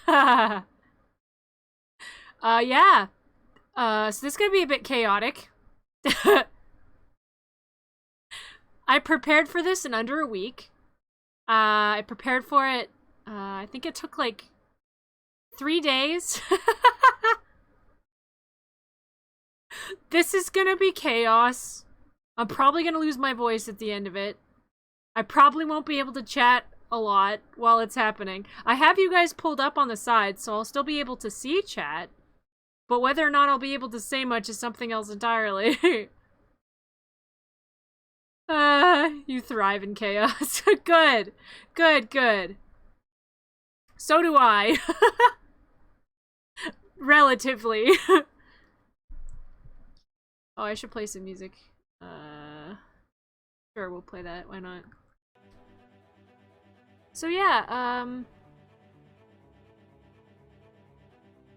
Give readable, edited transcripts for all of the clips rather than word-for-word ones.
Yeah. So this is gonna be a bit chaotic. I prepared for this in under a week. I prepared for it, I think it took like 3 days. This is gonna be chaos. I'm probably gonna lose my voice at the end of it. I probably won't be able to chat a lot while it's happening. I have you guys pulled up on the side, so I'll still be able to see chat. But whether or not I'll be able to say much is something else entirely. You thrive in chaos. Good. Good, good. So do I. Relatively. Oh, I should play some music. Sure, we'll play that. Why not? So yeah,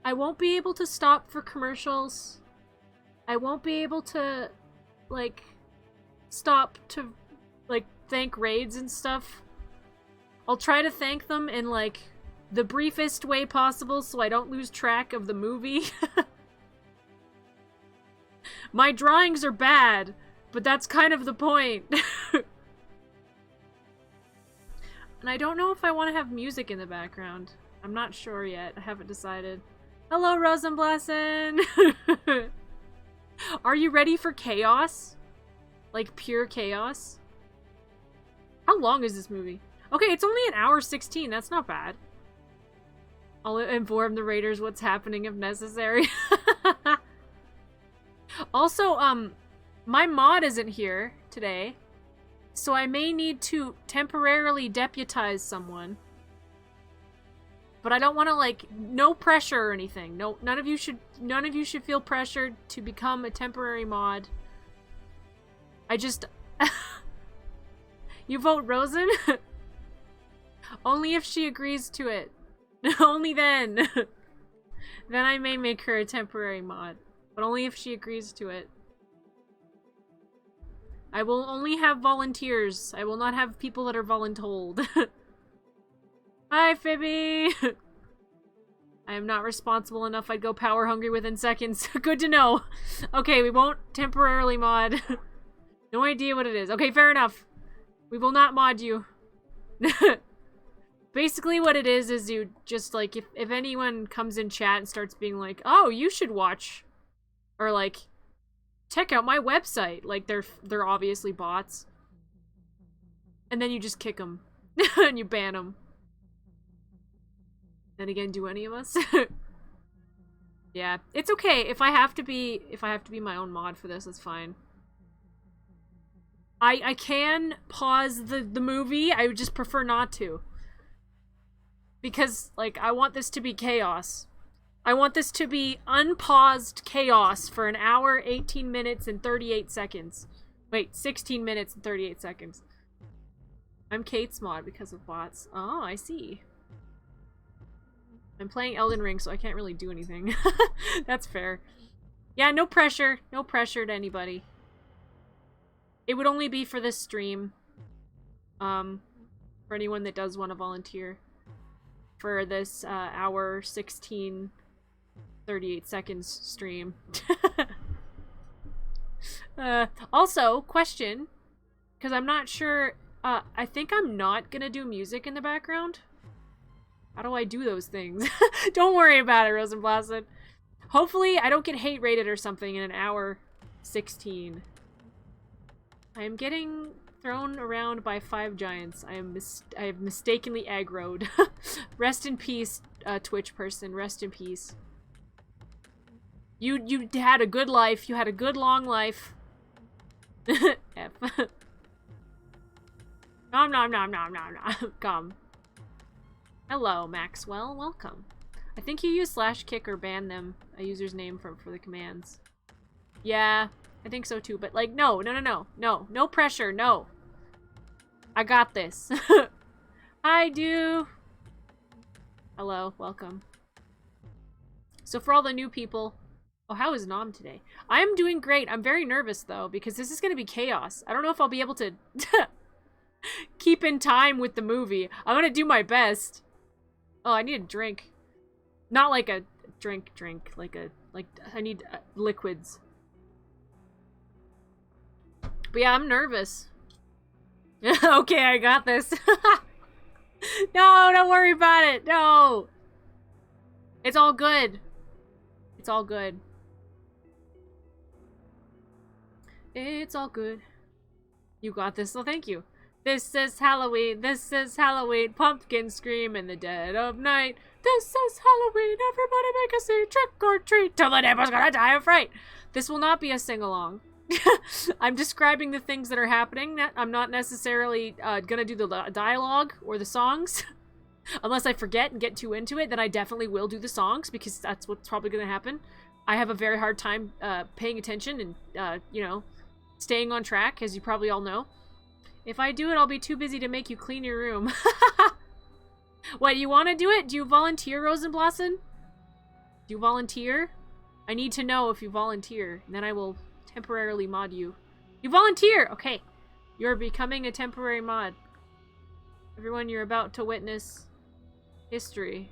I won't be able to stop for commercials. I won't be able to, like, stop to, like, thank raids and stuff. I'll try to thank them in, like, the briefest way possible so I don't lose track of the movie. My drawings are bad, but that's kind of the point. And I don't know if I want to have music in the background. I'm not sure yet. I haven't decided. Hello, Rosenblasen! Are you ready for chaos? Like, pure chaos? How long is this movie? Okay, it's only an hour 16. That's not bad. I'll inform the raiders what's happening if necessary. Also, my mod isn't here today, so I may need to temporarily deputize someone. But I don't want to, like, no pressure or anything. No, none of you should feel pressured to become a temporary mod. I just... You vote Rosen? Only if she agrees to it. Only then. Then I may make her a temporary mod. But only if she agrees to it. I will only have volunteers. I will not have people that are voluntold. Hi, Phoebe! I am not responsible enough. I'd go power hungry within seconds. Good to know. Okay, we won't temporarily mod. No idea what it is. Okay, fair enough. We will not mod you. Basically what it is you just, like, if anyone comes in chat and starts being like, oh, you should watch, or like, check out my website, like, they're obviously bots. And then you just kick them. And you ban them. Then again, do any of us? Yeah, it's okay. If I have to be my own mod for this, that's fine. I can pause the movie. I would just prefer not to. Because, like, I want this to be chaos. I want this to be unpaused chaos for an hour, 18 minutes, and 38 seconds. Wait, 16 minutes and 38 seconds. I'm Kate's mod because of bots. Oh, I see. I'm playing Elden Ring, so I can't really do anything. That's fair. Yeah, no pressure. No pressure to anybody. It would only be for this stream. For anyone that does want to volunteer. For this hour 16 38 seconds stream. Also, question, because I'm not sure, I think I'm not gonna do music in the background. How do I do those things? Don't worry about it, Rosenblasen. Hopefully I don't get hate rated or something in an hour 16. I am getting thrown around by 5 giants. I have mistakenly aggroed. Rest in peace, Twitch person. Rest in peace. You had a good life. You had a good long life. F. Nom nom nom nom nom nom. Come. Hello, Maxwell. Welcome. I think you use /kick or ban them a user's name for the commands. Yeah. I think so too, but like, no pressure, no. I got this. I do. Hello, welcome. So for all the new people, oh, how is Nom today? I am doing great. I'm very nervous though, because this is gonna be chaos. I don't know if I'll be able to keep in time with the movie. I'm gonna do my best. Oh, I need a drink. Not like a drink, like I need liquids. But yeah, I'm nervous. Okay, I got this. No, don't worry about it. No. It's all good. It's all good. It's all good. You got this, so thank you. This is Halloween. This is Halloween. Pumpkins scream in the dead of night. This is Halloween. Everybody make a scene. Trick or treat till the neighbor's gonna die of fright. This will not be a sing-along. I'm describing the things that are happening. I'm not necessarily gonna do the dialogue or the songs. Unless I forget and get too into it, then I definitely will do the songs, because that's what's probably gonna happen. I have a very hard time paying attention and, you know, staying on track, as you probably all know. If I do it, I'll be too busy to make you clean your room. What, you want to do it? Do you volunteer, Rosenblossom? Do you volunteer? I need to know if you volunteer, and then I will temporarily mod you. You volunteer! Okay. You're becoming a temporary mod. Everyone, you're about to witness history.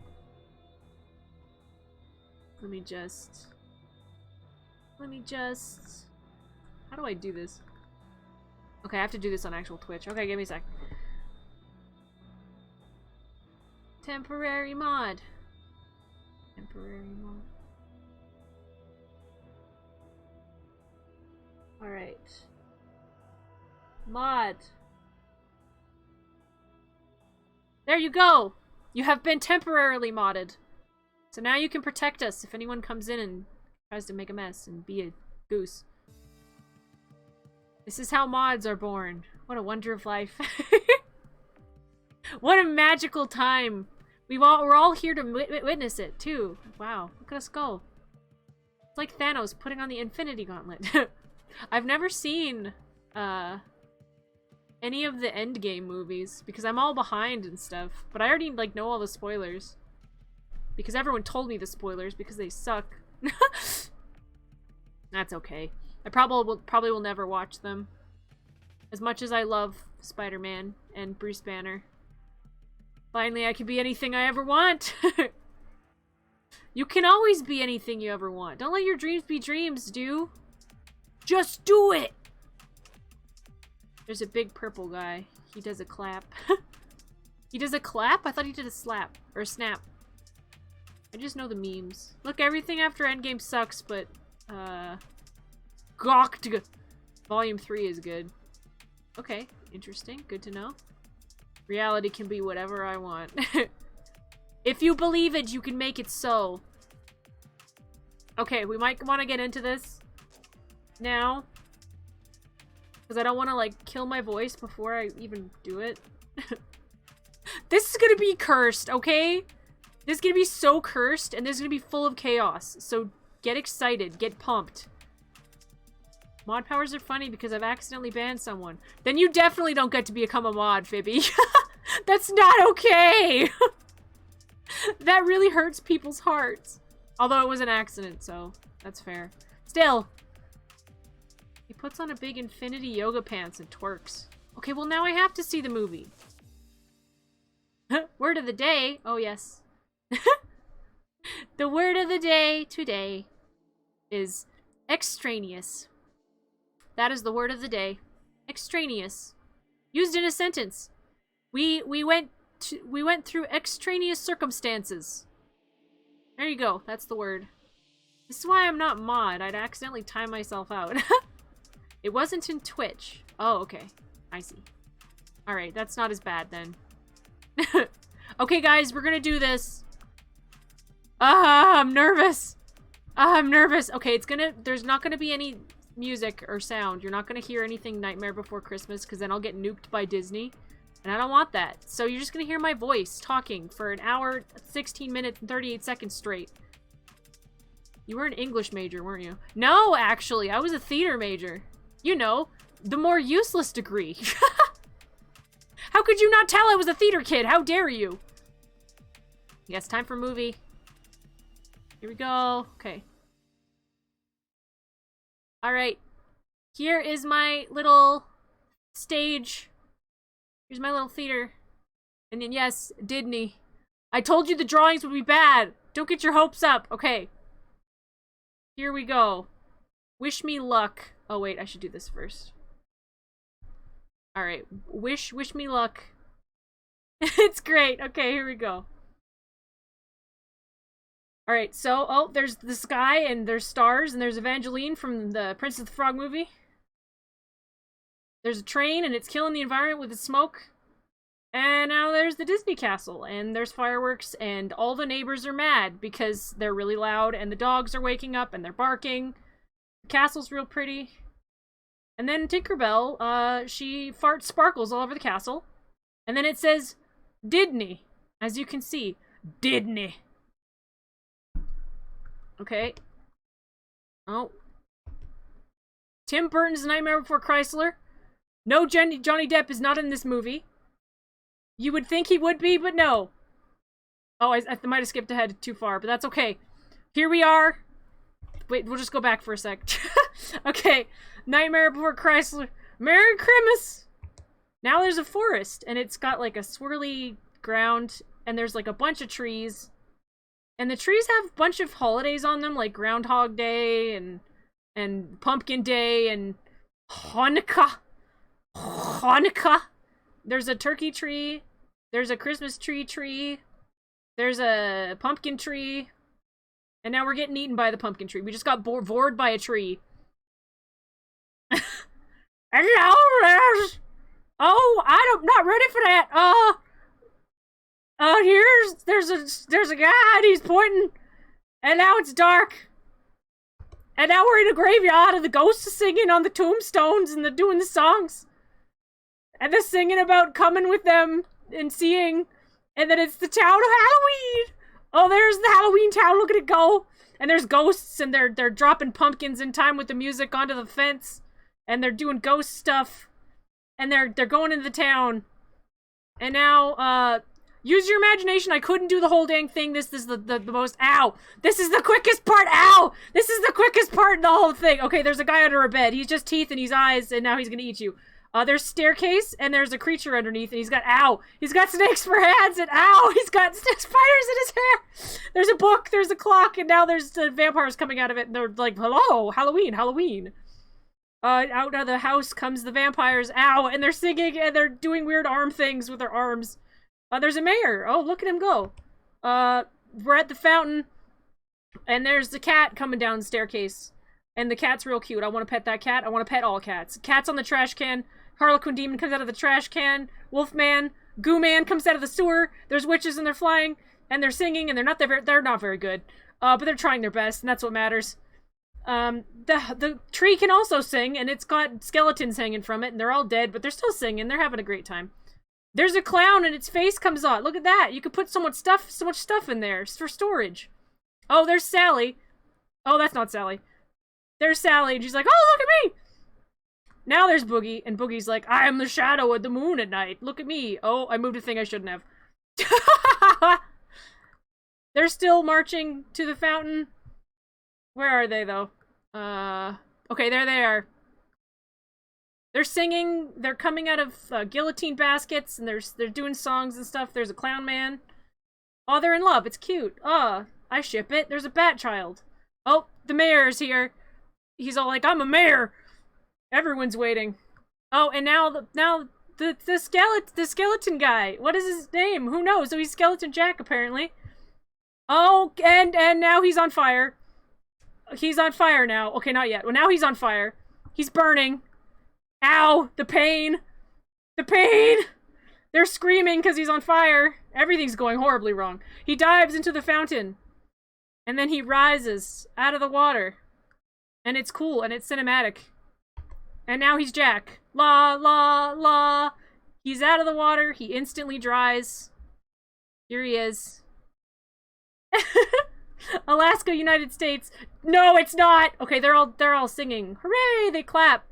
Let me just... How do I do this? Okay, I have to do this on actual Twitch. Okay, give me a sec. Temporary mod. Temporary mod. Alright. Mod. There you go! You have been temporarily modded. So now you can protect us if anyone comes in and tries to make a mess and be a goose. This is how mods are born. What a wonder of life. What a magical time. We're all here to witness it, too. Wow, look at us go. It's like Thanos putting on the Infinity Gauntlet. I've never seen any of the Endgame movies, because I'm all behind and stuff. But I already, like, know all the spoilers. Because everyone told me the spoilers, because they suck. That's okay. I probably will never watch them. As much as I love Spider-Man and Bruce Banner. Finally, I can be anything I ever want. You can always be anything you ever want. Don't let your dreams be dreams, dude. Just do it! There's a big purple guy. He does a clap. He does a clap? I thought he did a slap. Or a snap. I just know the memes. Look, everything after Endgame sucks, but, Gawked! Volume 3 is good. Okay, interesting. Good to know. Reality can be whatever I want. If you believe it, you can make it so. Okay, we might want to get into this now. Because I don't want to, like, kill my voice before I even do it. This is gonna be cursed, okay? This is gonna be so cursed, and this is gonna be full of chaos. So get excited, get pumped. Mod powers are funny because I've accidentally banned someone. Then you definitely don't get to become a mod, Fibby. That's not okay! That really hurts people's hearts. Although it was an accident, so that's fair. Still. He puts on a big infinity yoga pants and twerks. Okay, well now I have to see the movie. Word of the day. Oh, yes. The word of the day today is extraneous. That is the word of the day. Extraneous. Used in a sentence. We went through extraneous circumstances. There you go. That's the word. This is why I'm not mod. I'd accidentally time myself out. It wasn't in Twitch. Oh, okay. I see. Alright, that's not as bad then. Okay, guys, we're gonna do this. I'm nervous. I'm nervous. Okay, there's not gonna be any music or sound. You're not gonna hear anything Nightmare Before Christmas, because then I'll get nuked by Disney. And I don't want that. So you're just gonna hear my voice talking for an hour, 16 minutes, and 38 seconds straight. You were an English major, weren't you? No, actually, I was a theater major. You know, the more useless degree. How could you not tell I was a theater kid? How dare you? Yes, time for movie. Here we go. Okay. Alright. Here is my little stage. Here's my little theater. And then, yes, Disney. I told you the drawings would be bad. Don't get your hopes up. Okay. Here we go. Wish me luck. Oh, wait. I should do this first. Alright. Wish me luck. It's great. Okay, here we go. Alright, so, oh, there's the sky, and there's stars, and there's Evangeline from the Princess of the Frog movie. There's a train, and it's killing the environment with its smoke. And now there's the Disney castle, and there's fireworks, and all the neighbors are mad because they're really loud, and the dogs are waking up, and they're barking. The castle's real pretty. And then Tinkerbell, she farts sparkles all over the castle. And then it says, Didney. As you can see, Didney. Okay. Oh. Tim Burton's Nightmare Before Chrysler. No, Johnny Depp is not in this movie. You would think he would be, but no. Oh, I might have skipped ahead too far, but that's okay. Here we are. Wait, we'll just go back for a sec. Okay. Nightmare Before Chrysler. Merry Christmas! Now there's a forest, and it's got like a swirly ground, and there's like a bunch of trees. And the trees have a bunch of holidays on them, like Groundhog Day, and Pumpkin Day, and Hanukkah. Hanukkah. There's a turkey tree. There's a Christmas tree. There's a pumpkin tree. And now we're getting eaten by the pumpkin tree. We just got bored by a tree. Hello, Liz. Oh, I'm not ready for that. There's a guy and he's pointing, and now it's dark. And now we're in a graveyard and the ghosts are singing on the tombstones and they're doing the songs. And they're singing about coming with them and seeing, and then it's the town of Halloween. Oh, there's the Halloween town, look at it go. And there's ghosts, and they're dropping pumpkins in time with the music onto the fence. And they're doing ghost stuff. And they're going into the town. And now, use your imagination. I couldn't do the whole dang thing. This is the most, ow. This is the quickest part, ow. This is the quickest part in the whole thing. Okay, there's a guy under a bed. He's just teeth and he's eyes, and now he's gonna eat you. There's staircase, and there's a creature underneath, and he's got, ow. He's got snakes for hands, and ow. He's got spiders in his hair. There's a book, there's a clock, and now there's the vampires coming out of it, and they're like, hello, Halloween, Halloween. Out of the house comes the vampires, ow, and they're singing, and they're doing weird arm things with their arms. There's a mayor. Oh, look at him go. We're at the fountain, and there's the cat coming down the staircase. And the cat's real cute. I want to pet that cat. I want to pet all cats. Cat's on the trash can. Harlequin Demon comes out of the trash can. Wolfman. Goo Man comes out of the sewer. There's witches and they're flying. And they're singing and they're not very good. But they're trying their best and that's what matters. The tree can also sing and it's got skeletons hanging from it and they're all dead, but they're still singing. They're having a great time. There's a clown and its face comes on. Look at that. You could put so much stuff in there for storage. Oh, there's Sally. Oh, that's not Sally. There's Sally, and she's like, oh, look at me! Now there's Boogie, and Boogie's like, I am the shadow of the moon at night. Look at me. Oh, I moved a thing I shouldn't have. They're still marching to the fountain. Where are they, though? Okay, there they are. They're singing, they're coming out of guillotine baskets, and they're doing songs and stuff. There's a clown man. Oh, they're in love. It's cute. I ship it. There's a bat child. Oh, the mayor's here. He's all like, I'm a mayor. Everyone's waiting. Oh, and now the skeleton guy. What is his name? Who knows? So he's Skeleton Jack, apparently. Oh, and now he's on fire. He's on fire now. Okay, not yet. Well, now he's on fire. He's burning. Ow! The pain! The pain! They're screaming because he's on fire. Everything's going horribly wrong. He dives into the fountain. And then he rises out of the water. And it's cool, and it's cinematic. And now he's Jack. La, la, la. He's out of the water. He instantly dries. Here he is. Alaska, United States. No, it's not! Okay, they're all singing. Hooray! They clap.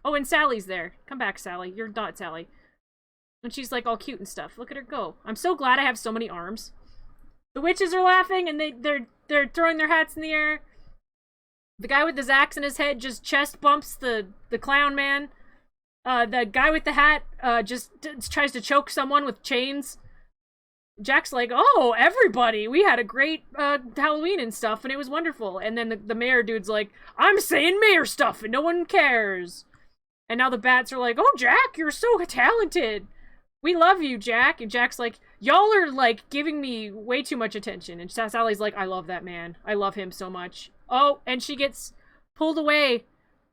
Oh, and Sally's there. Come back, Sally. You're not Sally. And she's like all cute and stuff. Look at her go. I'm so glad I have so many arms. The witches are laughing, and they're throwing their hats in the air. The guy with the axe in his head just chest bumps the clown man. The guy with the hat just tries to choke someone with chains. Jack's like, oh, everybody, we had a great Halloween and stuff, and it was wonderful. And then the mayor dude's like, I'm saying mayor stuff, and no one cares. And now the bats are like, oh, Jack, you're so talented. We love you, Jack. And Jack's like, y'all are, like, giving me way too much attention. And Sally's like, I love that man. I love him so much. Oh, and she gets pulled away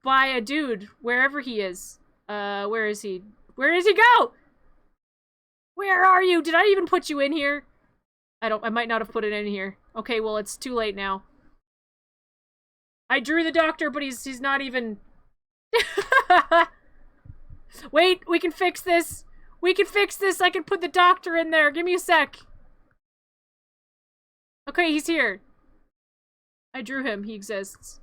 by a dude, wherever he is. Where is he? Where does he go? Where are you? Did I even put you in here? I might not have put it in here. Okay, well, it's too late now. I drew the doctor, but he's not even... Wait, we can fix this. We can fix this. I can put the doctor in there. Give me a sec. Okay, he's here. I drew him. He exists.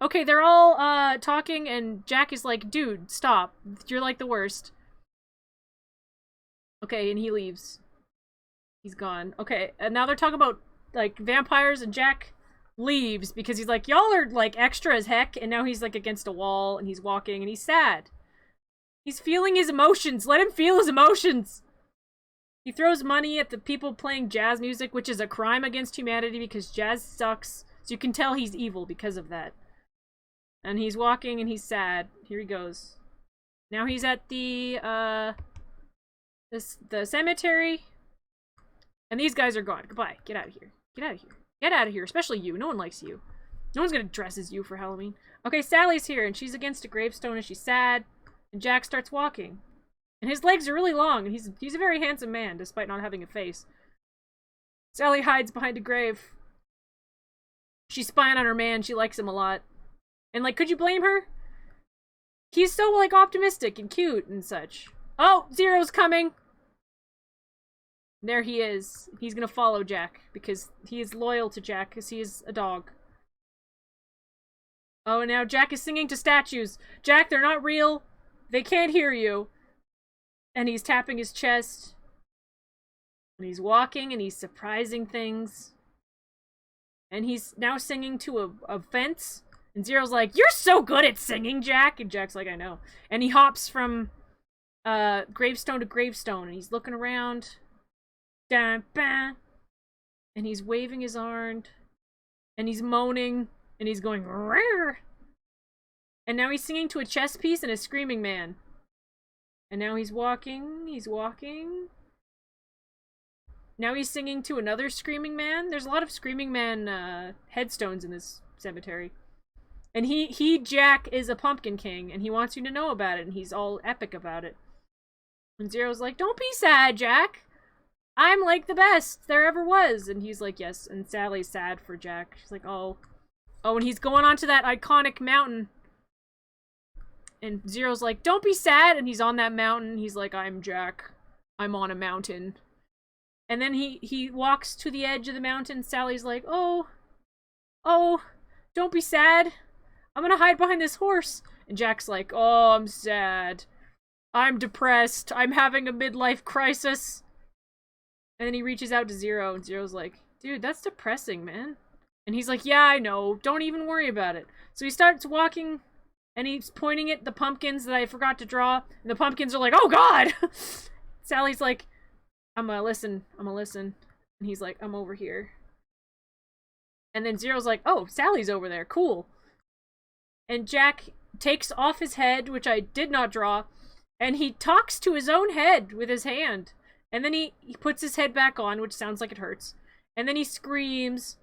Okay, they're all talking, and Jack is like, dude, stop. You're like the worst. Okay, and he leaves. He's gone. Okay, and now they're talking about, like, vampires, and Jack leaves because he's like, y'all are, like, extra as heck, and now he's, like, against a wall, and he's walking, and he's sad. He's feeling his emotions. Let him feel his emotions. He throws money at the people playing jazz music, which is a crime against humanity because jazz sucks. So you can tell he's evil because of that. And he's walking and he's sad. Here he goes. Now he's at the cemetery. And these guys are gone. Goodbye. Get out of here. Get out of here. Get out of here. Especially you. No one likes you. No one's gonna dress as you for Halloween. Okay, Sally's here and she's against a gravestone and she's sad. And Jack starts walking. And his legs are really long, and he's a very handsome man, despite not having a face. Sally hides behind a grave. She's spying on her man, she likes him a lot. And, like, could you blame her? He's so, like, optimistic and cute and such. Oh, Zero's coming! There he is. He's gonna follow Jack, because he is loyal to Jack, because he is a dog. Oh, and now Jack is singing to statues. Jack, they're not real. They can't hear you. And he's tapping his chest. And he's walking and he's surprising things. And he's now singing to a fence. And Zero's like, you're so good at singing, Jack. And Jack's like, I know. And he hops from gravestone to gravestone. And he's looking around. And he's waving his arm. And he's moaning. And he's going, rawr. And now he's singing to a chess piece and a screaming man. And now he's walking. He's walking. Now he's singing to another screaming man. There's a lot of screaming man headstones in this cemetery. And Jack, is a pumpkin king, and he wants you to know about it, and he's all epic about it. And Zero's like, don't be sad, Jack. I'm, like, the best there ever was. And he's like, yes. And Sally's sad for Jack. She's like, oh. Oh, and he's going onto that iconic mountain. And Zero's like, don't be sad. And he's on that mountain. He's like, I'm Jack. I'm on a mountain. And then he walks to the edge of the mountain. Sally's like, oh, don't be sad. I'm gonna hide behind this horse. And Jack's like, oh, I'm sad. I'm depressed. I'm having a midlife crisis. And then he reaches out to Zero. And Zero's like, dude, that's depressing, man. And he's like, yeah, I know. Don't even worry about it. So he starts walking. And he's pointing at the pumpkins that I forgot to draw. And the pumpkins are like, oh, God! Sally's like, I'm gonna listen. I'm gonna listen. And he's like, I'm over here. And then Zero's like, oh, Sally's over there. Cool. And Jack takes off his head, which I did not draw. And he talks to his own head with his hand. And then he puts his head back on, which sounds like it hurts. And then he screams.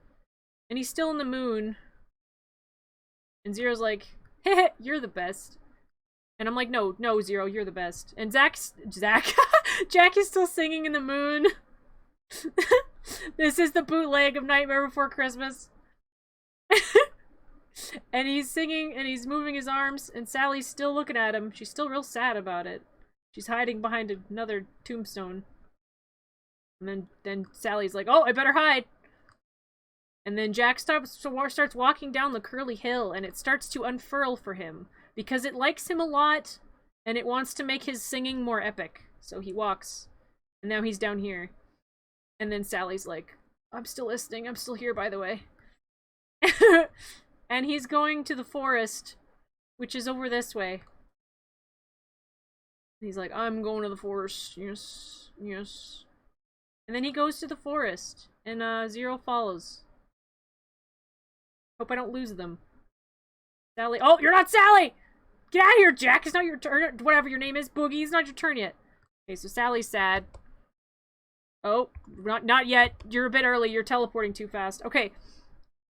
And he's still in the moon. And Zero's like, heh, you're the best. And I'm like, no, Zero, you're the best. And Jack is still singing in the moon. This is the bootleg of Nightmare Before Christmas. And he's singing and he's moving his arms and Sally's still looking at him. She's still real sad about it. She's hiding behind another tombstone. And then Sally's like, oh, I better hide. And then Jack starts walking down the curly hill, and it starts to unfurl for him, because it likes him a lot, and it wants to make his singing more epic. So he walks, and now he's down here. And then Sally's like, I'm still listening, I'm still here, by the way. And he's going to the forest, which is over this way. He's like, I'm going to the forest, yes, yes. And then he goes to the forest, and Zero follows. Hope I don't lose them. Sally. Oh, you're not Sally! Get out of here, Jack! It's not your turn. Whatever your name is, Boogie. It's not your turn yet. Okay, so Sally's sad. Oh, not yet. You're a bit early. You're teleporting too fast. Okay.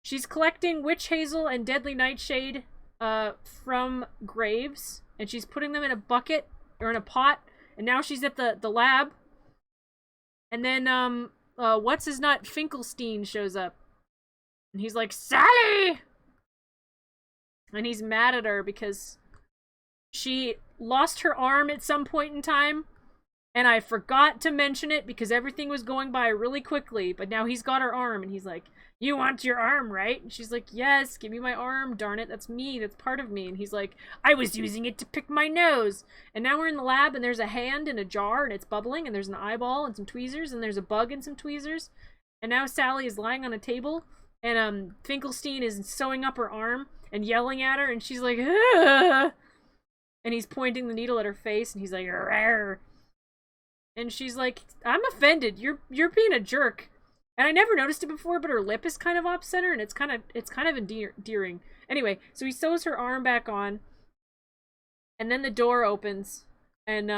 She's collecting witch hazel and deadly nightshade from graves. And she's putting them in a bucket, or in a pot. And now she's at the lab. And then, what's his nut? Finkelstein shows up. And he's like, Sally! And he's mad at her because she lost her arm at some point in time. And I forgot to mention it because everything was going by really quickly. But now he's got her arm and he's like, you want your arm, right? And she's like, yes, give me my arm, darn it. That's me. That's part of me. And he's like, I was using it to pick my nose. And now we're in the lab and there's a hand in a jar and it's bubbling and there's an eyeball and some tweezers and there's a bug and some tweezers. And now Sally is lying on a table and Finkelstein is sewing up her arm and yelling at her and she's like, ah! And he's pointing the needle at her face and he's like, rawr. And she's like, I'm offended. You're being a jerk. And I never noticed it before, but her lip is kind of off center, and it's kind of endearing. Anyway, so he sews her arm back on, and then the door opens, and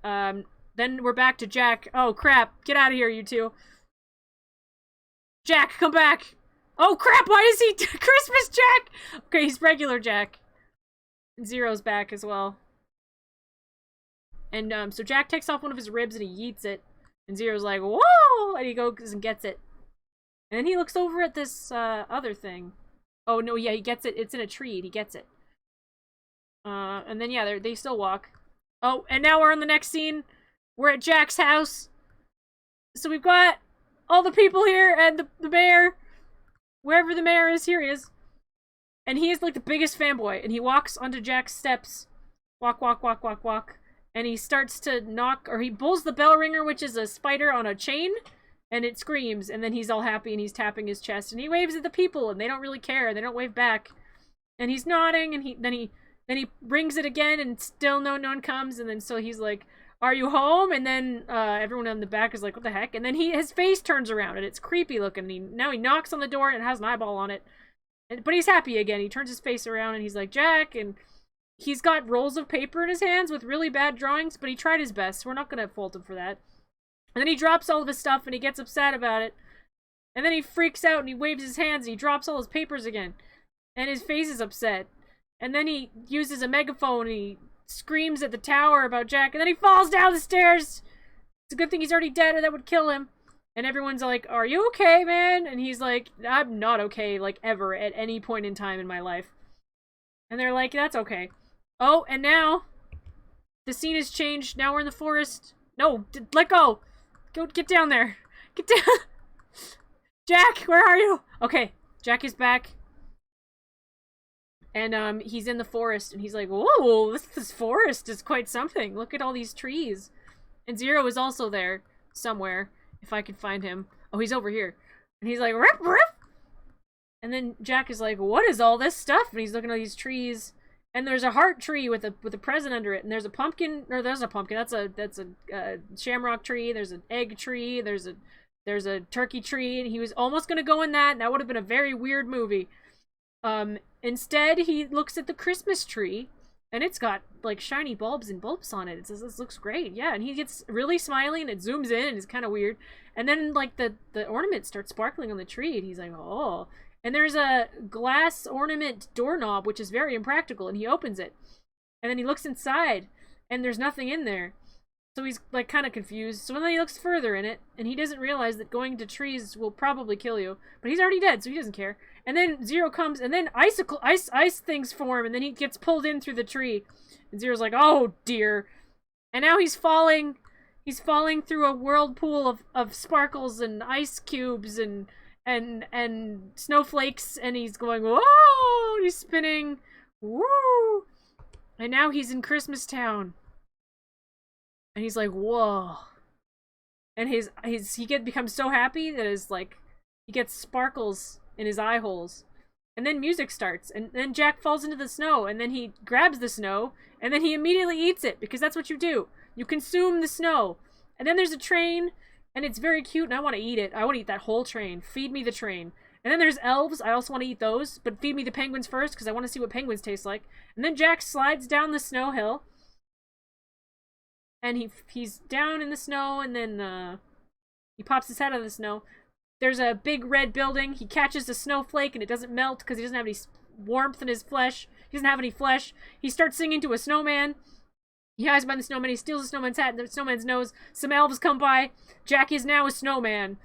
then we're back to Jack. Oh crap! Get out of here, you two. Jack, come back! Oh crap! Why is he Christmas Jack? Okay, he's regular Jack. And Zero's back as well. And so Jack takes off one of his ribs and he yeets it. And Zero's like, whoa! And he goes and gets it. And then he looks over at this other thing. Oh, no, yeah, he gets it. It's in a tree. And he gets it. And then, yeah, they still walk. Oh, and now we're on the next scene. We're at Jack's house. So we've got all the people here and the mayor. Wherever the mayor is, here he is. And he is like the biggest fanboy. And he walks onto Jack's steps. Walk, walk, walk, walk, walk. And he starts to knock, or he pulls the bell ringer, which is a spider on a chain, and it screams, and then he's all happy, and he's tapping his chest, and he waves at the people, and they don't really care, they don't wave back. And he's nodding, and then he rings it again, and still no one comes, and then so he's like, are you home? And then everyone on the back is like, what the heck? And then his face turns around, and it's creepy looking, and now he knocks on the door, and it has an eyeball on it. But he's happy again. He turns his face around, and he's like, Jack, and he's got rolls of paper in his hands with really bad drawings, but he tried his best. We're not going to fault him for that. And then he drops all of his stuff, and he gets upset about it. And then he freaks out, and he waves his hands, and he drops all his papers again. And his face is upset. And then he uses a megaphone, and he screams at the tower about Jack, and then he falls down the stairs! It's a good thing he's already dead, or that would kill him. And everyone's like, are you okay, man? And he's like, I'm not okay, like, ever, at any point in time in my life. And they're like, that's okay. Oh, and now the scene has changed. Now we're in the forest. No, let go. Get down there. Get down. Jack, where are you? Okay, Jack is back. And he's in the forest, and he's like, whoa, this forest is quite something. Look at all these trees. And Zero is also there somewhere, if I can find him. Oh, he's over here. And he's like, rip, rip. And then Jack is like, what is all this stuff? And he's looking at these trees. And there's a heart tree with a present under it, and there's a pumpkin. Or there's a pumpkin. That's a shamrock tree. There's an egg tree. There's a turkey tree. And he was almost gonna go in that, and that would have been a very weird movie. Instead, he looks at the Christmas tree, and it's got like shiny bulbs and bulbs on it. It says this looks great, yeah. And he gets really smiley, and it zooms in, and it's kind of weird. And then like the ornament starts sparkling on the tree, and he's like, oh. And there's a glass ornament doorknob, which is very impractical, and he opens it. And then he looks inside, and there's nothing in there. So he's, like, kind of confused. So then he looks further in it, and he doesn't realize that going to trees will probably kill you. But he's already dead, so he doesn't care. And then Zero comes, and then ice things form, and then he gets pulled in through the tree. And Zero's like, oh, dear. And now he's falling. He's falling through a whirlpool of sparkles and ice cubes and snowflakes, and he's going, whoa, he's spinning, woo, and now he's in Christmas Town, and he's like, whoa, and he becomes so happy that he gets sparkles in his eye holes, and then music starts, and then Jack falls into the snow, and then he grabs the snow, and then he immediately eats it, because that's what you do, you consume the snow, and then there's a train. And it's very cute, and I want to eat it. I want to eat that whole train. Feed me the train. And then there's elves. I also want to eat those, but feed me the penguins first, because I want to see what penguins taste like. And then Jack slides down the snow hill. And he's down in the snow, and then he pops his head out of the snow. There's a big red building. He catches a snowflake, and it doesn't melt, because he doesn't have any warmth in his flesh. He doesn't have any flesh. He starts singing to a snowman. He hides behind the snowman. He steals the snowman's hat and the snowman's nose. Some elves come by. Jack is now a snowman.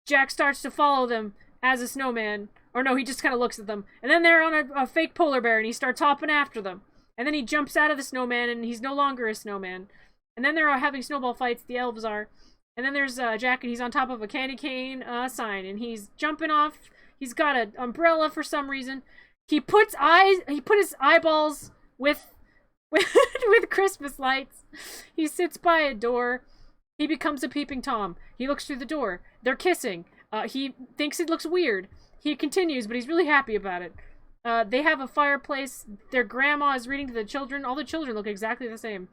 Jack starts to follow them as a snowman. Or no, he just kind of looks at them. And then they're on a fake polar bear, and he starts hopping after them. And then he jumps out of the snowman, and he's no longer a snowman. And then they're having snowball fights, the elves are. And then there's Jack, and he's on top of a candy cane sign. And he's jumping off. He's got an umbrella for some reason. He put his eyeballs with Christmas lights. He sits by a door. He becomes a peeping Tom. He looks through the door. They're kissing. He thinks it looks weird. He continues, but he's really happy about it. They have a fireplace. Their grandma is reading to the children. All the children look exactly the same.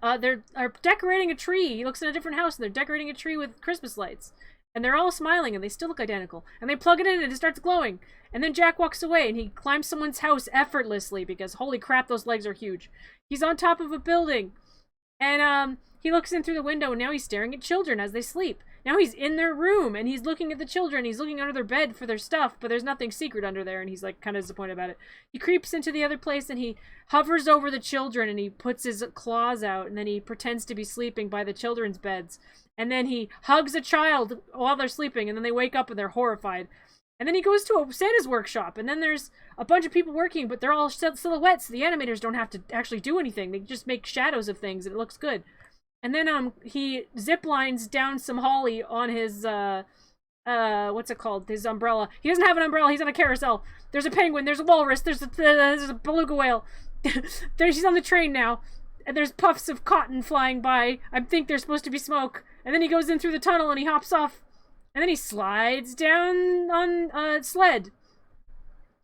They're decorating a tree. He looks in a different house, and they're decorating a tree with Christmas lights. And they're all smiling, and they still look identical. And they plug it in, and it starts glowing. And then Jack walks away, and he climbs someone's house effortlessly, because holy crap, those legs are huge. He's on top of a building. And he looks in through the window, and now he's staring at children as they sleep. Now he's in their room, and he's looking at the children. He's looking under their bed for their stuff, but there's nothing secret under there, and he's like kind of disappointed about it. He creeps into the other place, and he hovers over the children, and he puts his claws out, and then he pretends to be sleeping by the children's beds. And then he hugs a child while they're sleeping, and then they wake up and they're horrified. And then he goes to a Santa's workshop, and then there's a bunch of people working, but they're all silhouettes, so the animators don't have to actually do anything. They just make shadows of things, and it looks good. And then he zip lines down some holly on his what's it called? His umbrella. He doesn't have an umbrella. He's on a carousel. There's a penguin. There's a walrus. There's a beluga whale. He's on the train now. And there's puffs of cotton flying by. I think there's supposed to be smoke. And then he goes in through the tunnel and he hops off. And then he slides down on a sled.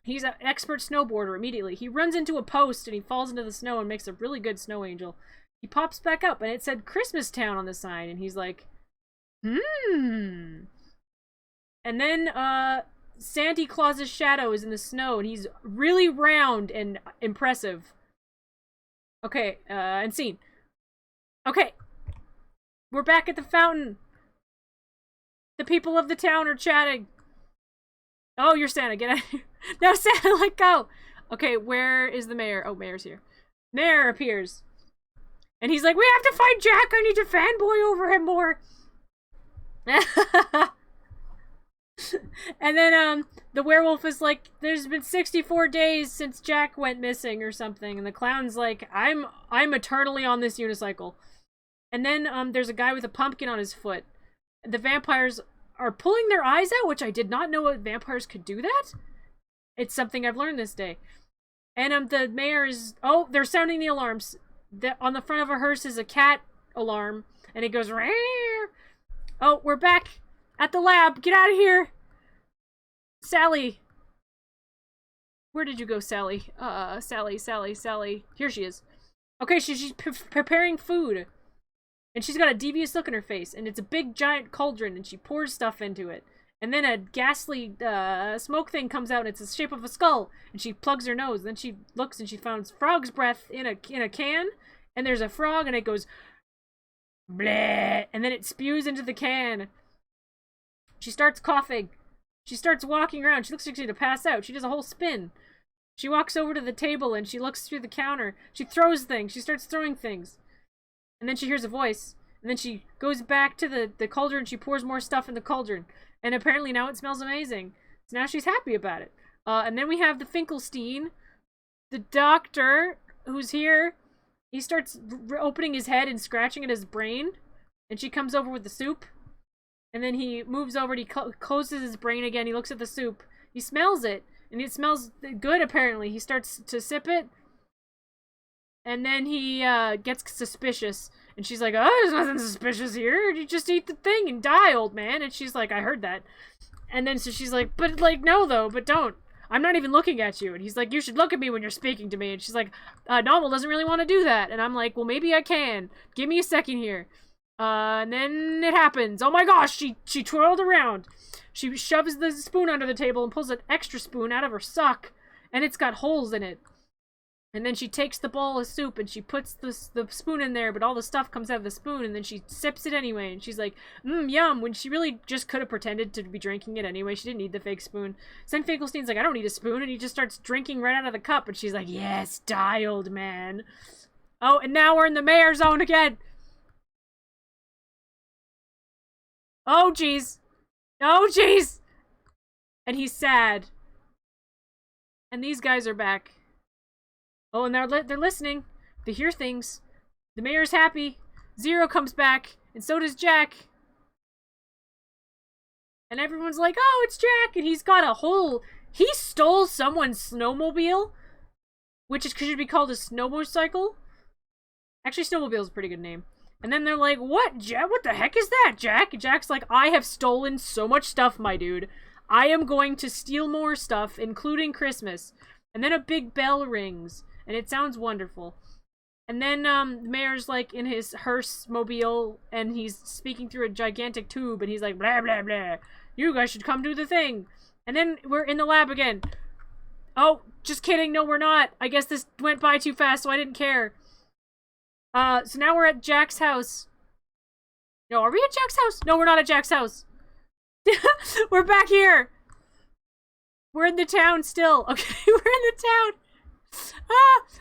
He's an expert snowboarder immediately. He runs into a post and he falls into the snow and makes a really good snow angel. He pops back up and it said Christmas Town on the sign. And he's like, And then Santa Claus's shadow is in the snow and he's really round and impressive. Okay, and scene. Okay. We're back at the fountain. The people of the town are chatting. Oh, you're Santa. Get out of here. No, Santa, let go. Okay, where is the mayor? Oh, mayor's here. Mayor appears. And he's like, we have to find Jack. I need to fanboy over him more. And then the werewolf is like, there's been 64 days since Jack went missing or something. And the clown's like, I'm eternally on this unicycle. And then there's a guy with a pumpkin on his foot. The vampires are pulling their eyes out, which I did not know vampires could do that. It's something I've learned this day. And the mayor is... Oh, they're sounding the alarms. On the front of a hearse is a cat alarm. And it goes... Rawr! Oh, we're back at the lab. Get out of here. Sally. Where did you go, Sally? Sally. Here she is. Okay, she's preparing food. And she's got a devious look in her face. And it's a big, giant cauldron. And she pours stuff into it. And then a ghastly smoke thing comes out. And it's the shape of a skull. And she plugs her nose. Then she looks and she finds frog's breath in a can. And there's a frog. And it goes... Bleh. And then it spews into the can. She starts coughing. She starts walking around. She looks like she's going to pass out. She does a whole spin. She walks over to the table. And she looks through the counter. She throws things. She starts throwing things. And then she hears a voice. And then she goes back to the cauldron. She pours more stuff in the cauldron. And apparently now it smells amazing. So now she's happy about it. And then we have the Finkelstein. The doctor who's here. He starts opening his head and scratching at his brain. And she comes over with the soup. And then he moves over and he closes his brain again. He looks at the soup. He smells it. And it smells good apparently. He starts to sip it. And then he gets suspicious. And she's like, oh, there's nothing suspicious here. You just eat the thing and die, old man. And she's like, I heard that. And then so she's like, but like, no, though, but don't. I'm not even looking at you. And he's like, you should look at me when you're speaking to me. And she's like, Nommle doesn't really want to do that. And I'm like, well, maybe I can. Give me a second here. And then it happens. Oh my gosh, she twirled around. She shoves the spoon under the table and pulls an extra spoon out of her sock. And it's got holes in it. And then she takes the bowl of soup and she puts the spoon in there, but all the stuff comes out of the spoon, and then she sips it anyway. And she's like, yum, when she really just could have pretended to be drinking it anyway. She didn't need the fake spoon. So then Finkelstein's like, I don't need a spoon, and he just starts drinking right out of the cup. And she's like, yes, dialed, man. Oh, and now we're in the mayor zone again. Oh, jeez. Oh, jeez. And he's sad. And these guys are back. Oh, and they're listening. They hear things. The mayor's happy. Zero comes back, and so does Jack. And everyone's like, oh, it's Jack, and he's got a whole... He stole someone's snowmobile, which should be called a snowmocycle. Actually, snowmobile is a pretty good name. And then they're like, what, Jack? What the heck is that, Jack? And Jack's like, I have stolen so much stuff, my dude. I am going to steal more stuff, including Christmas. And then a big bell rings. And it sounds wonderful. And then the mayor's like in his hearse mobile, and he's speaking through a gigantic tube, and he's like, blah, blah, blah. You guys should come do the thing. And then we're in the lab again. Oh, just kidding. No, we're not. I guess this went by too fast, so I didn't care. So now we're at Jack's house. No, are we at Jack's house? No, we're not at Jack's house. We're back here. We're in the town still. Okay, we're in the town.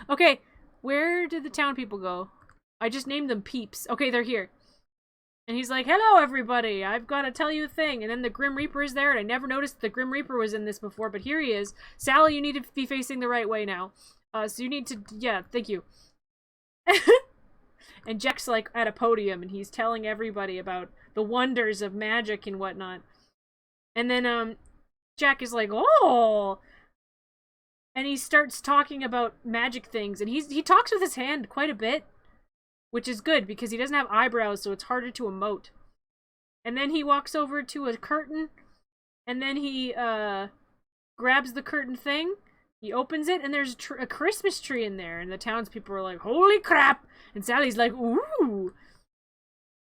Okay, where did the town people go? I just named them Peeps. Okay, they're here. And he's like, hello, everybody. I've got to tell you a thing. And then the Grim Reaper is there, and I never noticed the Grim Reaper was in this before, but here he is. Sally, you need to be facing the right way now. So you need to, yeah, thank you. And Jack's like at a podium, and he's telling everybody about the wonders of magic and whatnot. And then, Jack is like, oh... And he starts talking about magic things, and he talks with his hand quite a bit, which is good because he doesn't have eyebrows, so it's harder to emote. And then he walks over to a curtain, and then he grabs the curtain thing, he opens it, and there's a Christmas tree in there, and the townspeople are like, holy crap! And Sally's like, ooh!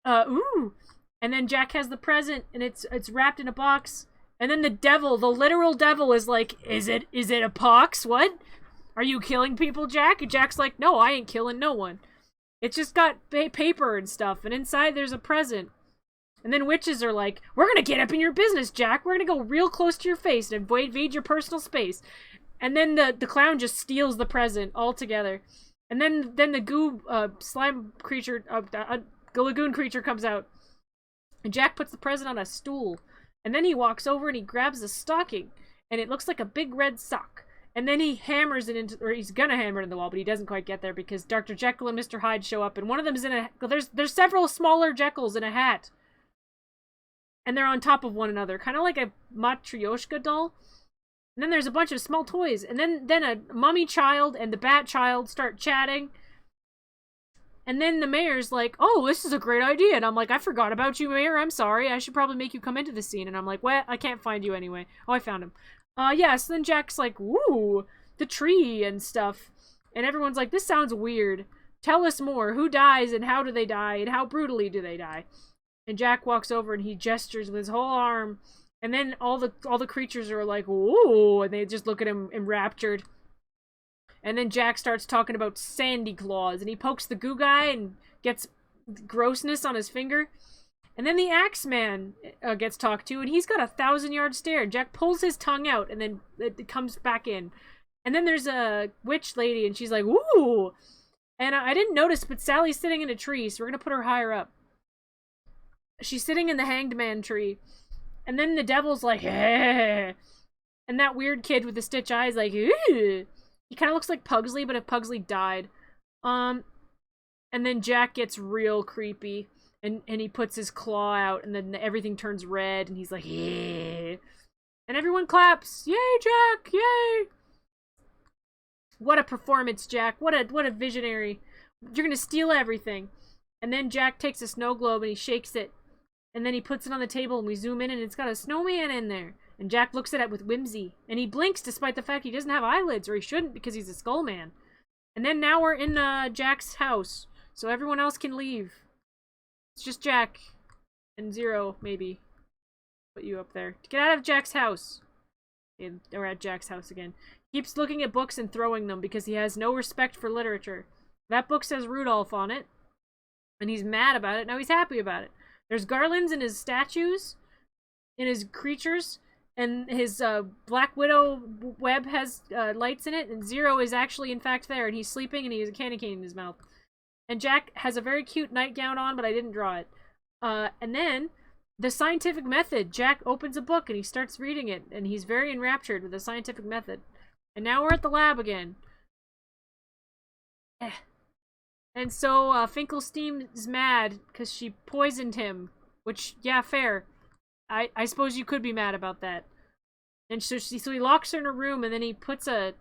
Ooh! And then Jack has the present, and it's wrapped in a box. And then the devil, the literal devil, is like, is it a pox? What? Are you killing people, Jack? And Jack's like, no, I ain't killing no one. It's just got paper and stuff, and inside there's a present. And then witches are like, we're gonna get up in your business, Jack. We're gonna go real close to your face and invade your personal space. And then the clown just steals the present altogether. And then the goo slime creature, lagoon creature comes out. And Jack puts the present on a stool. And then he walks over and he grabs a stocking, and it looks like a big red sock. And then he hammers it into, or he's gonna hammer it in the wall, but he doesn't quite get there because Dr. Jekyll and Mr. Hyde show up, and one of them is in a, there's several smaller Jekylls in a hat. And they're on top of one another, kind of like a Matryoshka doll. And then there's a bunch of small toys, and then a mummy child and the bat child start chatting. And then the mayor's like, oh, this is a great idea. And I'm like, I forgot about you, mayor. I'm sorry. I should probably make you come into the scene. And I'm like, what? I can't find you anyway. Oh, I found him. Yeah, so then Jack's like, ooh, the tree and stuff. And everyone's like, this sounds weird. Tell us more. Who dies and how do they die and how brutally do they die? And Jack walks over and he gestures with his whole arm. And then all the creatures are like, ooh, and they just look at him enraptured. And then Jack starts talking about Sandy Claus, and he pokes the goo guy and gets grossness on his finger. And then the Axeman gets talked to, and he's got a 1,000-yard stare. Jack pulls his tongue out, and then it comes back in. And then there's a witch lady, and she's like, ooh! And I didn't notice, but Sally's sitting in a tree, so we're gonna put her higher up. She's sitting in the Hanged Man tree. And then the devil's like, hey! And that weird kid with the stitch eyes like, ooh! He kind of looks like Pugsley, but if Pugsley died. And then Jack gets real creepy. And he puts his claw out, and then everything turns red, and he's like, yeah. And everyone claps. Yay, Jack! Yay! What a performance, Jack. What a visionary. You're gonna steal everything. And then Jack takes a snow globe, and he shakes it. And then he puts it on the table, and we zoom in, and it's got a snowman in there. And Jack looks at it with whimsy. And he blinks despite the fact he doesn't have eyelids, or he shouldn't because he's a skull man. And then now we're in Jack's house. So everyone else can leave. It's just Jack. And Zero, maybe. Put you up there. Get out of Jack's house. We're at Jack's house again. Keeps looking at books and throwing them because he has no respect for literature. That book says Rudolph on it. And he's mad about it. Now he's happy about it. There's garlands in his statues. In his creatures. And his Black Widow web has lights in it. And Zero is actually, in fact, there. And he's sleeping and he has a candy cane in his mouth. And Jack has a very cute nightgown on, but I didn't draw it. And then, the scientific method. Jack opens a book and he starts reading it. And he's very enraptured with the scientific method. And now we're at the lab again. And so, Finkelstein is mad because she poisoned him. Which, yeah, fair. I suppose you could be mad about that. And so he locks her in a room and then he puts a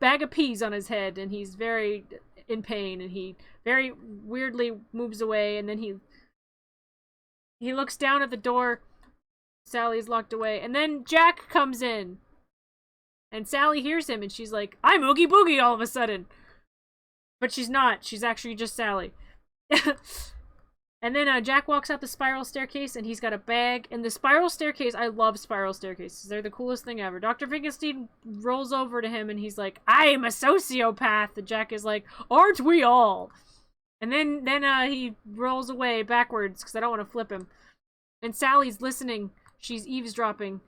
bag of peas on his head and he's very in pain and he very weirdly moves away and then he looks down at the door. Sally's locked away. And then Jack comes in. And Sally hears him and she's like, I'm Oogie Boogie all of a sudden. But she's not. She's actually just Sally. And then Jack walks up the spiral staircase and he's got a bag. And the spiral staircase, I love spiral staircases. They're the coolest thing ever. Dr. Finkelstein rolls over to him and he's like, I am a sociopath. And Jack is like, aren't we all? And then he rolls away backwards because I don't want to flip him. And Sally's listening. She's eavesdropping.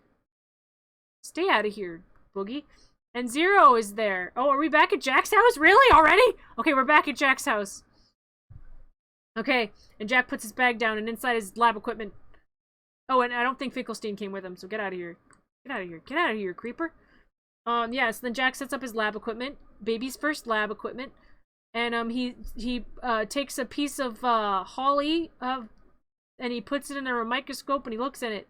Stay out of here, Boogie. And Zero is there. Oh, are we back at Jack's house? Really? Already? Okay, we're back at Jack's house. Okay, and Jack puts his bag down and inside his lab equipment. Oh, and I don't think Finkelstein came with him, so get out of here. Get out of here. Get out of here, creeper. Yeah, so then Jack sets up his lab equipment. Baby's first lab equipment. And he takes a piece of holly and he puts it under a microscope and he looks at it.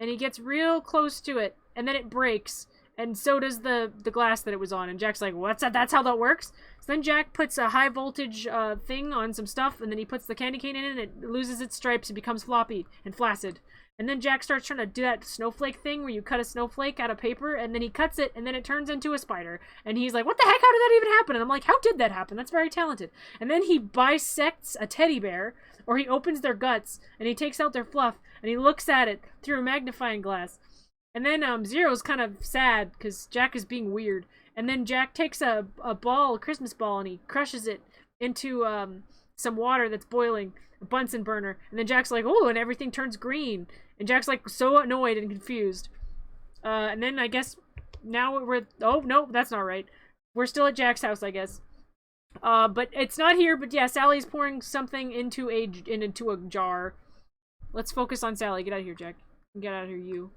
And he gets real close to it. And then it breaks. And so does the glass that it was on. And Jack's like, what's that? That's how that works? So then Jack puts a high voltage thing on some stuff. And then he puts the candy cane in it and it loses its stripes and becomes floppy and flaccid. And then Jack starts trying to do that snowflake thing where you cut a snowflake out of paper. And then he cuts it and then it turns into a spider. And he's like, what the heck? How did that even happen? And I'm like, how did that happen? That's very talented. And then he bisects a teddy bear. Or he opens their guts. And he takes out their fluff. And he looks at it through a magnifying glass. And then Zero's kind of sad because Jack is being weird. And then Jack takes a ball, a Christmas ball, and he crushes it into some water that's boiling, a Bunsen burner. And then Jack's like, oh, and everything turns green. And Jack's like so annoyed and confused. And then I guess now we're... Oh, no, that's not right. We're still at Jack's house, I guess. But it's not here, but yeah, Sally's pouring something into a jar. Let's focus on Sally. Get out of here, Jack. Get out of here, you.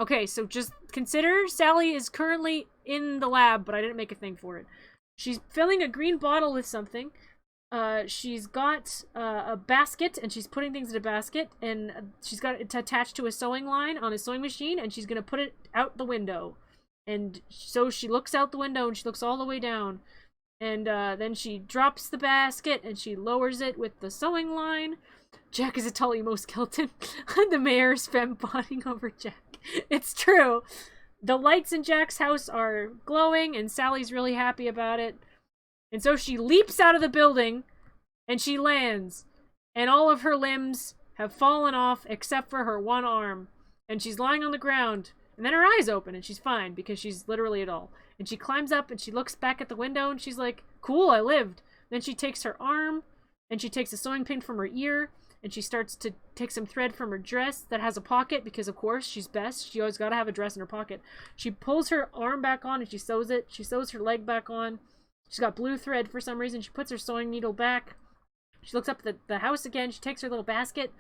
Okay, so just consider Sally is currently in the lab, but I didn't make a thing for it. She's filling a green bottle with something. She's got a basket, and she's putting things in a basket, and she's got it attached to a sewing line on a sewing machine, and she's going to put it out the window. And so she looks out the window, and she looks all the way down. And then she drops the basket, and she lowers it with the sewing line. Jack is a tall emo skeleton. The mayor's femme-bonding over Jack. It's true. The lights in Jack's house are glowing, and Sally's really happy about it. And so she leaps out of the building, and she lands. And all of her limbs have fallen off except for her one arm. And she's lying on the ground. And then her eyes open, and she's fine, because she's literally a doll. And she climbs up, and she looks back at the window, and she's like, cool, I lived. Then she takes her arm, and she takes a sewing pin from her ear, and she starts to take some thread from her dress that has a pocket, because of course, she's best. She always gotta have a dress in her pocket. She pulls her arm back on and she sews it. She sews her leg back on. She's got blue thread for some reason. She puts her sewing needle back. She looks up at the house again. She takes her little basket.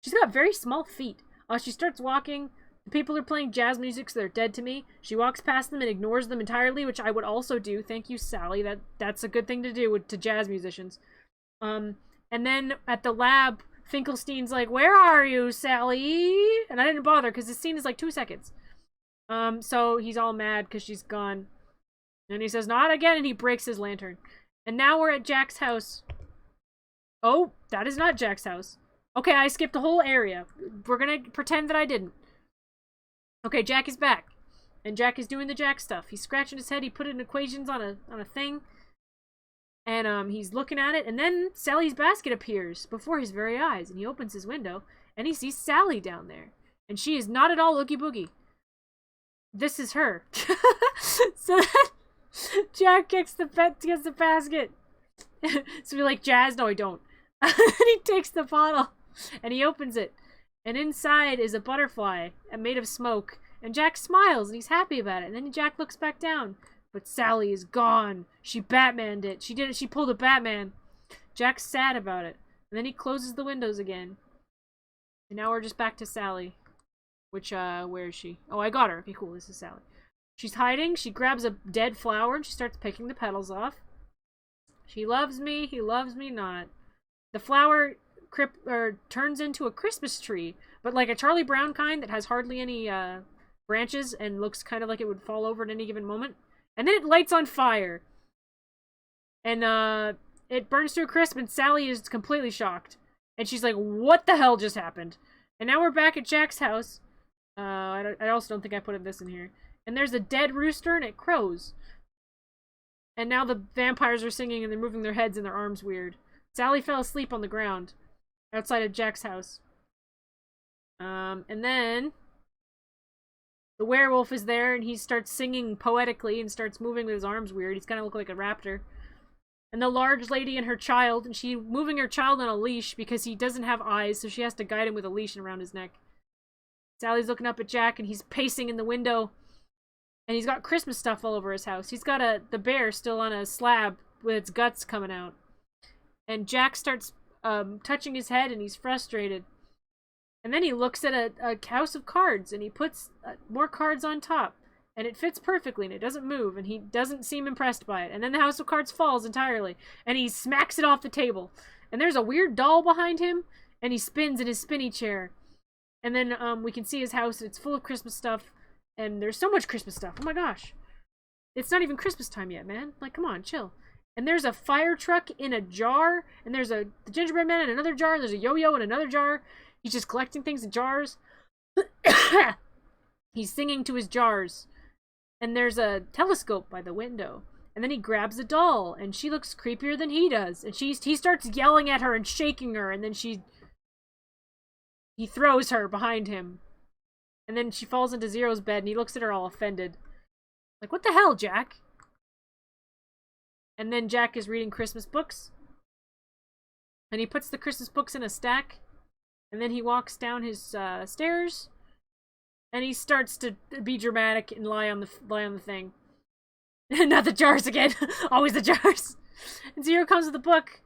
She's got very small feet. She starts walking. The people are playing jazz music, so they're dead to me. She walks past them and ignores them entirely, which I would also do. Thank you, Sally. That's a good thing to do to jazz musicians. And then at the lab, Finkelstein's like, where are you, Sally? And I didn't bother because this scene is like 2 seconds. So he's all mad because she's gone. And he says, not again, and he breaks his lantern. And now we're at Jack's house. Oh, that is not Jack's house. Okay, I skipped the whole area. We're gonna pretend that I didn't. Okay, Jack is back. And Jack is doing the Jack stuff. He's scratching his head. He put in equations on a thing. And he's looking at it, and then Sally's basket appears before his very eyes, and he opens his window, and he sees Sally down there. And she is not at all oogie boogie. This is her. So then Jack gets the basket. So we're like, Jazz, no I don't. And he takes the bottle, and he opens it. And inside is a butterfly made of smoke. And Jack smiles, and he's happy about it. And then Jack looks back down. But Sally is gone. She Batmaned it. She did it. She pulled a Batman. Jack's sad about it. And then he closes the windows again. And now we're just back to Sally. Which, where is she? Oh, I got her. Okay, cool. This is Sally. She's hiding. She grabs a dead flower and she starts picking the petals off. She loves me. He loves me not. The flower turns into a Christmas tree. But like a Charlie Brown kind that has hardly any, branches and looks kind of like it would fall over at any given moment. And then it lights on fire. And, it burns to a crisp, and Sally is completely shocked. And she's like, what the hell just happened? And now we're back at Jack's house. I also don't think I put this in here. And there's a dead rooster, and it crows. And now the vampires are singing, and they're moving their heads and their arms weird. Sally fell asleep on the ground outside of Jack's house. And then the werewolf is there, and he starts singing poetically and starts moving with his arms weird. He's kind of look like a raptor. And the large lady and her child, and she's moving her child on a leash because he doesn't have eyes, so she has to guide him with a leash around his neck. Sally's looking up at Jack, and he's pacing in the window, and he's got Christmas stuff all over his house. He's got the bear still on a slab with its guts coming out. And Jack starts touching his head, and he's frustrated. And then he looks at a house of cards, and he puts more cards on top. And it fits perfectly, and it doesn't move, and he doesn't seem impressed by it. And then the house of cards falls entirely, and he smacks it off the table. And there's a weird doll behind him, and he spins in his spinny chair. And then we can see his house, and it's full of Christmas stuff. And there's so much Christmas stuff. Oh my gosh. It's not even Christmas time yet, man. Like, come on, chill. And there's a fire truck in a jar, and there's the gingerbread man in another jar, and there's a yo-yo in another jar. He's just collecting things in jars. He's singing to his jars. And there's a telescope by the window. And then he grabs a doll, and she looks creepier than he does. And he starts yelling at her and shaking her, and then he throws her behind him. And then she falls into Zero's bed, and he looks at her all offended. Like, what the hell, Jack? And then Jack is reading Christmas books. And he puts the Christmas books in a stack. And then he walks down his stairs. And he starts to be dramatic and lie on the thing. Not the jars again. Always the jars. And Zero comes with the book.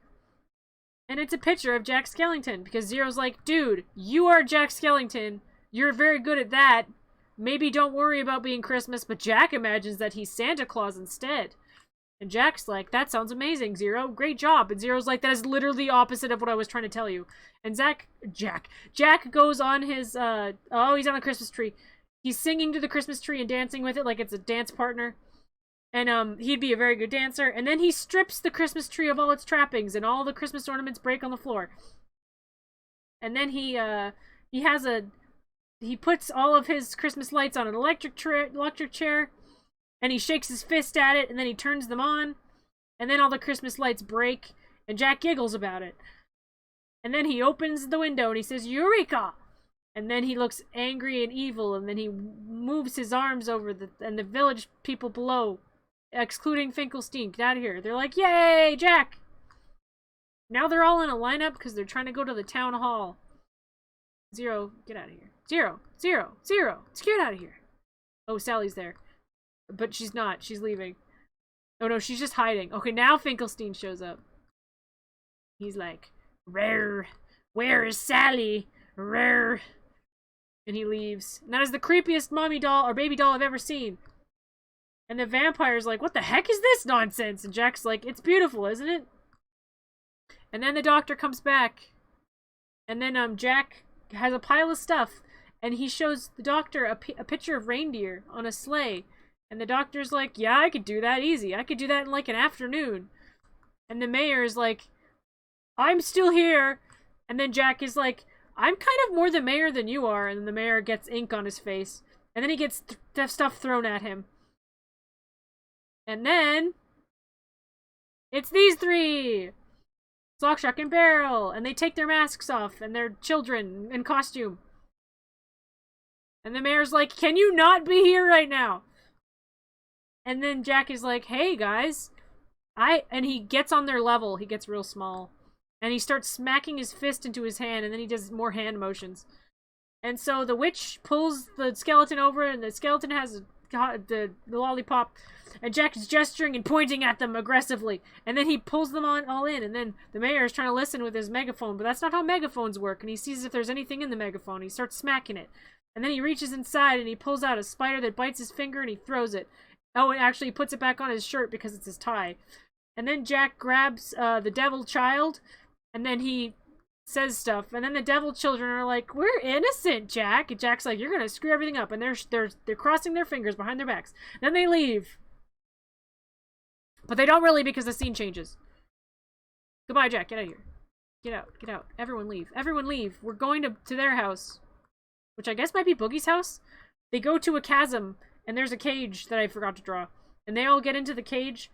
And it's a picture of Jack Skellington. Because Zero's like, dude, you are Jack Skellington. You're very good at that. Maybe don't worry about being Christmas. But Jack imagines that he's Santa Claus instead. And Jack's like, that sounds amazing, Zero. Great job. And Zero's like, that is literally the opposite of what I was trying to tell you. And Jack goes on his, he's on a Christmas tree. He's singing to the Christmas tree and dancing with it like it's a dance partner. And, he'd be a very good dancer. And then he strips the Christmas tree of all its trappings, and all the Christmas ornaments break on the floor. And then he puts all of his Christmas lights on an electric chair. And he shakes his fist at it, and then he turns them on. And then all the Christmas lights break, and Jack giggles about it. And then he opens the window, and he says, Eureka! And then he looks angry and evil, and then he moves his arms over and the village people below, excluding Finkelstein, get out of here. They're like, yay, Jack! Now they're all in a lineup because they're trying to go to the town hall. Zero, get out of here. Zero, let's get out of here. Oh, Sally's there. But she's not. She's leaving. Oh no, she's just hiding. Okay, now Finkelstein shows up. He's like, rare. Where is Sally? Rare. And he leaves. And that is the creepiest mommy doll or baby doll I've ever seen. And the vampire's like, what the heck is this nonsense? And Jack's like, it's beautiful, isn't it? And then the doctor comes back. And then Jack has a pile of stuff. And he shows the doctor a picture of reindeer on a sleigh. And the doctor's like, yeah, I could do that easy. I could do that in like an afternoon. And the mayor is like, I'm still here. And then Jack is like, I'm kind of more the mayor than you are. And then the mayor gets ink on his face. And then he gets stuff thrown at him. And then It's these three! Sock, Shock, and Barrel! And they take their masks off, and they're children in costume. And the mayor's like, can you not be here right now? And then Jack is like, hey, guys. And he gets on their level. He gets real small. And he starts smacking his fist into his hand, and then he does more hand motions. And so the witch pulls the skeleton over, and the skeleton has the lollipop, and Jack is gesturing and pointing at them aggressively. And then he pulls them all in, and then the mayor is trying to listen with his megaphone, but that's not how megaphones work. And he sees if there's anything in the megaphone. He starts smacking it. And then he reaches inside, and he pulls out a spider that bites his finger, and he throws it. Oh, and actually he puts it back on his shirt because it's his tie. And then Jack grabs the devil child, and then he says stuff, and then the devil children are like, we're innocent, Jack. And Jack's like, you're gonna screw everything up, and they're crossing their fingers behind their backs. Then they leave. But they don't really, because the scene changes. Goodbye, Jack. Get out of here. Get out. Get out. Everyone leave. Everyone leave. We're going to their house. Which I guess might be Boogie's house. They go to a chasm, and there's a cage that I forgot to draw. And they all get into the cage,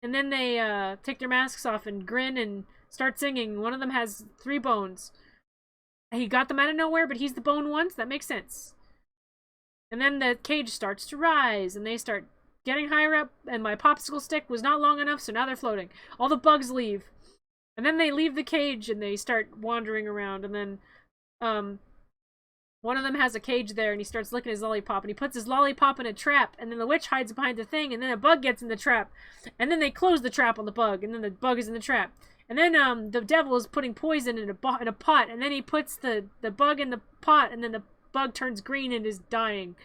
and then they take their masks off and grin and start singing. One of them has 3 bones. He got them out of nowhere, but he's the bone once. That makes sense. And then the cage starts to rise, and they start getting higher up, and my popsicle stick was not long enough, so now they're floating. All the bugs leave. And then they leave the cage, and they start wandering around, and then, one of them has a cage there, and he starts licking his lollipop, and he puts his lollipop in a trap, and then the witch hides behind the thing, and then a bug gets in the trap, and then they close the trap on the bug, and then the bug is in the trap. And then the devil is putting poison in a pot, and then he puts the bug in the pot, and then the bug turns green and is dying.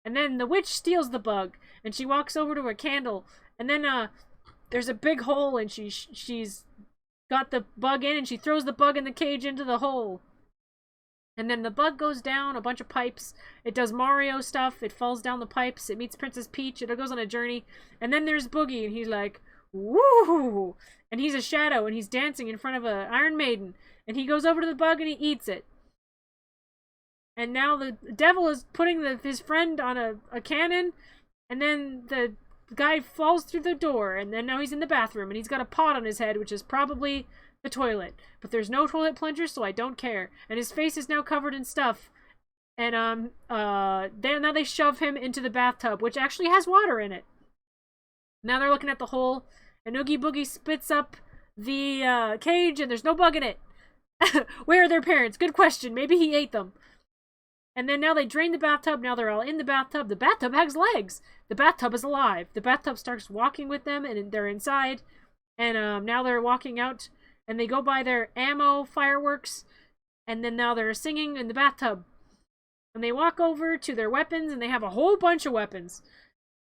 And then the witch steals the bug, and she walks over to a candle, and then there's a big hole, and she's got the bug in, and she throws the bug in the cage into the hole. And then the bug goes down a bunch of pipes. It does Mario stuff. It falls down the pipes. It meets Princess Peach. It goes on a journey. And then there's Boogie, and he's like, woo! And he's a shadow, and he's dancing in front of an Iron Maiden. And he goes over to the bug, and he eats it. And now the devil is putting his friend on a cannon, and then the guy falls through the door, and then now he's in the bathroom, and he's got a pot on his head, which is probably the toilet. But there's no toilet plunger, so I don't care. And his face is now covered in stuff. And now they shove him into the bathtub, which actually has water in it. Now they're looking at the hole, and Oogie Boogie spits up the cage, and there's no bug in it. Where are their parents? Good question. Maybe he ate them. And then now they drain the bathtub. Now they're all in the bathtub. The bathtub has legs. The bathtub is alive. The bathtub starts walking with them, and they're inside. And now they're walking out, and they go by their ammo fireworks. And then now they're singing in the bathtub. And they walk over to their weapons, and they have a whole bunch of weapons.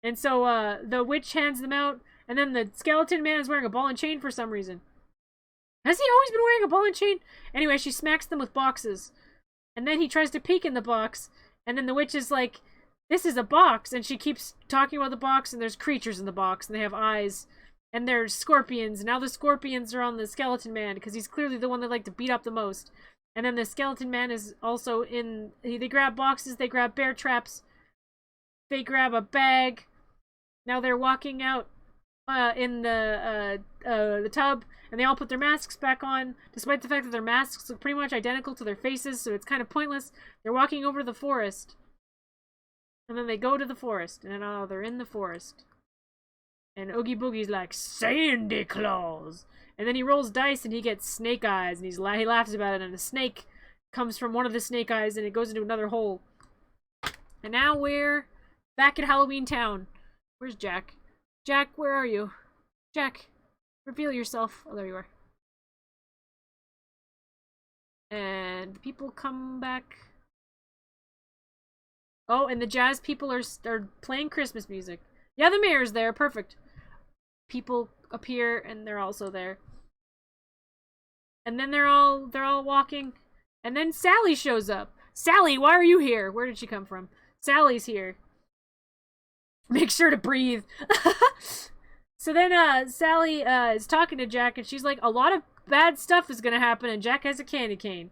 And so the witch hands them out, and then the skeleton man is wearing a ball and chain for some reason. Has he always been wearing a ball and chain? Anyway, she smacks them with boxes. And then he tries to peek in the box, and then the witch is like, this is a box, and she keeps talking about the box, and there's creatures in the box, and they have eyes, and there's scorpions, and now the scorpions are on the skeleton man, because he's clearly the one they like to beat up the most. And then the skeleton man is also in, they grab boxes, they grab bear traps, they grab a bag. Now they're walking out in the tub, and they all put their masks back on, despite the fact that their masks look pretty much identical to their faces, so it's kind of pointless. They're walking over the forest. And then they go to the forest, and now they're in the forest. And Oogie Boogie's like, Sandy Claus! And then he rolls dice, and he gets snake eyes, and he laughs about it, and a snake comes from one of the snake eyes, and it goes into another hole. And now we're back at Halloween Town. Where's Jack? Jack, where are you? Jack, reveal yourself. Oh, there you are. And the people come back. Oh, and the jazz people are playing Christmas music. Yeah, the mayor's there. Perfect. People appear, and they're also there. And then they're all walking. And then Sally shows up. Sally, why are you here? Where did she come from? Sally's here. Make sure to breathe. So then Sally is talking to Jack, and she's like, a lot of bad stuff is gonna happen, and Jack has a candy cane.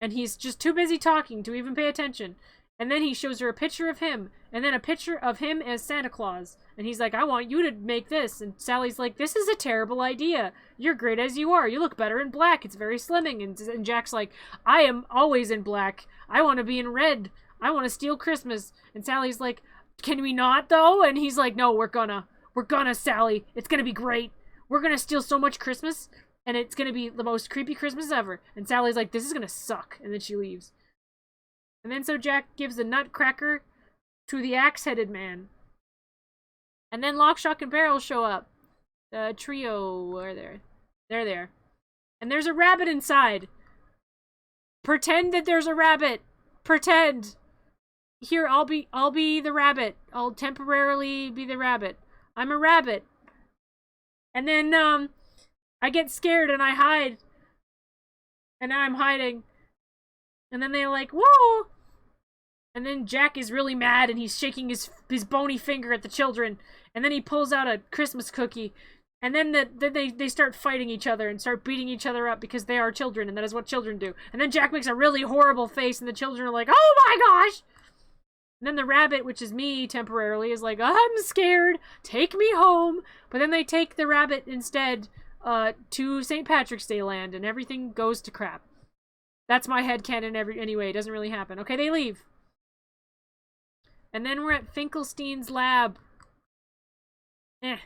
And he's just too busy talking to even pay attention. And then he shows her a picture of him, and then a picture of him as Santa Claus. And he's like, I want you to make this. And Sally's like, this is a terrible idea. You're great as you are. You look better in black. It's very slimming. And Jack's like, I am always in black. I want to be in red. I want to steal Christmas. And Sally's like, can we not, though? And he's like, no, we're gonna, Sally. It's gonna be great. We're gonna steal so much Christmas, and it's gonna be the most creepy Christmas ever. And Sally's like, this is gonna suck. And then she leaves. And then so Jack gives the nutcracker to the axe-headed man. And then Lock, Shock, and Barrel show up. The trio are there. They're there. And there's a rabbit inside. Pretend that there's a rabbit. Pretend. Here, I'll be the rabbit. I'll temporarily be the rabbit. I'm a rabbit. And then, I get scared and I hide. And now I'm hiding. And then they're like, whoa! And then Jack is really mad and he's shaking his bony finger at the children. And then he pulls out a Christmas cookie. And then they start fighting each other and start beating each other up because they are children and that is what children do. And then Jack makes a really horrible face and the children are like, oh my gosh! And then the rabbit, which is me temporarily, is like, I'm scared. Take me home. But then they take the rabbit instead to St. Patrick's Day land and everything goes to crap. That's my headcanon anyway. It doesn't really happen. Okay, they leave. And then we're at Finkelstein's lab. And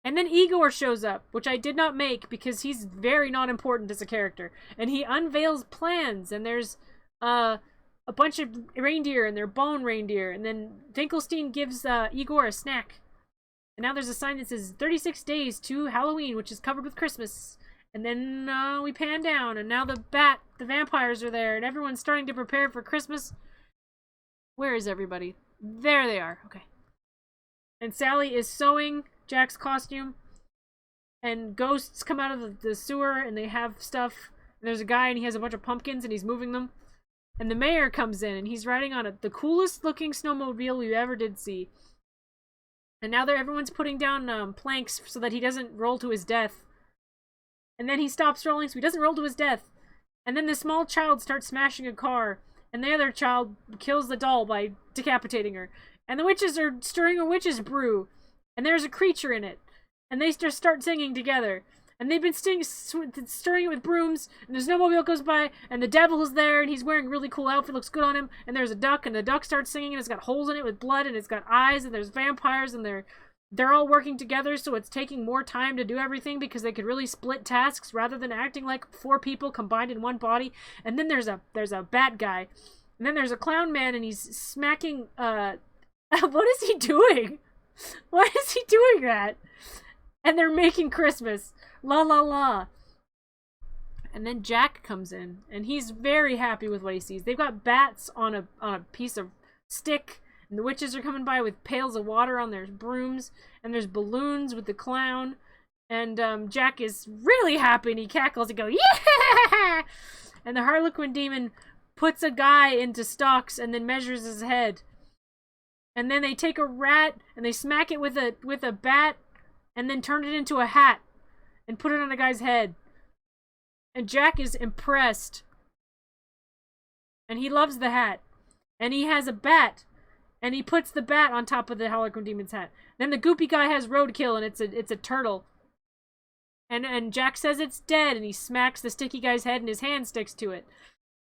then Igor shows up, which I did not make because he's very not important as a character. And he unveils plans, and there's a bunch of reindeer, and they're bone reindeer. And then Finkelstein gives Igor a snack. And now there's a sign that says 36 days to Halloween, which is covered with Christmas. And then we pan down, and now the vampires are there, and everyone's starting to prepare for Christmas. Where is everybody? There they are. Okay. And Sally is sewing Jack's costume, and ghosts come out of the sewer, and they have stuff. And there's a guy, and he has a bunch of pumpkins, and he's moving them. And the mayor comes in, and he's riding on the coolest looking snowmobile we ever did see. And now everyone's putting down planks so that he doesn't roll to his death. And then he stops rolling so he doesn't roll to his death. And then the small child starts smashing a car. And the other child kills the doll by decapitating her. And the witches are stirring a witch's brew. And there's a creature in it. And they just start singing together. And they've been stirring it with brooms. And the snowmobile goes by. And the devil is there. And he's wearing a really cool outfit. Looks good on him. And there's a duck. And the duck starts singing. And it's got holes in it with blood. And it's got eyes. And there's vampires. And they're all working together, so it's taking more time to do everything because they could really split tasks rather than acting like 4 people combined in one body. And then there's a bat guy. And then there's a clown man, and he's smacking, what is he doing? Why is he doing that? And they're making Christmas. La la la. And then Jack comes in, and he's very happy with what he sees. They've got bats on a piece of stick. And the witches are coming by with pails of water on their brooms. And there's balloons with the clown. And Jack is really happy and he cackles and goes, yeah! And the Harlequin demon puts a guy into stocks and then measures his head. And then they take a rat and they smack it with a bat and then turn it into a hat and put it on a guy's head. And Jack is impressed. And he loves the hat. And he has a bat. And he puts the bat on top of the Harlequin demon's hat. Then the goopy guy has roadkill, and it's a turtle. And Jack says it's dead, and he smacks the sticky guy's head, and his hand sticks to it.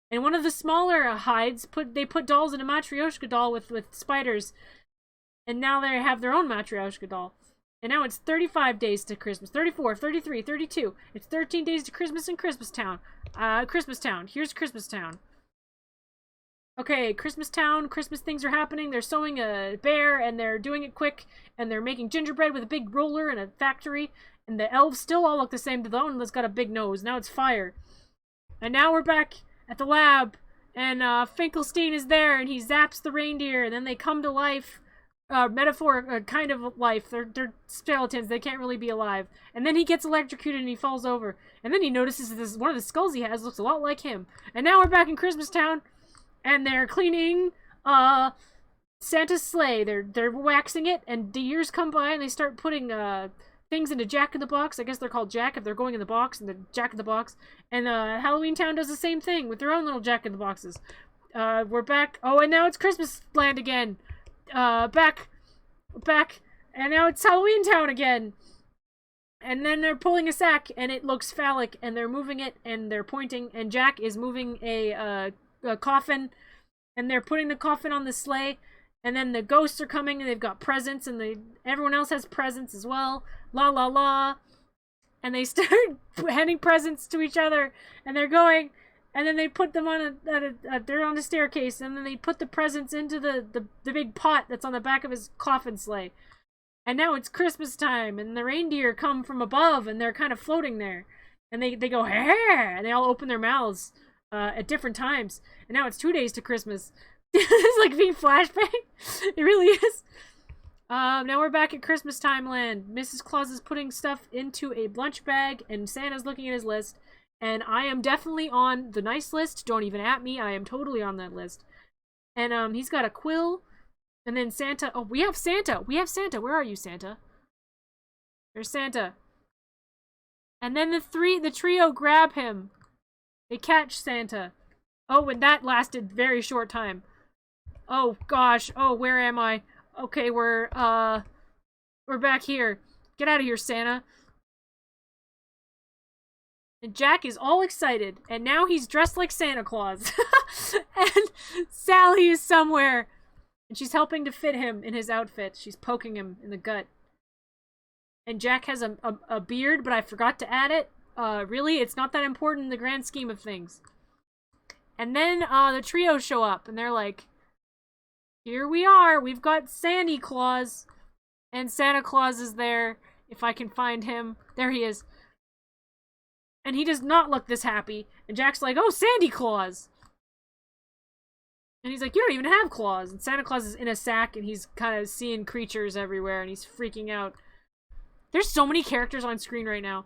And one of the smaller hides they put dolls in a Matryoshka doll with spiders, and now they have their own Matryoshka doll. And now it's 35 days to Christmas, 34, 33, 32. It's 13 days to Christmas in Christmas Town. Christmas Town. Here's Christmas Town. Okay, Christmas Town, Christmas things are happening. They're sewing a bear, and they're doing it quick, and they're making gingerbread with a big roller in a factory, and the elves still all look the same. The one that's got a big nose. Now it's fire. And now we're back at the lab, and Finkelstein is there, and he zaps the reindeer, and then they come to life. Metaphor, kind of life. They're skeletons. They can't really be alive. And then he gets electrocuted, and he falls over. And then he notices this one of the skulls he has looks a lot like him. And now we're back in Christmas Town. And they're cleaning Santa's sleigh. They're waxing it, and the years come by, and they start putting things into Jack in the Box. I guess they're called Jack if they're going in the box, and the Jack in the Box. And Halloween Town does the same thing with their own little Jack in the Boxes. we're back. Oh, and now it's Christmas land again. Back, and now it's Halloween Town again. And then they're pulling a sack, and it looks phallic, and they're moving it, and they're pointing, and Jack is moving a coffin, and they're putting the coffin on the sleigh, and then the ghosts are coming, and they've got presents, and everyone else has presents as well. La la la. And they start handing presents to each other, and they're going, and then they put them on they're on a staircase, and then they put the presents into the big pot that's on the back of his coffin sleigh. And now it's Christmas time, and the reindeer come from above, and they're kind of floating there. And they go, hey! And they all open their mouths at different times. And now it's 2 days to Christmas. It's like being flashbang. It really is. Now we're back at Christmas time land. Mrs. Claus is putting stuff into a lunch bag, and Santa's looking at his list. And I am definitely on the nice list. Don't even at me. I am totally on that list. And he's got a quill. And then Santa. Oh, we have Santa. We have Santa. Where are you, Santa? There's Santa. And then the trio grab him. They catch Santa. Oh, and that lasted very short time. Oh gosh. Oh, where am I? Okay, we're back here. Get out of here, Santa. And Jack is all excited, and now he's dressed like Santa Claus. And Sally is somewhere. And she's helping to fit him in his outfit. She's poking him in the gut. And Jack has a beard, but I forgot to add it. Really, it's not that important in the grand scheme of things. And then the trio show up, and they're like, here we are. We've got Santa Claus. And Santa Claus is there, if I can find him. There he is. And he does not look this happy. And Jack's like, oh, Santa Claus. And he's like, you don't even have claws. And Santa Claus is in a sack, and he's kind of seeing creatures everywhere, and he's freaking out. There's so many characters on screen right now.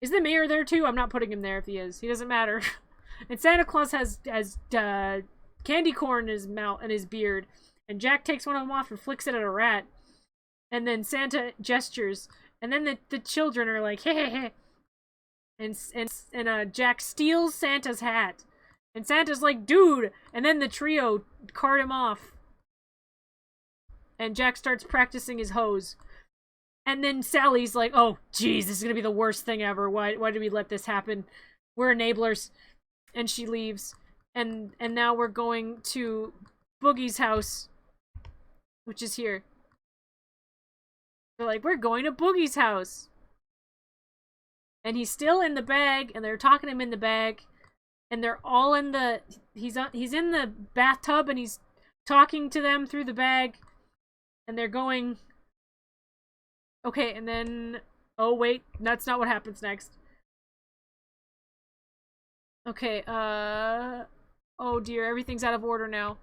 Is the mayor there too? I'm not putting him there if he is. He doesn't matter. And Santa Claus has candy corn in his mouth and his beard. And Jack takes one of them off and flicks it at a rat. And then Santa gestures. And then the children are like, hey, hey, hey. And Jack steals Santa's hat. And Santa's like, dude! And then the trio cart him off. And Jack starts practicing his hose. And then Sally's like, oh, geez, this is gonna be the worst thing ever. Why did we let this happen? We're enablers. And she leaves. And now we're going to Boogie's house. Which is here. They're like, we're going to Boogie's house. And he's still in the bag, and they're talking to him in the bag. And they're all in the... He's in the bathtub, and he's talking to them through the bag. And they're going... Okay, and then... Oh, wait. That's not what happens next. Okay, oh dear, everything's out of order now.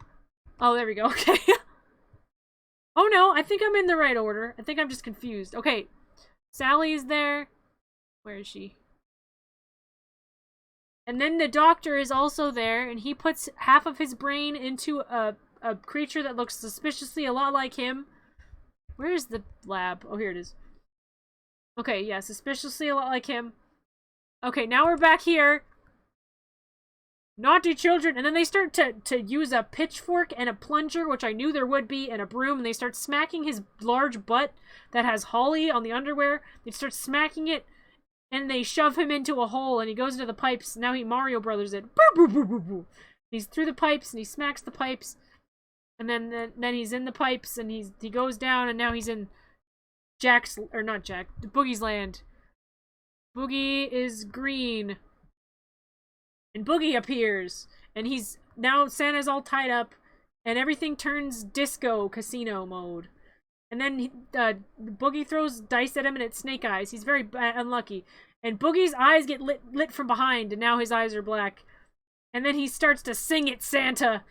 Oh, there we go, okay. Oh no, I think I'm in the right order. I think I'm just confused. Okay, Sally's there. Where is she? And then the doctor is also there, and he puts half of his brain into a creature that looks suspiciously a lot like him. Where is the lab? Oh, here it is. Okay, yeah, suspiciously a lot like him. Okay, now we're back here. Naughty children. And then they start to use a pitchfork and a plunger, which I knew there would be, and a broom, and they start smacking his large butt that has holly on the underwear. They start smacking it, and they shove him into a hole, and he goes into the pipes. Now he Mario Brothers it. Boo, boo, boo, boo, boo. He's through the pipes, and he smacks the pipes. And then he's in the pipes, and he goes down, and now he's in Jack's, or not Jack, Boogie's land. Boogie is green. And Boogie appears. And he's, now Santa's all tied up, and everything turns disco casino mode. And then Boogie throws dice at him, and it's Snake Eyes. He's very unlucky. And Boogie's eyes get lit from behind, and now his eyes are black. And then he starts to sing at Santa.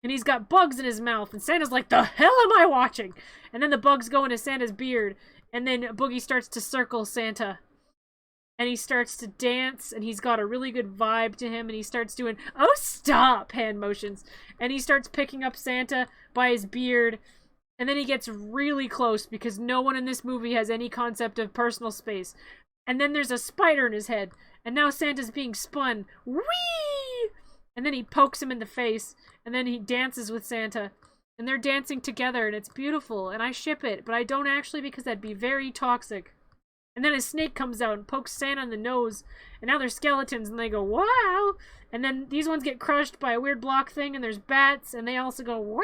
And he's got bugs in his mouth. And Santa's like, the hell am I watching? And then the bugs go into Santa's beard. And then Boogie starts to circle Santa. And he starts to dance. And he's got a really good vibe to him. And he starts doing, oh, stop, hand motions. And he starts picking up Santa by his beard. And then he gets really close because no one in this movie has any concept of personal space. And then there's a spider in his head. And now Santa's being spun. Whee! and then he pokes him in the face, and then he dances with Santa. And they're dancing together, and it's beautiful, and I ship it, but I don't actually because that'd be very toxic. And then a snake comes out and pokes Santa in the nose, and now they're skeletons, and they go, wow! And then these ones get crushed by a weird block thing, and there's bats, and they also go, wow!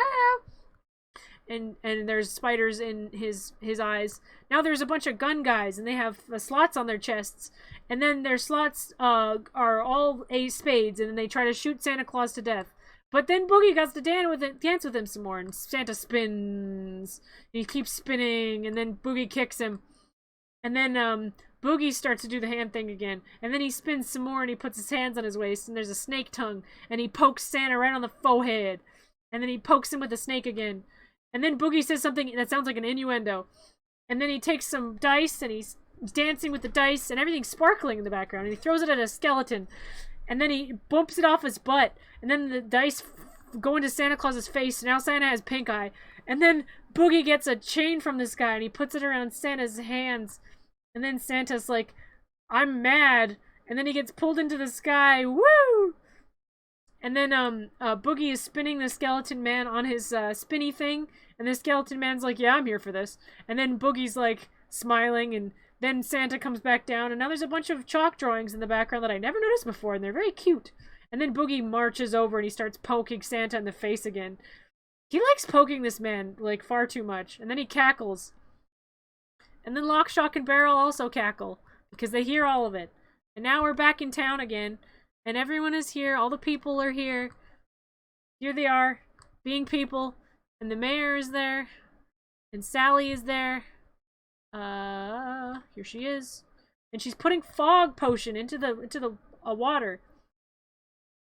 And there's spiders in his eyes. Now there's a bunch of gun guys, and they have slots on their chests, and then their slots are all spades, and then they try to shoot Santa Claus to death. But then Boogie gets to dance with him some more, and Santa spins. He keeps spinning, and then Boogie kicks him. And then Boogie starts to do the hand thing again. And then he spins some more, and he puts his hands on his waist, and there's a snake tongue. And he pokes Santa right on the forehead. And then he pokes him with the snake again. And then Boogie says something that sounds like an innuendo. And then he takes some dice, and he's dancing with the dice, and everything's sparkling in the background. And he throws it at a skeleton. And then he bumps it off his butt. And then the dice go into Santa Claus's face. And now Santa has pink eye. And then Boogie gets a chain from this guy. And he puts it around Santa's hands. And then Santa's like, I'm mad. And then he gets pulled into the sky. Woo! And then Boogie is spinning the skeleton man on his spinny thing. And the skeleton man's like, yeah, I'm here for this. And then Boogie's like smiling, and then Santa comes back down, and now there's a bunch of chalk drawings in the background that I never noticed before, and they're very cute. And then Boogie marches over, and he starts poking Santa in the face again. He likes poking this man, like, far too much. And then he cackles. And then Lock, Shock, and Barrel also cackle, because they hear all of it. And now we're back in town again, and everyone is here, all the people are here. Here they are, being people, and the mayor is there, and Sally is there. Here she is. And she's putting fog potion into the water.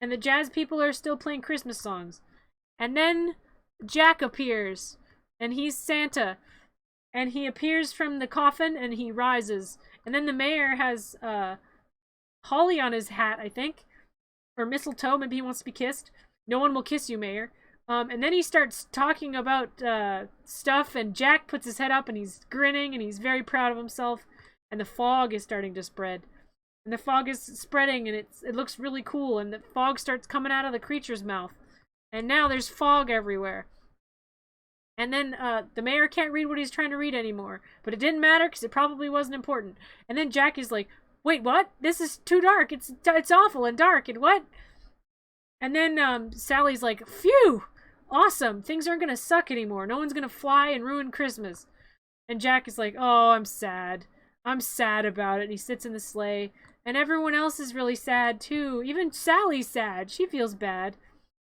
And the jazz people are still playing Christmas songs. And then Jack appears. And he's Santa. And he appears from the coffin and he rises. And then the mayor has holly on his hat, I think. Or mistletoe, maybe he wants to be kissed. No one will kiss you, mayor. And then he starts talking about stuff, and Jack puts his head up, and he's grinning, and he's very proud of himself. And the fog is starting to spread. And the fog is spreading, and it looks really cool, and the fog starts coming out of the creature's mouth. And now there's fog everywhere. And then the mayor can't read what he's trying to read anymore. But it didn't matter, because it probably wasn't important. And then Jack is like, wait, what? This is too dark. It's awful and dark, and what? And then Sally's like, phew! Awesome, things aren't gonna suck anymore. No one's gonna fly and ruin Christmas. And Jack is like, oh, I'm sad. I'm sad about it. And he sits in the sleigh. And everyone else is really sad, too. Even Sally's sad. She feels bad.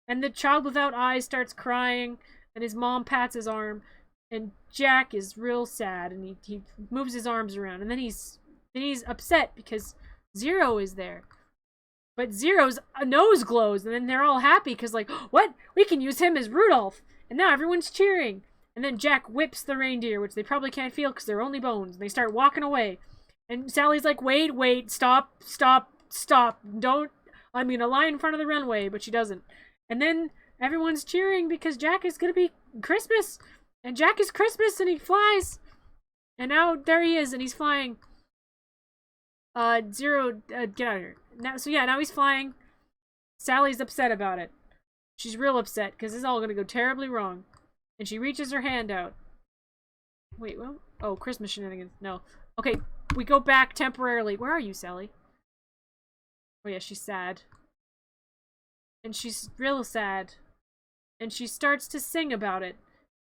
And the child without eyes starts crying. And his mom pats his arm. And Jack is real sad. And he moves his arms around. And then he's upset because Zero is there. But Zero's nose glows, and then they're all happy because, like, what? We can use him as Rudolph! And now everyone's cheering. And then Jack whips the reindeer, which they probably can't feel because they're only bones. And they start walking away. And Sally's like, wait, stop. Don't. I'm going to lie in front of the runway, but she doesn't. And then everyone's cheering because Jack is going to be Christmas. And Jack is Christmas, and he flies. And now there he is, and he's flying. Zero, get out of here. Now he's flying. Sally's upset about it. She's real upset because this is all gonna go terribly wrong. And she reaches her hand out. Wait, well, oh, Christmas shenanigans. No. Okay, we go back temporarily. Where are you, Sally? Oh yeah, she's sad. And she's real sad. And she starts to sing about it.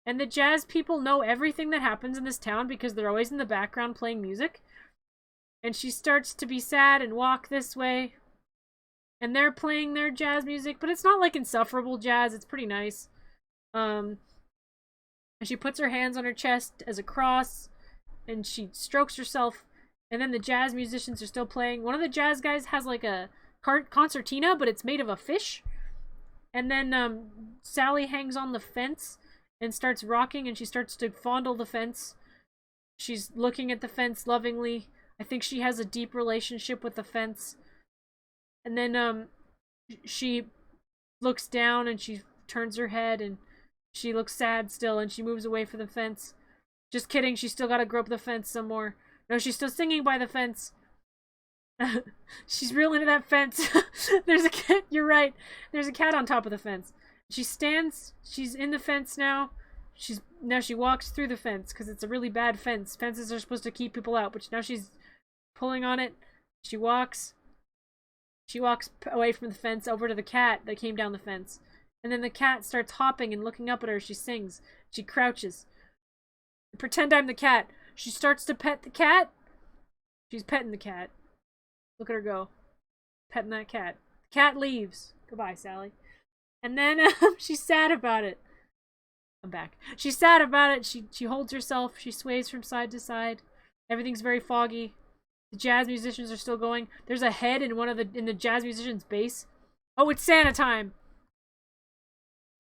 And the jazz people know everything that happens in this town because they're always in the background playing music. And she starts to be sad and walk this way. And they're playing their jazz music, but it's not like insufferable jazz. It's pretty nice. And she puts her hands on her chest as a cross. And she strokes herself. And then the jazz musicians are still playing. One of the jazz guys has like a concertina, but it's made of a fish. And then Sally hangs on the fence and starts rocking, and she starts to fondle the fence. She's looking at the fence lovingly. I think she has a deep relationship with the fence. And then she looks down and she turns her head and she looks sad still and she moves away from the fence. Just kidding, she's still gotta grope the fence some more. No, she's still singing by the fence. She's real into that fence. There's a cat. You're right. There's a cat on top of the fence. She stands. She's in the fence now. She walks through the fence because it's a really bad fence. Fences are supposed to keep people out, but now she's pulling on it. She walks. She walks away from the fence over to the cat that came down the fence. And then the cat starts hopping and looking up at her. She sings. She crouches. Pretend I'm the cat. She starts to pet the cat. She's petting the cat. Look at her go. Petting that cat. The cat leaves. Goodbye, Sally. And then she's sad about it. I'm back. She's sad about it. She holds herself. She sways from side to side. Everything's very foggy. The jazz musicians are still going. There's a head in the jazz musician's bass. Oh, it's Santa time.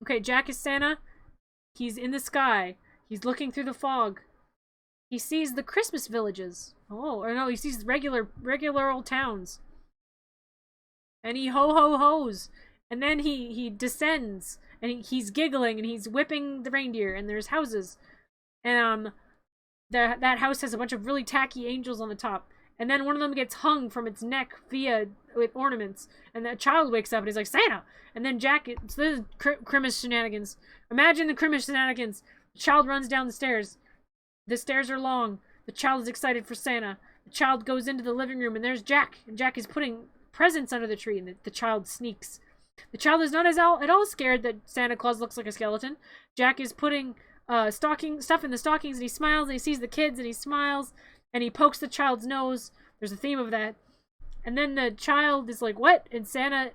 Okay, Jack is Santa. He's in the sky. He's looking through the fog. He sees the Christmas villages. Oh, or no, he sees regular old towns. And he ho-ho-hos. And then he descends. And he's giggling and he's whipping the reindeer. And there's houses. And that house has a bunch of really tacky angels on the top. And then one of them gets hung from its neck with ornaments. And the child wakes up and he's like, Santa! And then Jack, so this is Christmas shenanigans. Imagine the Christmas shenanigans. The child runs down the stairs. The stairs are long. The child is excited for Santa. The child goes into the living room and there's Jack. And Jack is putting presents under the tree and the child sneaks. The child is not at all scared that Santa Claus looks like a skeleton. Jack is putting stuff in the stockings and he smiles and he sees the kids and he smiles and he pokes the child's nose. There's a theme of that. And then the child is like, what? And Santa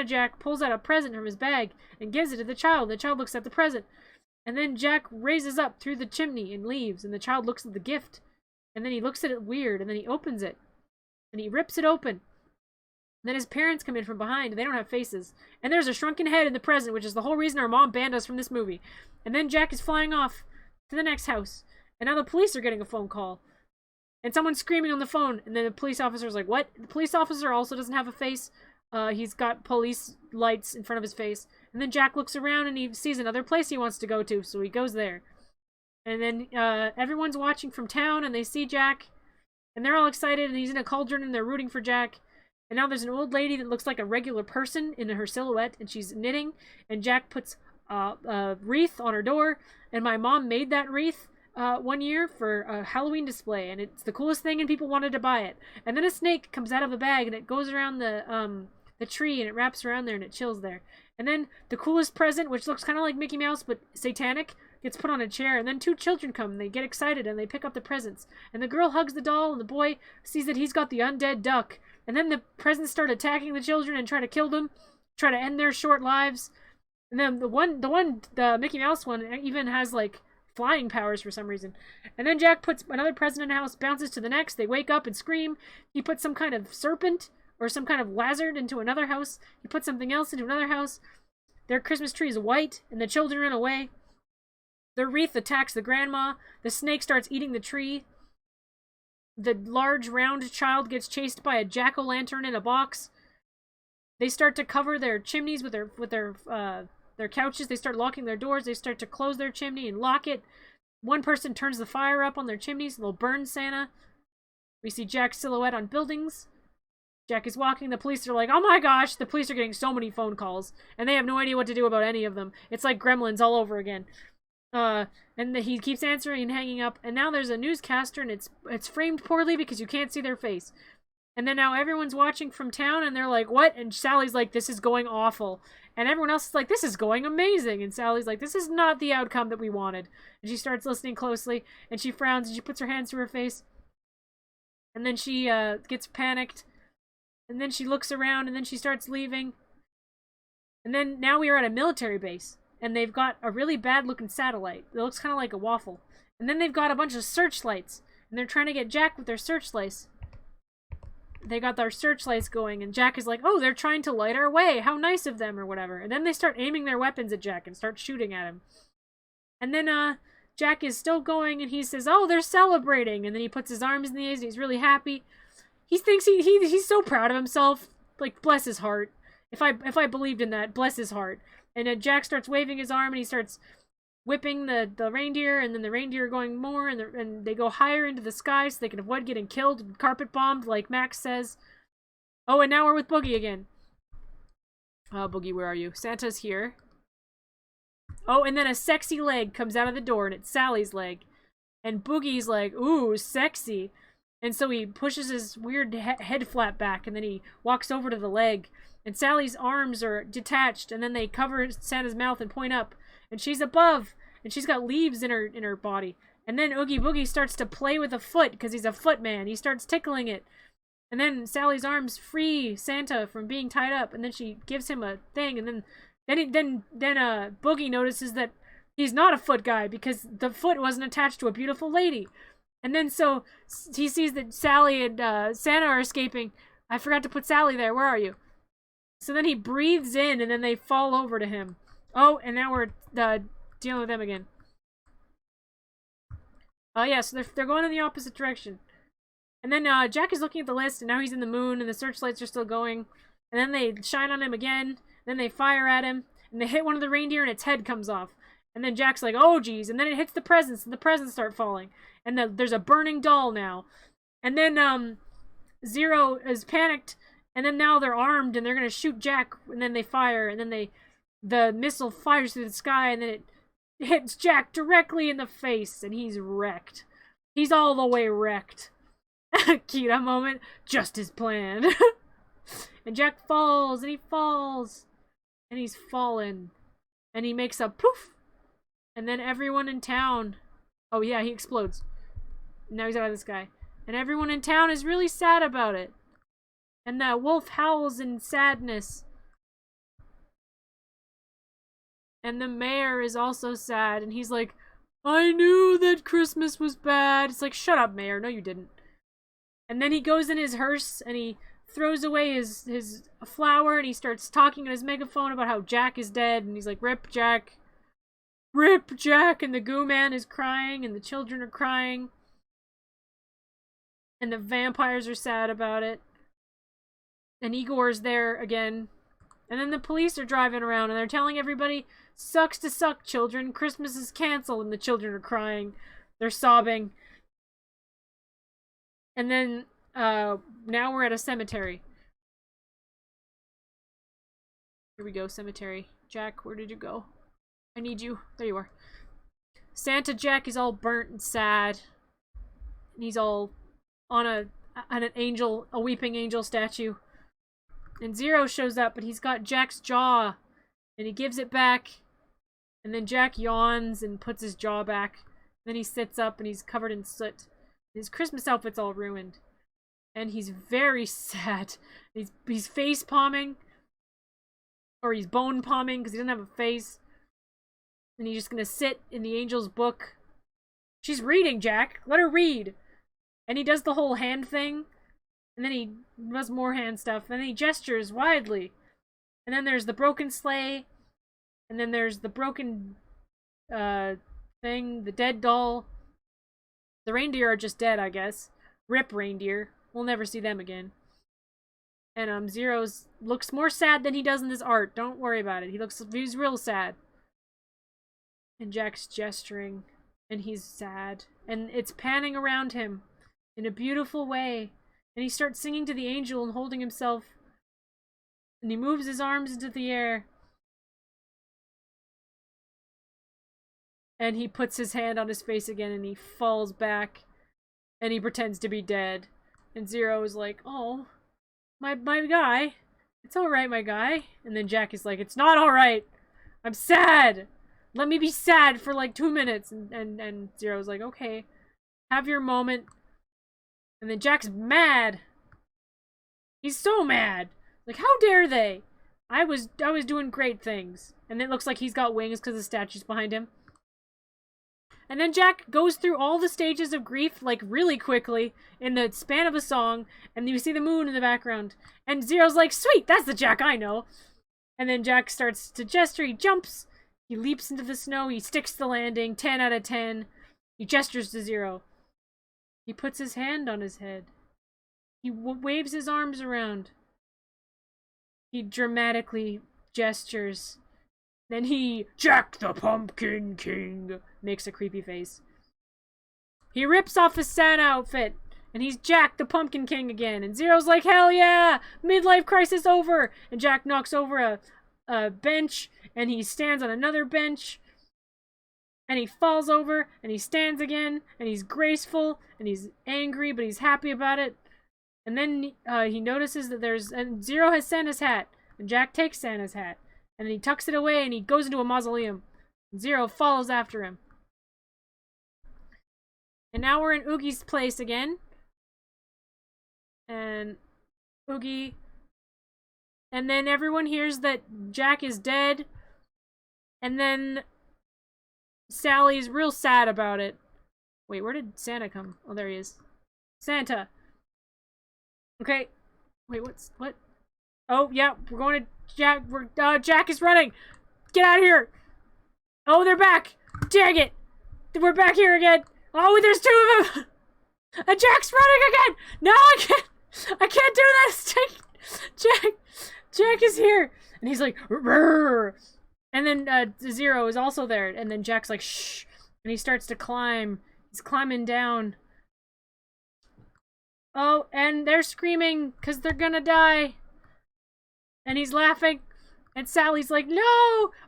Jack pulls out a present from his bag and gives it to the child. The child looks at the present. And then Jack raises up through the chimney and leaves. And the child looks at the gift. And then he looks at it weird. And then he opens it. And he rips it open. And then his parents come in from behind. And they don't have faces. And there's a shrunken head in the present, which is the whole reason our mom banned us from this movie. And then Jack is flying off to the next house. And now the police are getting a phone call. And someone's screaming on the phone. And then the police officer's like, what? The police officer also doesn't have a face. He's got police lights in front of his face. And then Jack looks around and he sees another place he wants to go to, so he goes there. And then everyone's watching from town and they see Jack. And they're all excited and he's in a cauldron and they're rooting for Jack. And now there's an old lady that looks like a regular person in her silhouette and she's knitting. And Jack puts a wreath on her door. And my mom made that wreath one year for a Halloween display. And it's the coolest thing and people wanted to buy it. And then a snake comes out of the bag and it goes around the tree and it wraps around there and it chills there. And then the coolest present, which looks kind of like Mickey Mouse but satanic, gets put on a chair. And then two children come and they get excited and they pick up the presents. And the girl hugs the doll and the boy sees that he's got the undead duck. And then the presents start attacking the children and try to kill them, try to end their short lives. And then the Mickey Mouse one even has like flying powers for some reason. And then Jack puts another present in the house, bounces to the next. They wake up and scream. He puts some kind of serpent or some kind of lizard into another house. He puts something else into another house. Their Christmas tree is white, and the children run away. The wreath attacks the grandma. The snake starts eating the tree. The large, round child gets chased by a jack-o'-lantern in a box. They start to cover their chimneys with their couches. They start locking their doors. They start to close their chimney and lock it. One person turns the fire up on their chimneys, and they'll burn Santa. We see Jack's silhouette on buildings. Jack is walking. The police are like, oh my gosh, the police are getting so many phone calls. And they have no idea what to do about any of them. It's like Gremlins all over again. And he keeps answering and hanging up. And now there's a newscaster and it's framed poorly because you can't see their face. And then now everyone's watching from town and they're like, what? And Sally's like, this is going awful. And everyone else is like, this is going amazing. And Sally's like, this is not the outcome that we wanted. And she starts listening closely and she frowns and she puts her hands to her face. And then she gets panicked. And then she looks around and then she starts leaving. And then now we are at a military base. And they've got a really bad looking satellite. It looks kind of like a waffle. And then they've got a bunch of searchlights. And they're trying to get Jack with their searchlights. They got their searchlights going. And Jack is like, oh, they're trying to light our way. How nice of them or whatever. And then they start aiming their weapons at Jack and start shooting at him. And then Jack is still going and he says, oh, they're celebrating. And then he puts his arms in the air and he's really happy. He thinks he's so proud of himself. Like, bless his heart. If I believed in that, bless his heart. And Jack starts waving his arm and he starts whipping the reindeer, and then the reindeer are going more, and they go higher into the sky so they can avoid getting killed and carpet bombed, like Max says. Oh, and now we're with Boogie again. Boogie, where are you? Santa's here. Oh, and then a sexy leg comes out of the door, and it's Sally's leg. And Boogie's like, ooh, sexy. And so he pushes his weird head flap back, and then he walks over to the leg. And Sally's arms are detached, and then they cover Santa's mouth and point up. And she's above, and she's got leaves in her body. And then Oogie Boogie starts to play with a foot, because he's a foot man. He starts tickling it. And then Sally's arms free Santa from being tied up, and then she gives him a thing, and then Boogie notices that he's not a foot guy because the foot wasn't attached to a beautiful lady. And then so he sees that Sally and Santa are escaping. I forgot to put Sally there. Where are you? So then he breathes in, and then they fall over to him. Oh, and now we're dealing with them again. Oh yeah, so they're going in the opposite direction. And then Jack is looking at the list, and now he's in the moon, and the searchlights are still going. And then they shine on him again. Then they fire at him, and they hit one of the reindeer, and its head comes off. And then Jack's like, oh, geez. And then it hits the presents, and the presents start falling. And there's a burning doll now. And then Zero is panicked, and then now they're armed, and they're going to shoot Jack. And then they fire, and then the missile fires through the sky, and then it hits Jack directly in the face, and he's wrecked. He's all the way wrecked. Cute moment, just as planned. And Jack falls, and he falls, and he's fallen, and he makes a poof, and then everyone in town, oh yeah, he explodes. Now he's out of the sky, and everyone in town is really sad about it, and the wolf howls in sadness, and the mayor is also sad, and he's like, I knew that Christmas was bad. It's like, shut up, mayor, no you didn't. And then he goes in his hearse, and he throws away his flower, and he starts talking on his megaphone about how Jack is dead, and he's like, rip Jack, and the goo man is crying, and the children are crying, and the vampires are sad about it, and Igor's there again, and then the police are driving around, and they're telling everybody, sucks to suck, children, Christmas is canceled, and the children are crying, they're sobbing. And then now we're at a cemetery. Here we go, cemetery. Jack, where did you go? I need you. There you are. Santa Jack is all burnt and sad. And he's all on an angel, a weeping angel statue. And Zero shows up, but he's got Jack's jaw. And he gives it back. And then Jack yawns and puts his jaw back. Then he sits up and he's covered in soot. His Christmas outfit's all ruined. And he's very sad. He's face palming. Or he's bone palming because he doesn't have a face. And he's just gonna sit in the angel's book. She's reading, Jack. Let her read. And he does the whole hand thing. And then he does more hand stuff. And then he gestures widely. And then there's the broken sleigh. And then there's the broken thing. The dead doll. The reindeer are just dead, I guess. Rip reindeer. We'll never see them again. And Zero's looks more sad than he does in this art. Don't worry about it. He's real sad. And Jack's gesturing. And he's sad. And it's panning around him in a beautiful way. And he starts singing to the angel and holding himself. And he moves his arms into the air. And he puts his hand on his face again and he falls back. And he pretends to be dead. And Zero is like, oh, my guy. It's alright, my guy. And then Jack is like, it's not alright. I'm sad. Let me be sad for like 2 minutes. And Zero's like, okay. Have your moment. And then Jack's mad. He's so mad. Like, how dare they? I was doing great things. And it looks like he's got wings because the statue's behind him. And then Jack goes through all the stages of grief, like, really quickly, in the span of a song, and you see the moon in the background. And Zero's like, sweet, that's the Jack I know. And then Jack starts to gesture, he jumps, he leaps into the snow, he sticks the landing, 10 out of 10. He gestures to Zero. He puts his hand on his head. He waves his arms around. He dramatically gestures. Then he, Jack the Pumpkin King, makes a creepy face. He rips off his Santa outfit, and he's Jack the Pumpkin King again. And Zero's like, hell yeah! Midlife crisis over! And Jack knocks over a bench, and he stands on another bench. And he falls over, and he stands again, and he's graceful, and he's angry, but he's happy about it. And then he notices that and Zero has Santa's hat, and Jack takes Santa's hat. And then he tucks it away, and he goes into a mausoleum. Zero follows after him. And now we're in Oogie's place again. And Oogie. And then everyone hears that Jack is dead. And then Sally's real sad about it. Wait, where did Santa come? Oh, there he is. Santa. Okay. Wait, what? Oh, yeah, we're going to Jack. Jack is running. Get out of here. Oh, they're back. Dang it. We're back here again. Oh, there's two of them. And Jack's running again. No, I can't do this. Jack is here. And he's like, rrr. And then Zero is also there. And then Jack's like, shh. And he starts to climb. He's climbing down. Oh, and they're screaming because they're gonna die. And he's laughing. And Sally's like, no!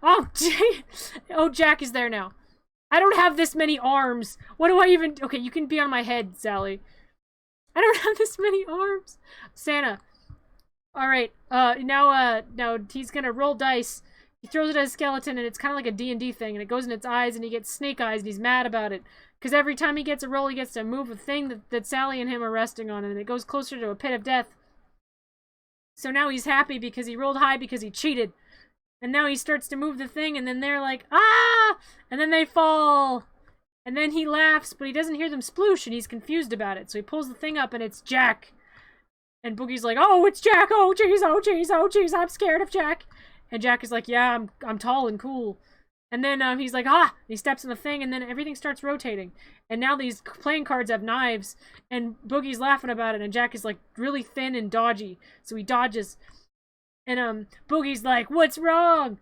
Oh, oh, Jack is there now. I don't have this many arms. What do I even... Okay, you can be on my head, Sally. I don't have this many arms. Santa. Alright, now he's gonna roll dice. He throws it at a skeleton, and it's kind of like a D&D thing, and it goes in its eyes, and he gets snake eyes, and he's mad about it. Because every time he gets a roll, he gets to move a thing that Sally and him are resting on, and it goes closer to a pit of death. So now he's happy because he rolled high because he cheated. And now he starts to move the thing, and then they're like, ah! And then they fall. And then he laughs, but he doesn't hear them sploosh, and he's confused about it. So he pulls the thing up, and it's Jack. And Boogie's like, oh, it's Jack! Oh, jeez, oh, jeez, oh, jeez, I'm scared of Jack. And Jack is like, yeah, I'm tall and cool. And then he's like, ah! And he steps in the thing, and then everything starts rotating. And now these playing cards have knives, and Boogie's laughing about it, and Jack is like really thin and dodgy. So he dodges. And Boogie's like, what's wrong?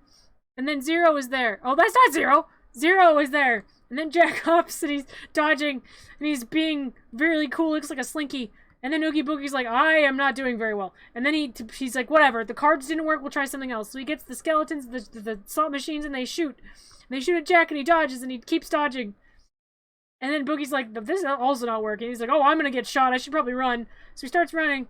And then Zero is there. Oh, that's not Zero! Zero is there! And then Jack hops, and he's dodging, and he's being really cool, looks like a slinky. And then Oogie Boogie's like, I am not doing very well. And then he's like, whatever, the cards didn't work, we'll try something else. So he gets the skeletons, the slot machines, and they shoot. And they shoot at Jack, and he dodges, and he keeps dodging. And then Boogie's like, this is also not working. He's like, oh, I'm gonna get shot, I should probably run. So he starts running,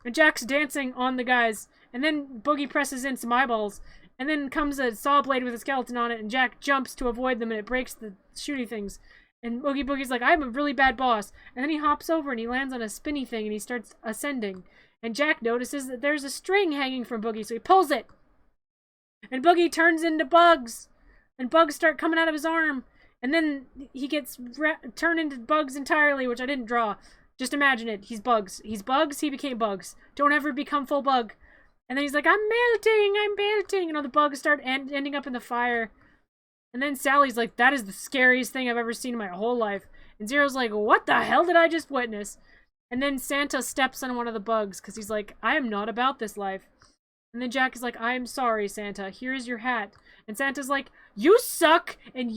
and Jack's dancing on the guys. And then Boogie presses in some eyeballs. And then comes a saw blade with a skeleton on it, and Jack jumps to avoid them, and it breaks the shooty things. And Oogie Boogie's like, I'm a really bad boss. And then he hops over, and he lands on a spinny thing, and he starts ascending. And Jack notices that there's a string hanging from Boogie, so he pulls it. And Boogie turns into bugs. And bugs start coming out of his arm. And then he gets turned into bugs entirely, which I didn't draw. Just imagine it. He's bugs. He's bugs, he became bugs. Don't ever become full bug. And then he's like, I'm melting. And all the bugs start ending up in the fire. And then Sally's like, that is the scariest thing I've ever seen in my whole life. And Zero's like, what the hell did I just witness? And then Santa steps on one of the bugs, because he's like, I am not about this life. And then Jack is like, I am sorry, Santa. Here is your hat. And Santa's like, you suck, and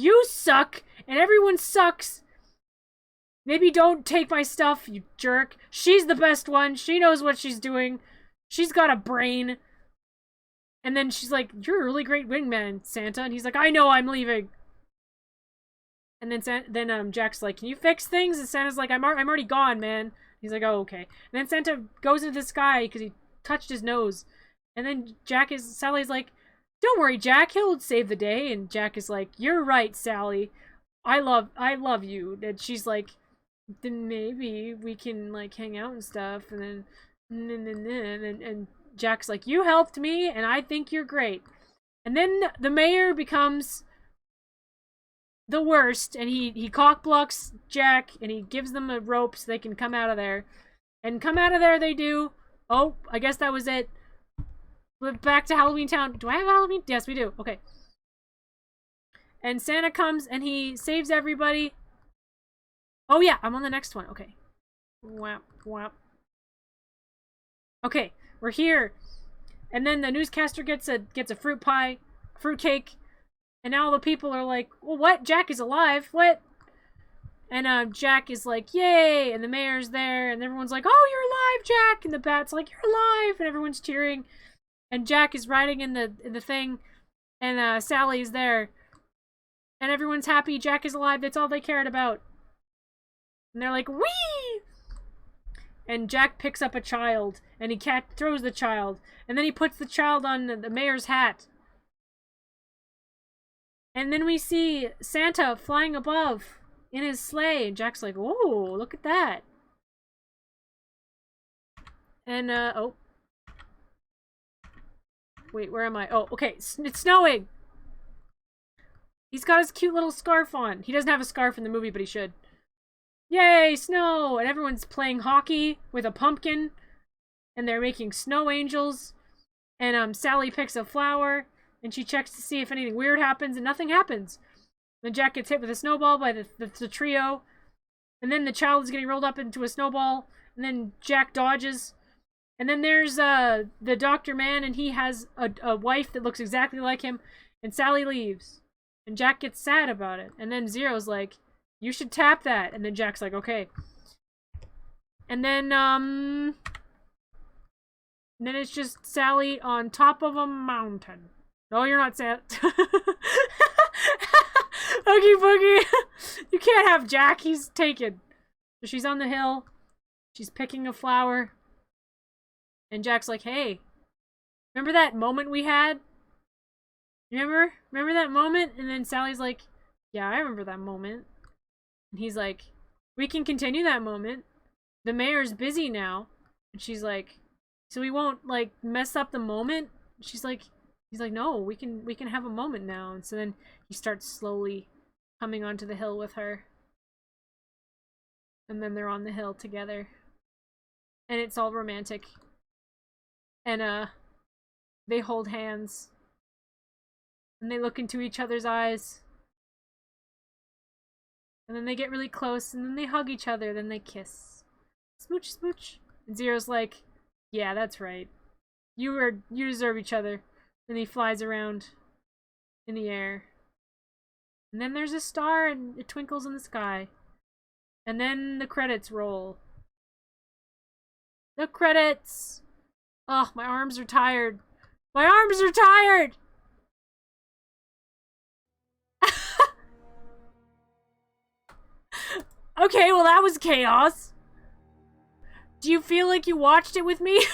everyone sucks. Maybe don't take my stuff, you jerk. She's the best one. She knows what she's doing. She's got a brain. And then she's like, you're a really great wingman, Santa. And he's like, I know, I'm leaving. And then Jack's like, can you fix things? And Santa's like, I'm already gone, man. He's like, oh, okay. And then Santa goes into the sky because he touched his nose. And then Sally's like, don't worry, Jack, he'll save the day. And Jack is like, you're right, Sally. I love you. And she's like, then maybe we can, like, hang out and stuff. And then and Jack's like, you helped me, and I think you're great. And then the mayor becomes the worst, and he cock-blocks Jack, and he gives them a rope so they can come out of there. And come out of there they do. Oh, I guess that was it. We're back to Halloween Town. Do I have Halloween? Yes, we do. Okay. And Santa comes, and he saves everybody. Oh, yeah, I'm on the next one. Okay. Whap, whap. Okay, we're here. And then the newscaster gets a fruit cake. And now the people are like, well, what? Jack is alive? What? And Jack is like, yay! And the mayor's there, and everyone's like, oh, you're alive, Jack! And the bat's like, you're alive! And everyone's cheering. And Jack is riding in the thing, and Sally's there. And everyone's happy, Jack is alive, that's all they cared about. And they're like, whee! And Jack picks up a child, and he throws the child. And then he puts the child on the mayor's hat. And then we see Santa flying above in his sleigh. And Jack's like, whoa, look at that. And, oh. Wait, where am I? Oh, okay, it's snowing! He's got his cute little scarf on. He doesn't have a scarf in the movie, but he should. Yay, snow! And everyone's playing hockey with a pumpkin. And they're making snow angels. And Sally picks a flower. And she checks to see if anything weird happens. And nothing happens. Then Jack gets hit with a snowball by the trio. And then the child is getting rolled up into a snowball. And then Jack dodges. And then there's the doctor man. And he has a wife that looks exactly like him. And Sally leaves. And Jack gets sad about it. And then Zero's like, you should tap that. And then Jack's like, okay. And then it's just Sally on top of a mountain. No, you're not sad. Oogie Boogie. You can't have Jack. He's taken. So she's on the hill. She's picking a flower. And Jack's like, hey, remember that moment we had? Remember that moment? And then Sally's like, yeah, I remember that moment. And he's like, we can continue that moment. The mayor's busy now. And she's like, so we won't, like, mess up the moment? He's like, no, we can have a moment now. And so then he starts slowly coming onto the hill with her. And then they're on the hill together. And it's all romantic. And, they hold hands. And they look into each other's eyes. And then they get really close, and then they hug each other, then they kiss. Smooch, smooch. And Zero's like, yeah, that's right. You deserve each other. Then he flies around in the air. And then there's a star, and it twinkles in the sky. And then the credits roll. The credits! Oh, my arms are tired. My arms are tired! Okay, well that was chaos. Do you feel like you watched it with me?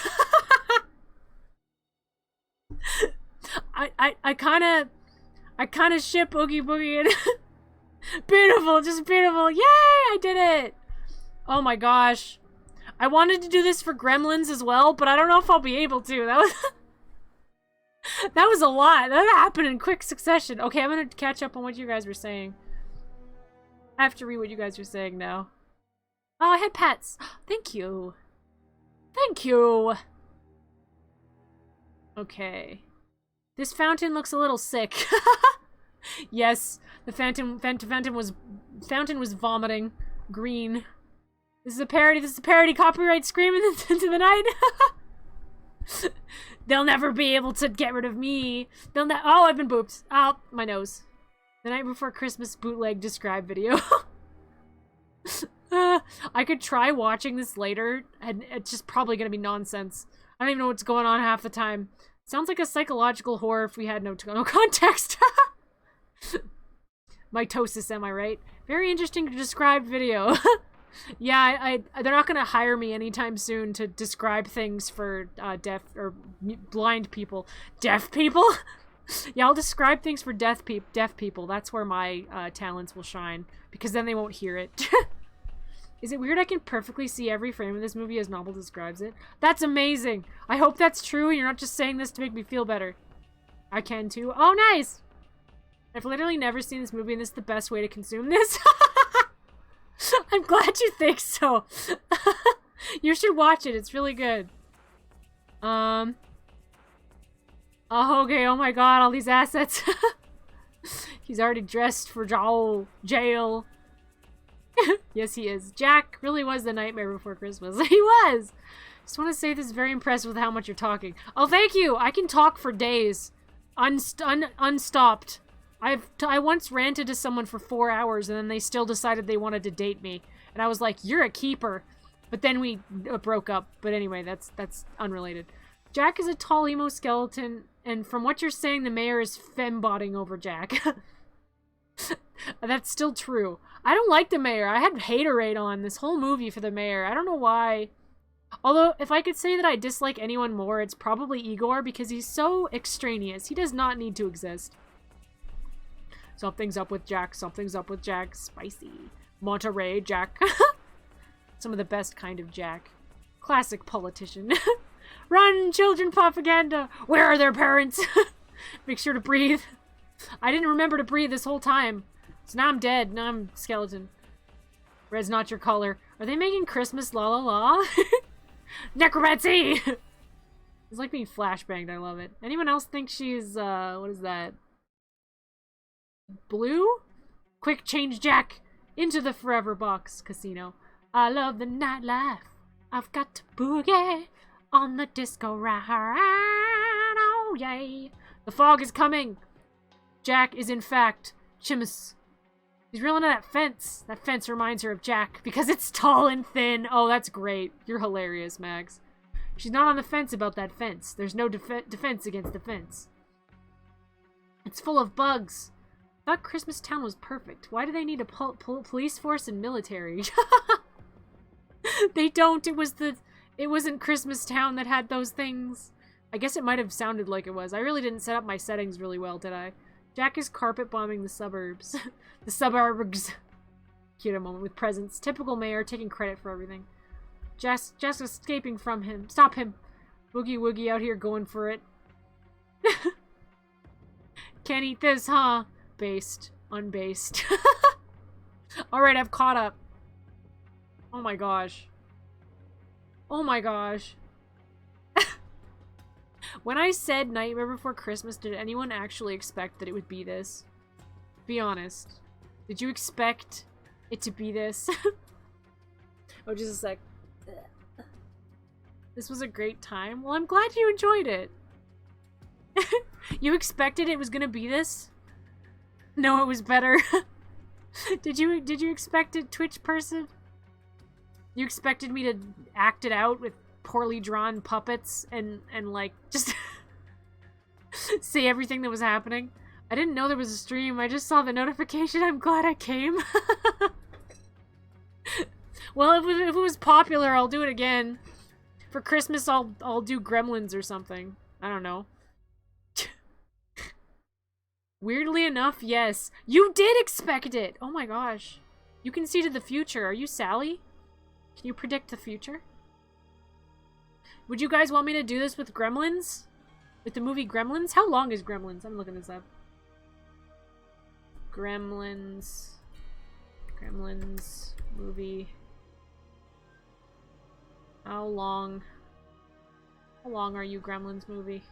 I kinda ship Oogie Boogie and beautiful, just beautiful. Yay, I did it. Oh my gosh. I wanted to do this for Gremlins as well, but I don't know if I'll be able to. That was a lot. That happened in quick succession. Okay, I'm gonna catch up on what you guys were saying. I have to read what you guys are saying now. Oh, I had pets. Thank you. Thank you. Okay. This fountain looks a little sick. Yes, the fountain was vomiting green. This is a parody. Copyright screaming into the night. They'll never be able to get rid of me. Oh, I've been booped. Oh, my nose. The Night Before Christmas bootleg describe video. I could try watching this later, and it's just probably gonna be nonsense. I don't even know what's going on half the time. Sounds like a psychological horror if we had no context. Mitosis, am I right? Very interesting to describe video. Yeah, they're not gonna hire me anytime soon to describe things for deaf or blind people. Deaf people? Yeah, I'll describe things for deaf people. That's where my talents will shine, because then they won't hear it. Is it weird I can perfectly see every frame of this movie as Nommle describes it? That's amazing! I hope that's true and you're not just saying this to make me feel better. I can too. Oh, nice! I've literally never seen this movie and this is the best way to consume this. I'm glad you think so. You should watch it. It's really good. Oh, okay. Oh my god, all these assets. He's already dressed for jail. Yes, he is. Jack really was the Nightmare Before Christmas. He was! Just want to say this is very impressed with how much you're talking. Oh, thank you! I can talk for days. Unstopped. I once ranted to someone for 4 hours and then they still decided they wanted to date me. And I was like, you're a keeper. But then we broke up. But anyway, that's unrelated. Jack is a tall emo skeleton, and from what you're saying, the mayor is fembotting over Jack. That's still true. I don't like the mayor. I had haterade on this whole movie for the mayor. I don't know why. Although, if I could say that I dislike anyone more, it's probably Igor, because he's so extraneous. He does not need to exist. Something's up with Jack. Something's up with Jack. Spicy. Monterey Jack. Some of the best kind of Jack. Classic politician. Run, children propaganda! Where are their parents? Make sure to breathe. I didn't remember to breathe this whole time. So now I'm dead. Now I'm skeleton. Red's not your color. Are they making Christmas la la la? Necromancy! It's like being flashbanged. I love it. Anyone else think she's, what is that? Blue? Quick, change Jack into the forever box casino. I love the nightlife. I've got to boogie on the disco ride. Oh, yay. The fog is coming. Jack is, in fact, Chimus. He's real into that fence. That fence reminds her of Jack because it's tall and thin. Oh, that's great. You're hilarious, Max. She's not on the fence about that fence. There's no defense against the fence. It's full of bugs. I thought Christmas Town was perfect. Why do they need a police force and military? They don't. It wasn't Christmas Town that had those things. I guess it might have sounded like it was. I really didn't set up my settings really well, did I? Jack is carpet bombing the suburbs. The suburbs. Cute a moment with presents. Typical mayor taking credit for everything. Just escaping from him. Stop him. Boogie Woogie out here going for it. Can't eat this, huh? Based. Unbased. Alright, I've caught up. Oh my gosh. Oh my gosh. When I said Nightmare Before Christmas, did anyone actually expect that it would be this? Be honest. Did you expect it to be this? Oh, just a sec. This was a great time. Well, I'm glad you enjoyed it. You expected it was gonna be this? No, it was better. Did you expect it, Twitch person? You expected me to act it out with poorly drawn puppets and like just say everything that was happening? I didn't know there was a stream. I just saw the notification. I'm glad I came. Well, if it was popular, I'll do it again. For Christmas, I'll do Gremlins or something. I don't know. Weirdly enough, yes. You did expect it! Oh my gosh. You can see to the future. Are you Sally? Can you predict the future? Would you guys want me to do this with Gremlins? With the movie Gremlins? How long is Gremlins? I'm looking this up. Gremlins. Gremlins movie. How long are you, Gremlins movie?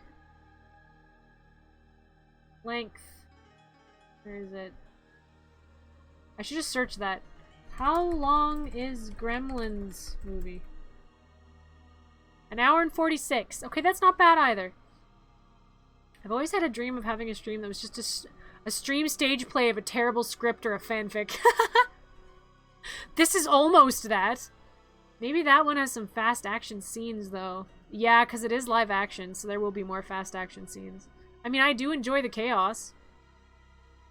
Length. Where is it? I should just search that. How long is Gremlins movie? 1 hour and 46. Okay, that's not bad either. I've always had a dream of having a stream that was just a stream stage play of a terrible script or a fanfic. This is almost that. Maybe that one has some fast action scenes, though. Yeah, because it is live action, so there will be more fast action scenes. I mean, I do enjoy the chaos.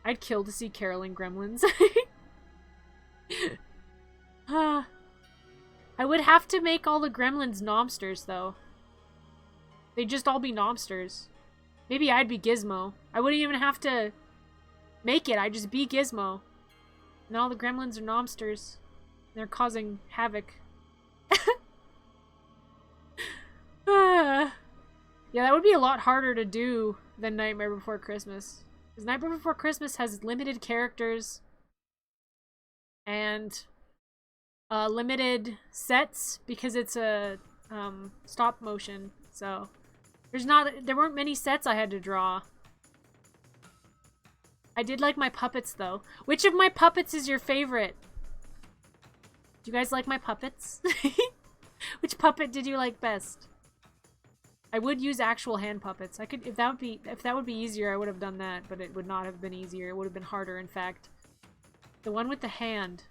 I'd kill to see caroling Gremlins. I would have to make all the Gremlins Nommsters, though. They'd just all be Nommsters. Maybe I'd be Gizmo. I wouldn't even have to make it. I'd just be Gizmo. And all the Gremlins are Nommsters. They're causing havoc. Yeah, that would be a lot harder to do than Nightmare Before Christmas. Because Nightmare Before Christmas has limited characters and limited sets because it's a stop motion. So there weren't many sets I had to draw. I did like my puppets though. Which of my puppets is your favorite? Do you guys like my puppets? Which puppet did you like best? I would use actual hand puppets. I could, if that would be easier, I would have done that, but it would not have been easier. It would have been harder, in fact. The one with the hand.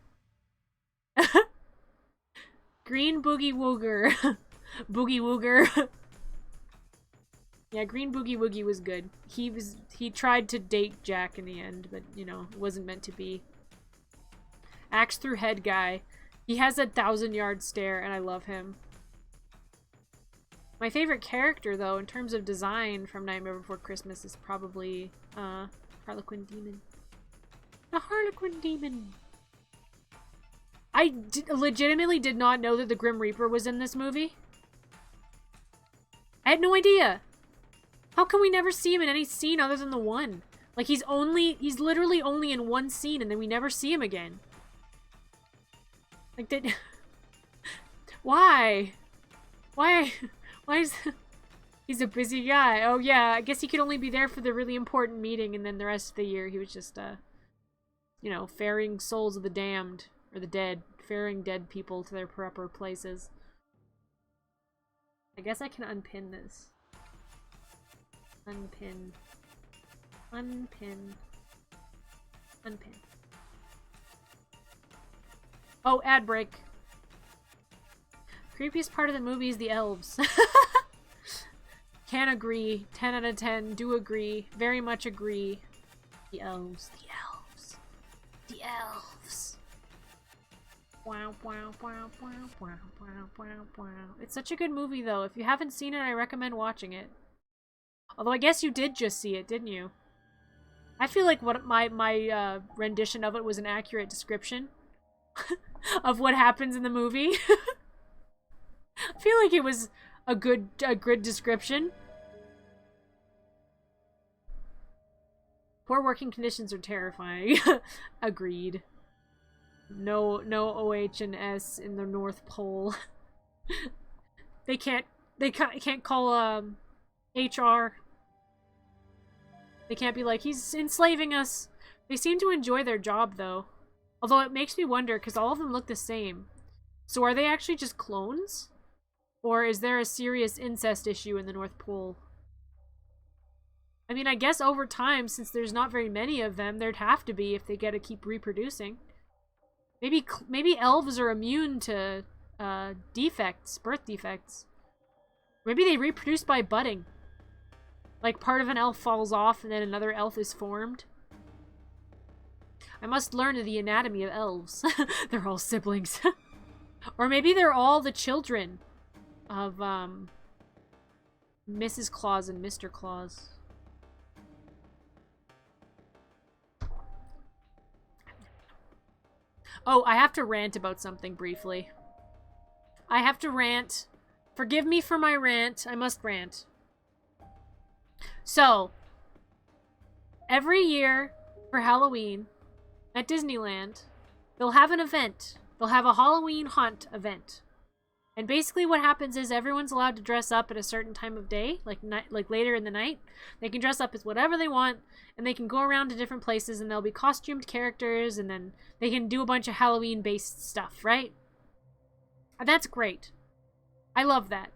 Green Boogie Wooger. Boogie Wooger. Yeah, Green Boogie Woogie was good. He tried to date Jack in the end, but, you know, it wasn't meant to be. Axe through head guy. He has a 1,000-yard stare, and I love him. My favorite character, though, in terms of design from Nightmare Before Christmas is probably, Harlequin Demon. The Harlequin Demon! I legitimately did not know that the Grim Reaper was in this movie. I had no idea! How can we never see him in any scene other than the one? Like, he's literally only in one scene, and then we never see him again. Like, why? Why is... He's a busy guy. Oh, yeah, I guess he could only be there for the really important meeting, and then the rest of the year he was just, you know, ferrying souls of the damned, or the dead, ferrying dead people to their proper places. I guess I can unpin this. Unpin. Unpin. Unpin. Oh, ad break. Creepiest part of the movie is the elves. Can agree. 10 out of 10. Do agree. Very much agree. The elves. The elves. The elves. Wow, wow, wow, wow, wow, wow, wow, wow. It's such a good movie, though. If you haven't seen it, I recommend watching it. Although I guess you did just see it, didn't you? I feel like what my rendition of it was an accurate description of what happens in the movie. I feel like it was a good description. Poor working conditions are terrifying. Agreed. No OH and S in the North Pole. They can't call HR. They can't be like, he's enslaving us. They seem to enjoy their job, though. Although it makes me wonder, because all of them look the same. So are they actually just clones? Or is there a serious incest issue in the North Pole? I mean, I guess over time, since there's not very many of them, there'd have to be if they get to keep reproducing. Maybe elves are immune to defects, birth defects. Maybe they reproduce by budding. Like, part of an elf falls off and then another elf is formed. I must learn the anatomy of elves. They're all siblings. Or maybe they're all the children of, Mrs. Claus and Mr. Claus. Oh, I have to rant about something briefly. I have to rant. Forgive me for my rant. I must rant. So, every year for Halloween at Disneyland, they'll have an event. They'll have a Halloween hunt event. And basically what happens is everyone's allowed to dress up at a certain time of day, like later in the night. They can dress up as whatever they want, and they can go around to different places, and there'll be costumed characters, and then they can do a bunch of Halloween-based stuff, right? And that's great. I love that.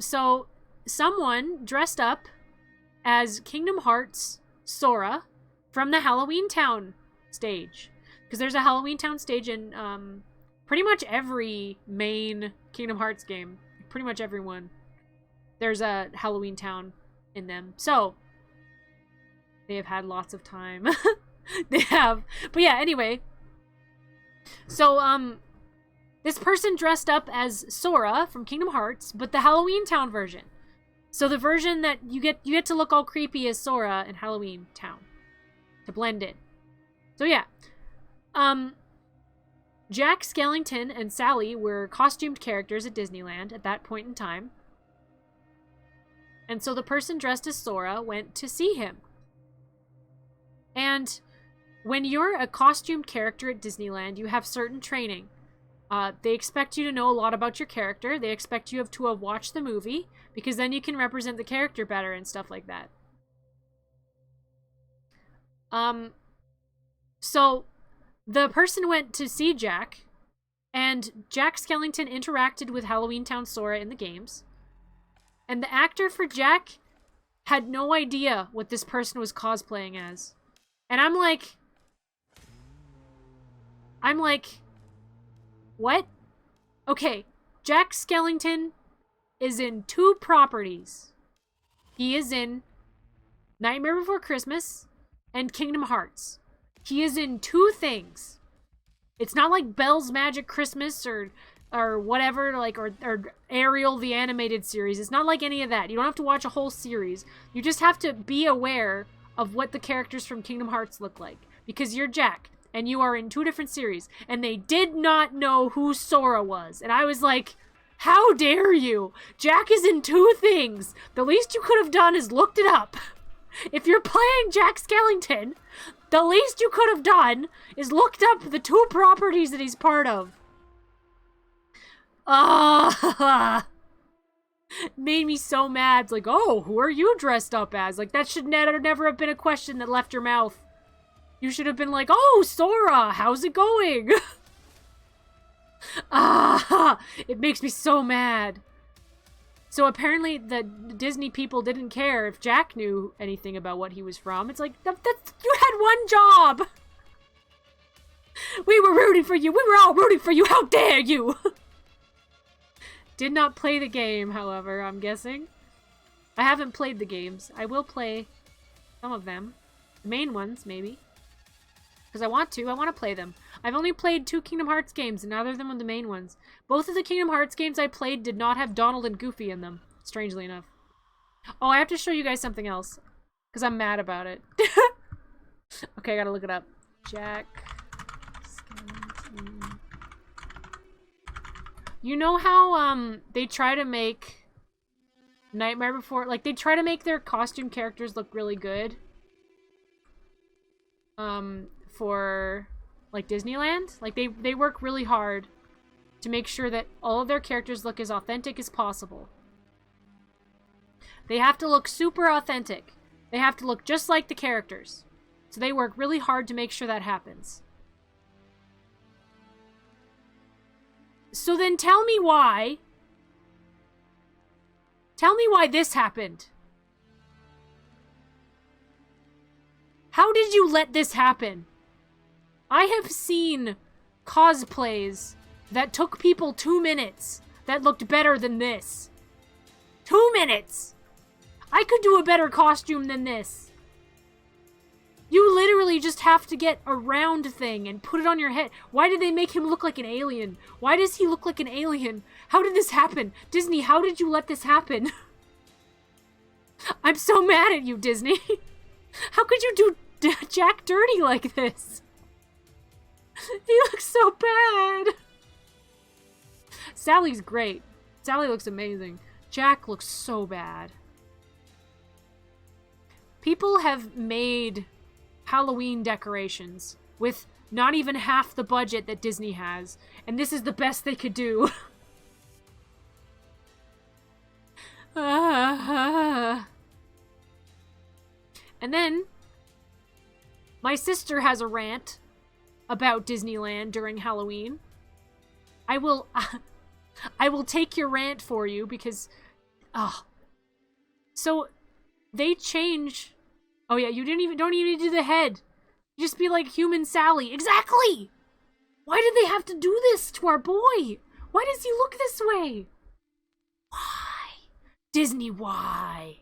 So someone dressed up as Kingdom Hearts Sora from the Halloween Town stage. Because there's a Halloween Town stage in pretty much every main Kingdom Hearts game. Pretty much every one. There's a Halloween Town in them. So, they have had lots of time. They have. But yeah, anyway. So, this person dressed up as Sora from Kingdom Hearts, but the Halloween Town version. So the version that you get to look all creepy as Sora in Halloween Town. To blend in. So yeah. Jack Skellington and Sally were costumed characters at Disneyland at that point in time. And so the person dressed as Sora went to see him. And when you're a costumed character at Disneyland, you have certain training. They expect you to know a lot about your character. They expect you to have watched the movie, because then you can represent the character better and stuff like that. So the person went to see Jack, and Jack Skellington interacted with Halloween Town Sora in the games. And the actor for Jack had no idea what this person was cosplaying as. And I'm like, what? Okay, Jack Skellington is in 2 properties. He is in Nightmare Before Christmas and Kingdom Hearts. He is in 2 things. It's not like Belle's Magic Christmas or whatever, like, or Ariel the animated series. It's not like any of that. You don't have to watch a whole series. You just have to be aware of what the characters from Kingdom Hearts look like. Because you're Jack, and you are in 2 different series, and they did not know who Sora was. And I was like, how dare you? Jack is in 2 things. The least you could have done is looked it up. If you're playing Jack Skellington, the least you could have done is looked up the 2 properties that he's part of. Made me so mad. It's like, oh, who are you dressed up as? Like, that should never have been a question that left your mouth. You should have been like, oh, Sora, how's it going? It makes me so mad. So apparently the Disney people didn't care if Jack knew anything about what he was from. It's like, you had one job. We were rooting for you. We were all rooting for you. How dare you? Did not play the game, however, I'm guessing. I haven't played the games. I will play some of them. The main ones, maybe. Because I want to play them. I've only played 2 Kingdom Hearts games, and neither of them were the main ones. Both of the Kingdom Hearts games I played did not have Donald and Goofy in them, strangely enough. Oh, I have to show you guys something else. Because I'm mad about it. Okay, I gotta look it up. Jack Skellington. You know how, they try to make Nightmare Before... Like, they try to make their costume characters look really good. For, like, Disneyland. Like, they work really hard to make sure that all of their characters look as authentic as possible. They have to look super authentic. They have to look just like the characters. So they work really hard to make sure that happens. So then tell me why. Tell me why this happened. How did you let this happen? I have seen cosplays that took people 2 minutes that looked better than this. 2 minutes! I could do a better costume than this. You literally just have to get a round thing and put it on your head. Why did they make him look like an alien? Why does he look like an alien? How did this happen? Disney, how did you let this happen? I'm so mad at you, Disney. How could you do Jack dirty like this? He looks so bad. Sally's great. Sally looks amazing. Jack looks so bad. People have made Halloween decorations with not even half the budget that Disney has, and this is the best they could do. And then my sister has a rant about Disneyland during Halloween. I will take your rant for you because so they change. Oh yeah, you don't even need to do the head. You just be like human Sally. Exactly! Why did they have to do this to our boy? Why does he look this way? Why? Disney, why?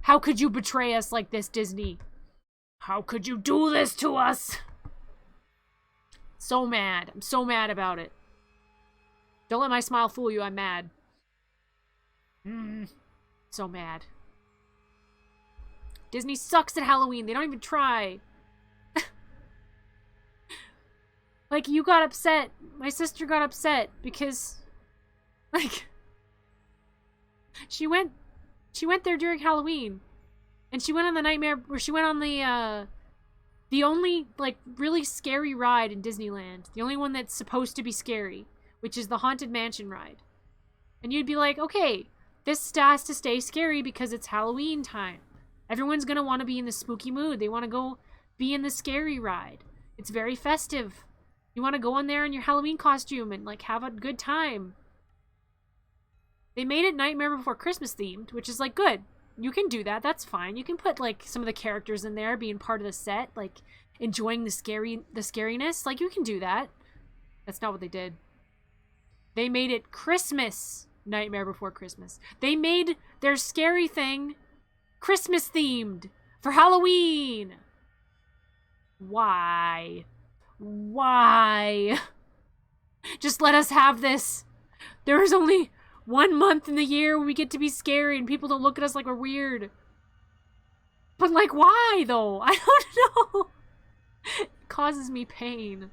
How could you betray us like this, Disney? How could you do this to us? So mad. I'm so mad about it. Don't let my smile fool you. I'm mad. So mad. Disney sucks at Halloween. They don't even try. Like, you got upset. My sister got upset because, like, she went there during Halloween. And she went on the nightmare, or she went on the only, like, really scary ride in Disneyland. The only one that's supposed to be scary, which is the Haunted Mansion ride. And you'd be like, okay, this has to stay scary because it's Halloween time. Everyone's gonna want to be in the spooky mood. They want to go be in the scary ride. It's very festive. You want to go in there in your Halloween costume and, like, have a good time. They made it Nightmare Before Christmas themed, which is, like, good. You can do that. That's fine. You can put, like, some of the characters in there being part of the set, like, enjoying the scariness. Like, you can do that. That's not what they did. They made it Christmas Nightmare Before Christmas. They made their scary thing Christmas themed for Halloween. Why? Why? Just let us have this. There is only 1 month in the year where we get to be scary and people don't look at us like we're weird. But, like, why, though? I don't know. It causes me pain.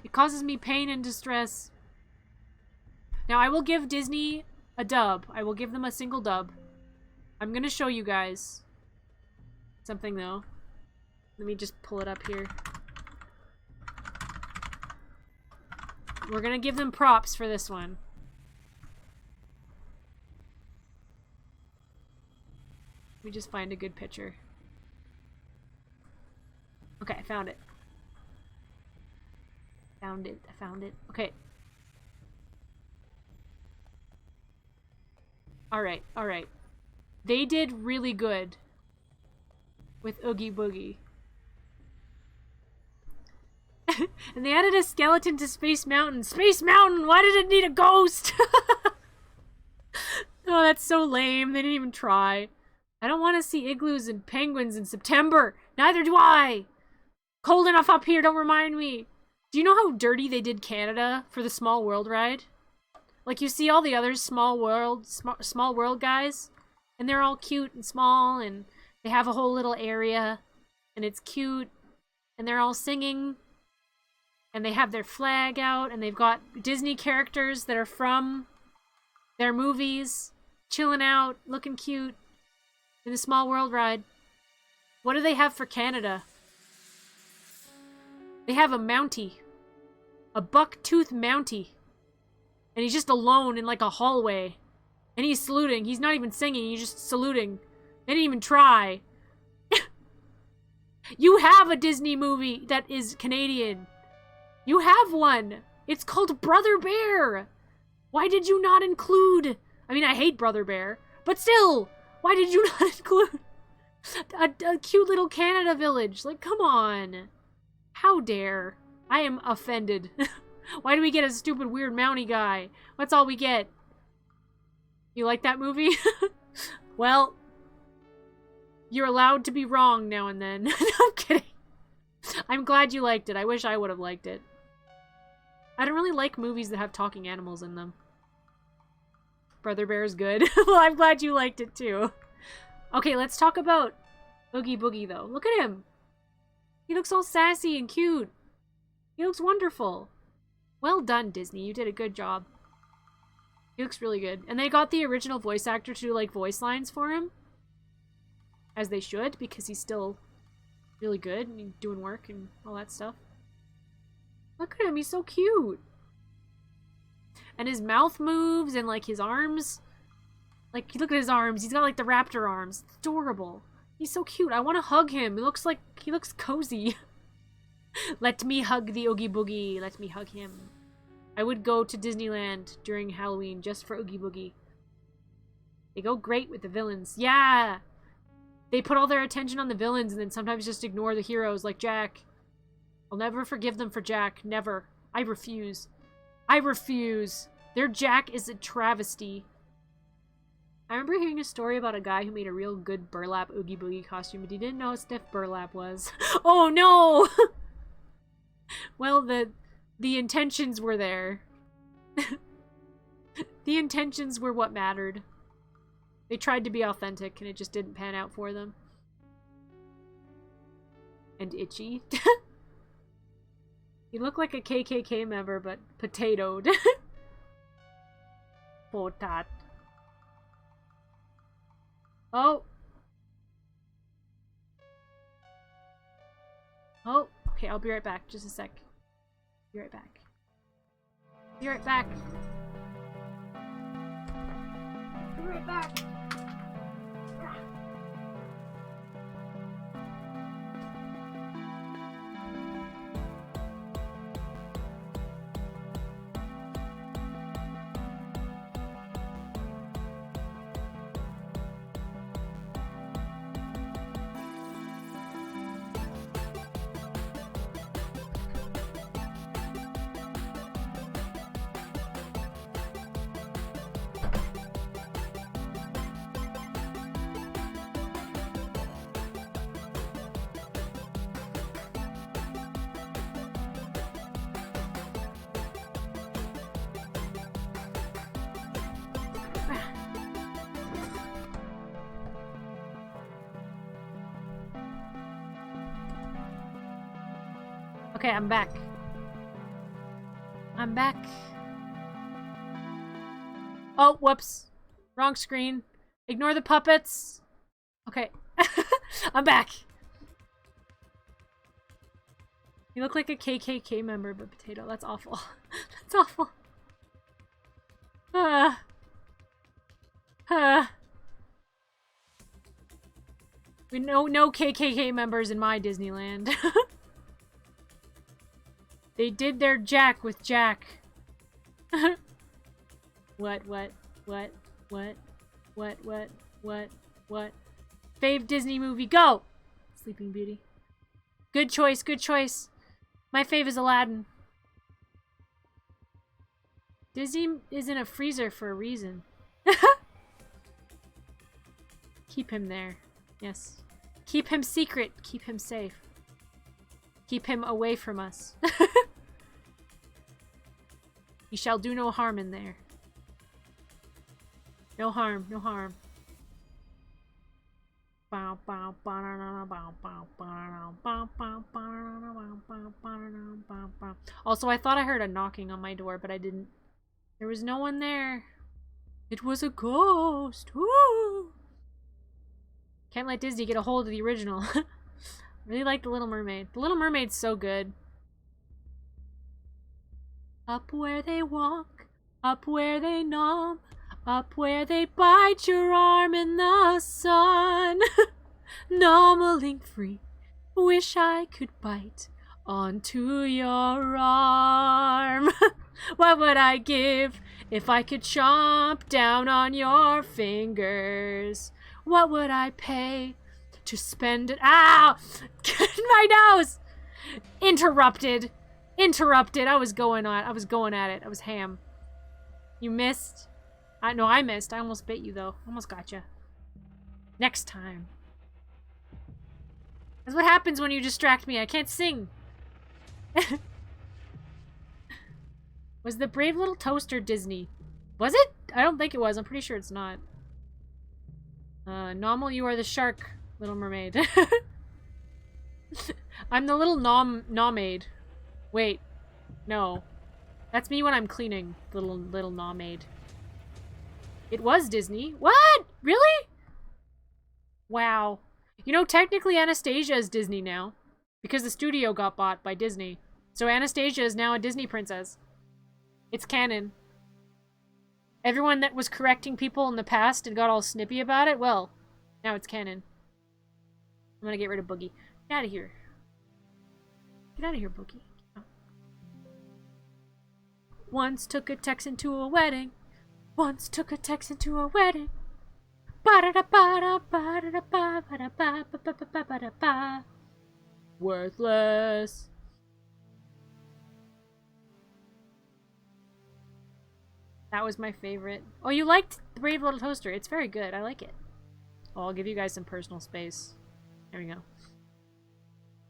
It causes me pain and distress. Now, I will give Disney a dub. I will give them a single dub. I'm gonna show you guys something, though. Let me just pull it up here. We're gonna give them props for this one. Let me just find a good picture. Okay, I found it. I found it. Okay. Alright. They did really good with Oogie Boogie. And they added a skeleton to Space Mountain. Space Mountain! Why did it need a ghost? Oh, that's so lame. They didn't even try. I don't want to see igloos and penguins in September. Neither do I. Cold enough up here, don't remind me. Do you know how dirty they did Canada for the Small World ride? Like, you see all the other small world guys, and they're all cute and small, and they have a whole little area, and it's cute, and they're all singing, and they have their flag out, and they've got Disney characters that are from their movies, chilling out, looking cute, in the Small World ride. What do they have for Canada? They have a Mountie. A buck-tooth Mountie. And he's just alone in, like, a hallway. And he's saluting. He's not even singing. He's just saluting. They didn't even try. You have a Disney movie that is Canadian. You have one. It's called Brother Bear. Why did you not include... I mean, I hate Brother Bear. But still, why did you not include a cute little Canada village? Like, come on. How dare. I am offended. Why do we get a stupid weird Mountie guy? That's all we get. You like that movie? Well, you're allowed to be wrong now and then. No, I'm kidding. I'm glad you liked it. I wish I would have liked it. I don't really like movies that have talking animals in them. Brother Bear is good. Well, I'm glad you liked it too. Okay, let's talk about Oogie Boogie though. Look at him. He looks all sassy and cute. He looks wonderful. Well done, Disney. You did a good job. He looks really good. And they got the original voice actor to do, like, voice lines for him. As they should, because he's still really good and he's doing work and all that stuff. Look at him. He's so cute. And his mouth moves and, like, his arms. Like, look at his arms. He's got, like, the raptor arms. It's adorable. He's so cute. I want to hug him. He looks cozy. Let me hug the Oogie Boogie. Let me hug him. I would go to Disneyland during Halloween just for Oogie Boogie. They go great with the villains. Yeah! They put all their attention on the villains and then sometimes just ignore the heroes like Jack. I'll never forgive them for Jack. Never. I refuse. I refuse. Their Jack is a travesty. I remember hearing a story about a guy who made a real good burlap Oogie Boogie costume, but he didn't know how stiff burlap was. Oh no! Well, the intentions were there. The intentions were what mattered. They tried to be authentic, and it just didn't pan out for them. And itchy. You look like a KKK member, but potatoed. Potat. Oh. Oh, okay, I'll be right back. Just a sec. Be right back. Be right back. Be right back. Okay, I'm back. I'm back. Oh, whoops. Wrong screen. Ignore the puppets. Okay. I'm back. You look like a KKK member, but potato. That's awful. That's awful. We know no KKK members in my Disneyland. They did their Jack with Jack. What? Fave Disney movie, go! Sleeping Beauty. Good choice, good choice. My fave is Aladdin. Disney is in a freezer for a reason. Keep him there. Yes. Keep him secret. Keep him safe. Keep him away from us. He shall do no harm in there. No harm, no harm. Also, I thought I heard a knocking on my door, but I didn't. There was no one there. It was a ghost. Woo! Can't let Disney get a hold of the original. Really like The Little Mermaid. The Little Mermaid's so good. Up where they walk, up where they nom, up where they bite your arm in the sun. Nommling free, wish I could bite onto your arm. What would I give if I could chomp down on your fingers? What would I pay to spend it? Ow! My nose! Interrupted. Interrupted. I was going at it. I was ham. You missed? No, I missed. I almost bit you, though. Almost got you. Next time. That's what happens when you distract me. I can't sing. Was the Brave Little Toaster Disney? Was it? I don't think it was. I'm pretty sure it's not. Nommle, you are the shark, Little Mermaid. I'm the little Nommade. Wait. No. That's me when I'm cleaning, little Nommade. It was Disney. What? Really? Wow. You know, technically Anastasia is Disney now. Because the studio got bought by Disney. So Anastasia is now a Disney princess. It's canon. Everyone that was correcting people in the past and got all snippy about it, well, now it's canon. I'm gonna get rid of Boogie. Get out of here. Get out of here, Boogie. Oh. Once took a Texan to a wedding. Once took a Texan to a wedding. Worthless. That was my favorite. Oh, you liked The Brave Little Toaster. It's very good. I like it. Oh, I'll give you guys some personal space. There we go.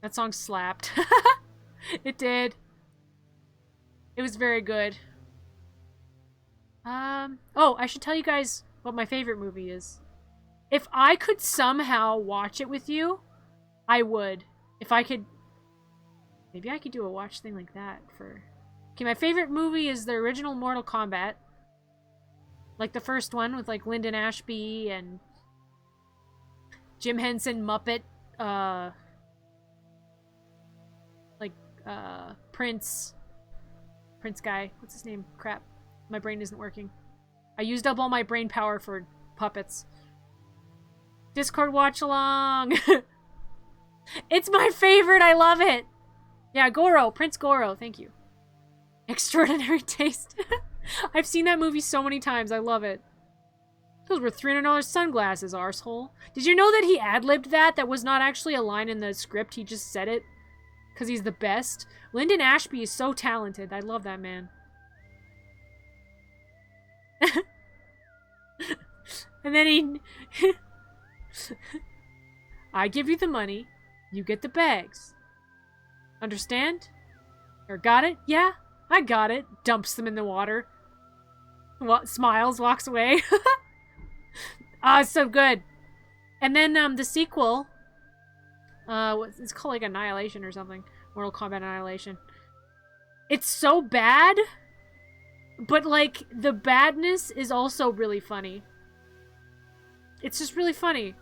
That song slapped. It did. It was very good. Oh, I should tell you guys what my favorite movie is. If I could somehow watch it with you, I would. If I could... Maybe I could do a watch thing like that for... Okay, my favorite movie is the original Mortal Kombat. Like the first one with like Lyndon Ashby and Jim Henson Muppet, Prince guy. What's his name? Crap. My brain isn't working. I used up all my brain power for puppets. Discord watch along. It's my favorite. I love it. Yeah, Goro. Prince Goro. Thank you. Extraordinary Taste. I've seen that movie so many times. I love it. Those were $300 sunglasses, arsehole. Did you know that he ad-libbed that? That was not actually a line in the script. He just said it because he's the best. Lyndon Ashby is so talented. I love that man. And then he... I give you the money. You get the bags. Understand? Or got it? Yeah, I got it. Dumps them in the water. Smiles, walks away. Ah, it's so good. And then the sequel, it's called like Annihilation or something. Mortal Kombat Annihilation. It's so bad, but, like, the badness is also really funny. It's just really funny.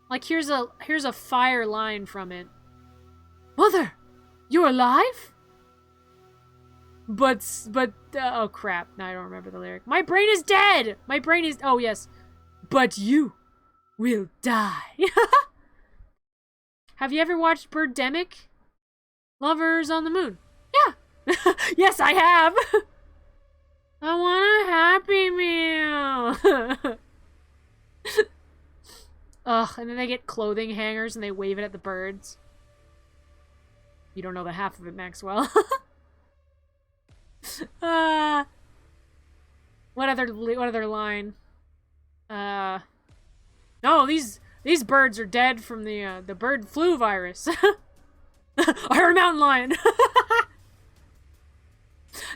Like, here's a fire line from it. Mother, you're alive? But, oh crap. Now I don't remember the lyric. My brain is dead! My brain is, oh yes. But you will die. Have you ever watched Birdemic? Lovers on the Moon. Yeah. Yes, I have. I want a Happy Meal. Ugh, and then they get clothing hangers and they wave it at the birds. You don't know the half of it, Maxwell. What other line? No, these birds are dead from the bird flu virus. I heard a mountain lion.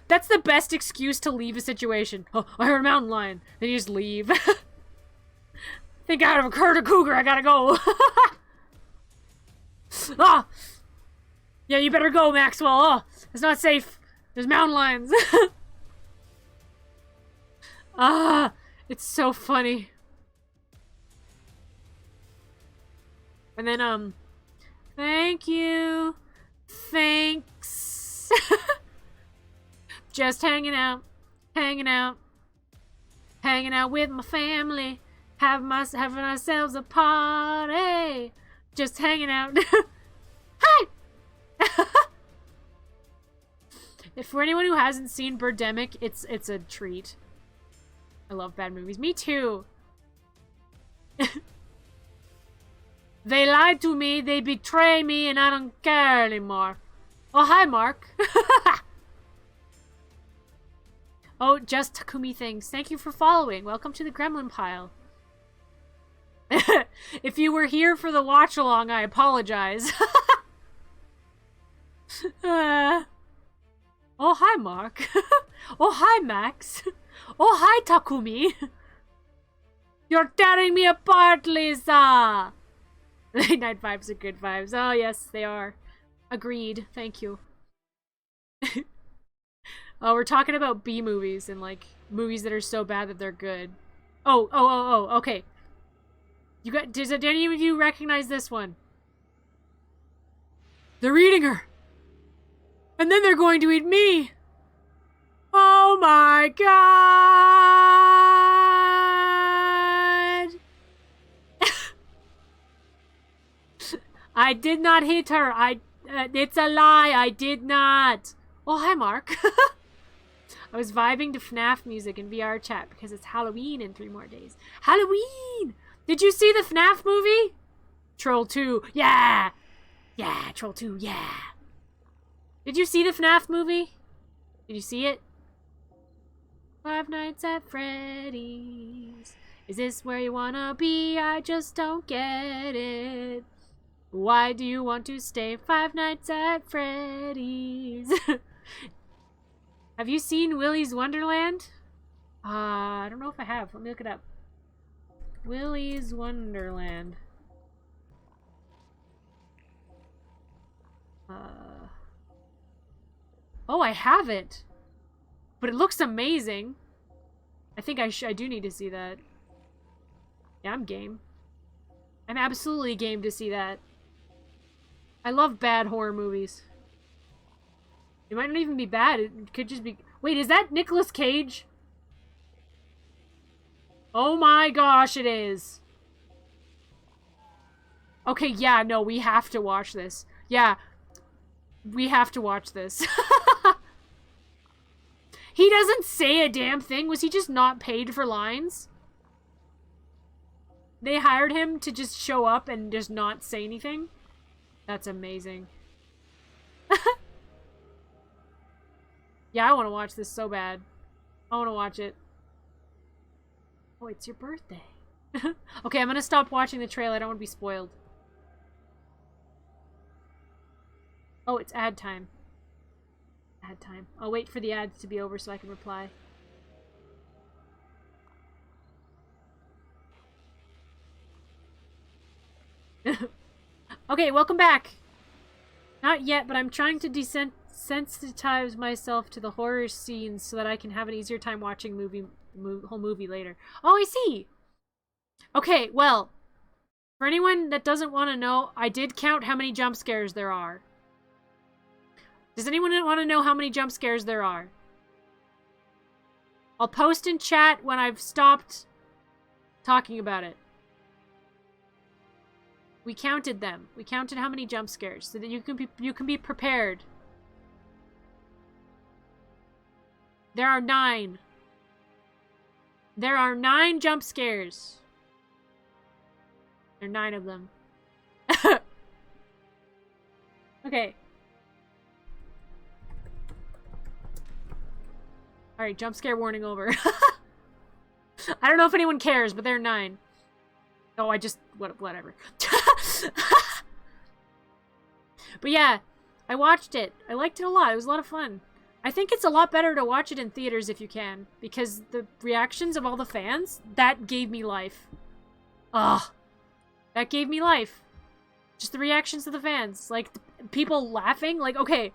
That's the best excuse to leave a situation. Oh, I heard a mountain lion. Then you just leave. Think I have heard a cougar. I gotta go. Ah! Yeah, you better go, Maxwell. Oh, it's not safe. There's mountain lions. Ah, it's so funny. And then, thank you. Thanks. Just hanging out with my family, having ourselves a party, just hanging out. Hi. If for anyone who hasn't seen Birdemic, it's a treat. I love bad movies. Me too. They lied to me, they betray me, and I don't care anymore. Oh, hi, Mark. Oh, just Takumi things. Thank you for following. Welcome to the Gremlin Pile. If you were here for the watch-along, I apologize. Oh, hi, Mark. Oh, hi, Max. Oh, hi, Takumi. You're tearing me apart, Lisa. Late night vibes are good vibes. Oh, yes, they are. Agreed. Thank you. Oh, we're talking about B movies and, like, movies that are so bad that they're good. Oh, okay. Does any of you recognize this one? They're eating her! And then they're going to eat me! Oh my god! I did not hit her. It's a lie. I did not. Oh, hi, Mark. I was vibing to FNAF music in VR chat because it's Halloween in 3 more days. Halloween! Did you see the FNAF movie? Troll 2. Yeah! Yeah, Troll 2. Yeah. Did you see the FNAF movie? Did you see it? Five Nights at Freddy's. Is this where you wanna be? I just don't get it. Why do you want to stay 5 nights at Freddy's? Have you seen Willy's Wonderland? I don't know if I have. Let me look it up. Willy's Wonderland. Oh, I have it. But it looks amazing. I think I do need to see that. Yeah, I'm game. I'm absolutely game to see that. I love bad horror movies. It might not even be bad. It could just be... Wait, is that Nicolas Cage? Oh my gosh, it is. Okay, yeah, no, we have to watch this. Yeah. We have to watch this. He doesn't say a damn thing. Was he just not paid for lines? They hired him to just show up and just not say anything? That's amazing. Yeah, I want to watch this so bad. I want to watch it. Oh, it's your birthday. Okay, I'm going to stop watching the trailer. I don't want to be spoiled. Oh, it's ad time. Ad time. I'll wait for the ads to be over so I can reply. Okay, welcome back. Not yet, but I'm trying to desensitize myself to the horror scenes so that I can have an easier time watching whole movie later. Oh, I see! Okay, well, for anyone that doesn't want to know, I did count how many jump scares there are. Does anyone want to know how many jump scares there are? I'll post in chat when I've stopped talking about it. We counted them. We counted how many jump scares so that you can be prepared. There are 9. There are 9 jump scares. There are 9 of them. Okay. Alright, jump scare warning over. I don't know if anyone cares, but there are 9. Oh, whatever. But yeah, I watched it. I liked it a lot. It was a lot of fun. I think it's a lot better to watch it in theaters if you can, because the reactions of all the fans, that gave me life. Ugh. That gave me life. Just the reactions of the fans. Like, people laughing. Like, okay.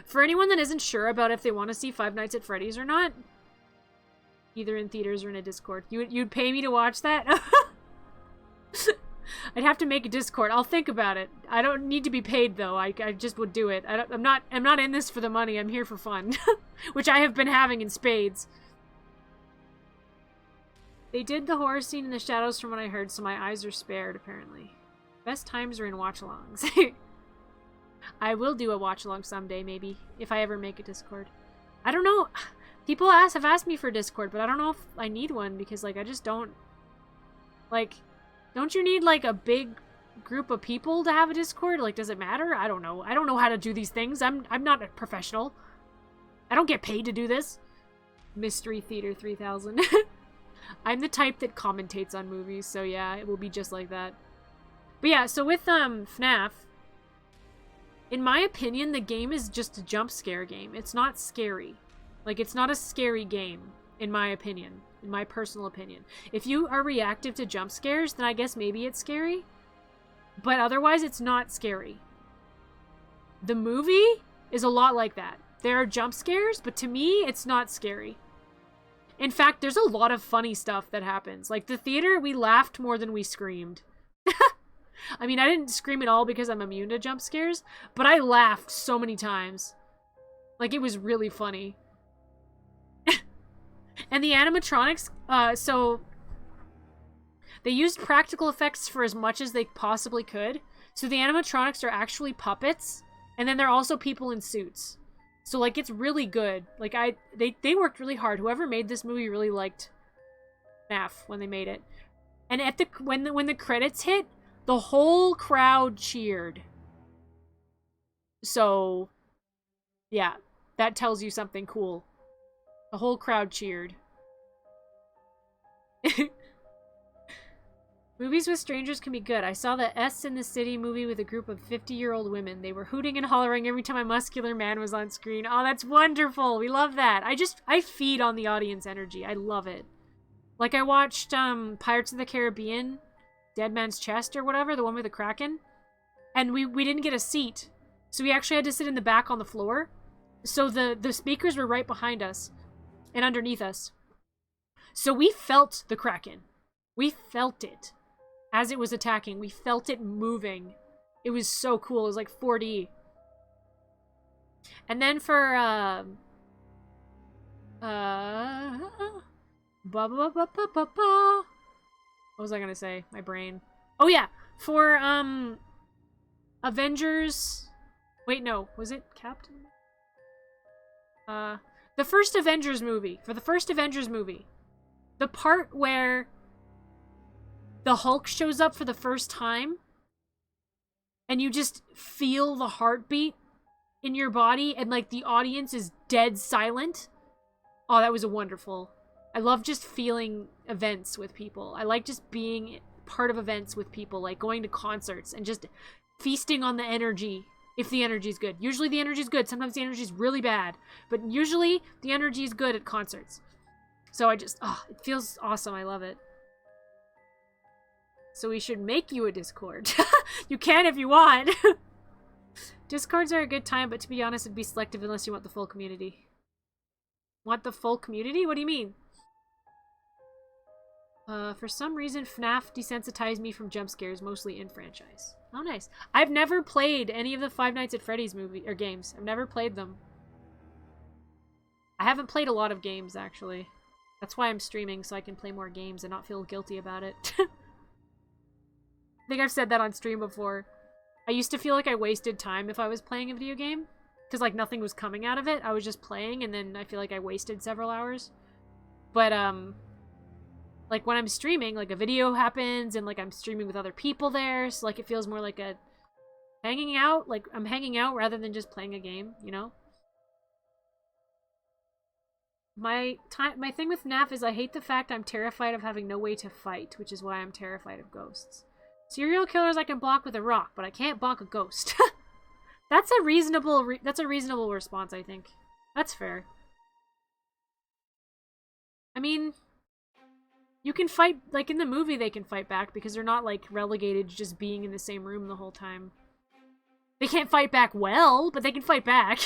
For anyone that isn't sure about if they want to see Five Nights at Freddy's or not, either in theaters or in a Discord, you'd pay me to watch that? I'd have to make a Discord. I'll think about it. I don't need to be paid though. I just would do it. I'm not in this for the money. I'm here for fun, which I have been having in spades. They did the horror scene in the shadows from what I heard, so my eyes are spared apparently. Best times are in watch-alongs. I will do a watch-along someday, maybe, if I ever make a Discord. I don't know. People have asked me for Discord, but I don't know if I need one because, like, I just don't. Like, don't you need, like, a big group of people to have a Discord? Like, does it matter? I don't know. I don't know how to do these things. I'm not a professional. I don't get paid to do this. Mystery Theater 3000. I'm the type that commentates on movies, so yeah, it will be just like that. But yeah, so with FNAF, in my opinion, the game is just a jump scare game. It's not scary. Like, it's not a scary game, in my opinion. In my personal opinion. If you are reactive to jump scares, then I guess maybe it's scary. But otherwise, it's not scary. The movie is a lot like that. There are jump scares, but to me, it's not scary. In fact, there's a lot of funny stuff that happens. Like, the theater, we laughed more than we screamed. I mean, I didn't scream at all because I'm immune to jump scares, but I laughed so many times. Like, it was really funny. And the animatronics, so they used practical effects for as much as they possibly could. So the animatronics are actually puppets, and then they're also people in suits. So, like, it's really good. Like, they worked really hard. Whoever made this movie really liked FNAF when they made it. And at when the credits hit, the whole crowd cheered. So, yeah, that tells you something cool. The whole crowd cheered. Movies with strangers can be good. I saw the S in the City movie with a group of 50-year-old women. They were hooting and hollering every time a muscular man was on screen. Oh, that's wonderful. We love that. I feed on the audience energy. I love it. Like, I watched Pirates of the Caribbean, Dead Man's Chest or whatever, the one with the Kraken. And we didn't get a seat. So we actually had to sit in the back on the floor. So the speakers were right behind us and underneath us. So we felt the Kraken. We felt it. As it was attacking, we felt it moving. It was so cool. It was like 4D. And then for what was I gonna say? My brain. Oh yeah, for Avengers. Wait, no, was it Captain? The first Avengers movie. For the first Avengers movie, the part where the Hulk shows up for the first time, and you just feel the heartbeat in your body, and, like, the audience is dead silent. Oh, that was wonderful. I love just feeling events with people. I like just being part of events with people, like going to concerts and just feasting on the energy, if the energy's good. Usually the energy's good. Sometimes the energy's really bad. But usually the energy's good at concerts. So it feels awesome. I love it. So we should make you a Discord. You can if you want. Discords are a good time, but to be honest, it'd be selective unless you want the full community. Want the full community? What do you mean? For some reason, FNAF desensitized me from jump scares, mostly in franchise. Oh, nice. I've never played any of the Five Nights at Freddy's games. I've never played them. I haven't played a lot of games, actually. That's why I'm streaming, so I can play more games and not feel guilty about it. I think I've said that on stream before. I used to feel like I wasted time if I was playing a video game. Because, like, nothing was coming out of it. I was just playing, and then I feel like I wasted several hours. But, like, when I'm streaming, like, a video happens, and, like, I'm streaming with other people there, so, like, it feels more like a hanging out. Like, I'm hanging out rather than just playing a game, you know? My thing with FNAF is I hate the fact I'm terrified of having no way to fight, which is why I'm terrified of ghosts. Serial killers I can block with a rock, but I can't block a ghost. That's a reasonable response, I think. That's fair. I mean, you can fight, like in the movie they can fight back because they're not like relegated to just being in the same room the whole time. They can't fight back well, but they can fight back.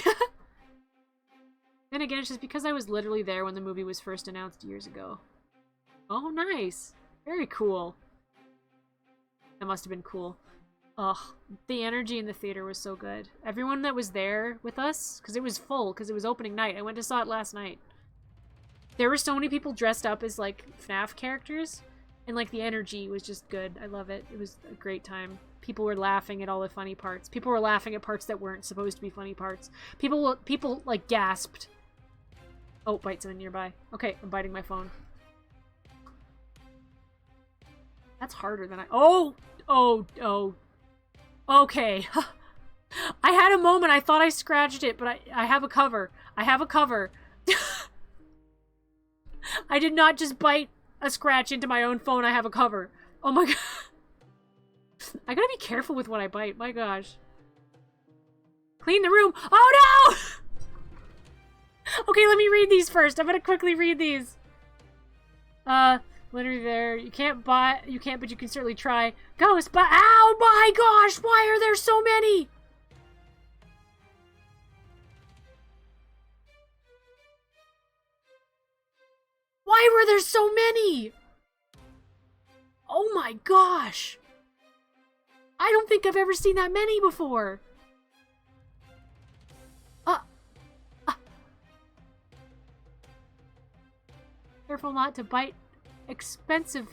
Then again, it's just because I was literally there when the movie was first announced years ago. Oh, nice. Very cool. That must have been cool. Ugh, the energy in the theater was so good. Everyone that was there with us, because it was full, because it was opening night. I went to saw it last night. There were so many people dressed up as, like, FNAF characters, and, like, the energy was just good. I love it. It was a great time. People were laughing at all the funny parts. People were laughing at parts that weren't supposed to be funny parts. People like, gasped. Oh, bite something nearby. Okay, I'm biting my phone. That's harder than I... Oh! Okay. I had a moment. I thought I scratched it, but I have a cover. I have a cover. I did not just bite a scratch into my own phone. I have a cover. Oh my god. I gotta be careful with what I bite. My gosh. Clean the room. Oh no! Okay, let me read these first. I'm gonna quickly read these. Literally there. You can't, but you can certainly try. Ghost, but ow my gosh! Why are there so many? Why were there so many? Oh my gosh! I don't think I've ever seen that many before. Careful not to bite expensive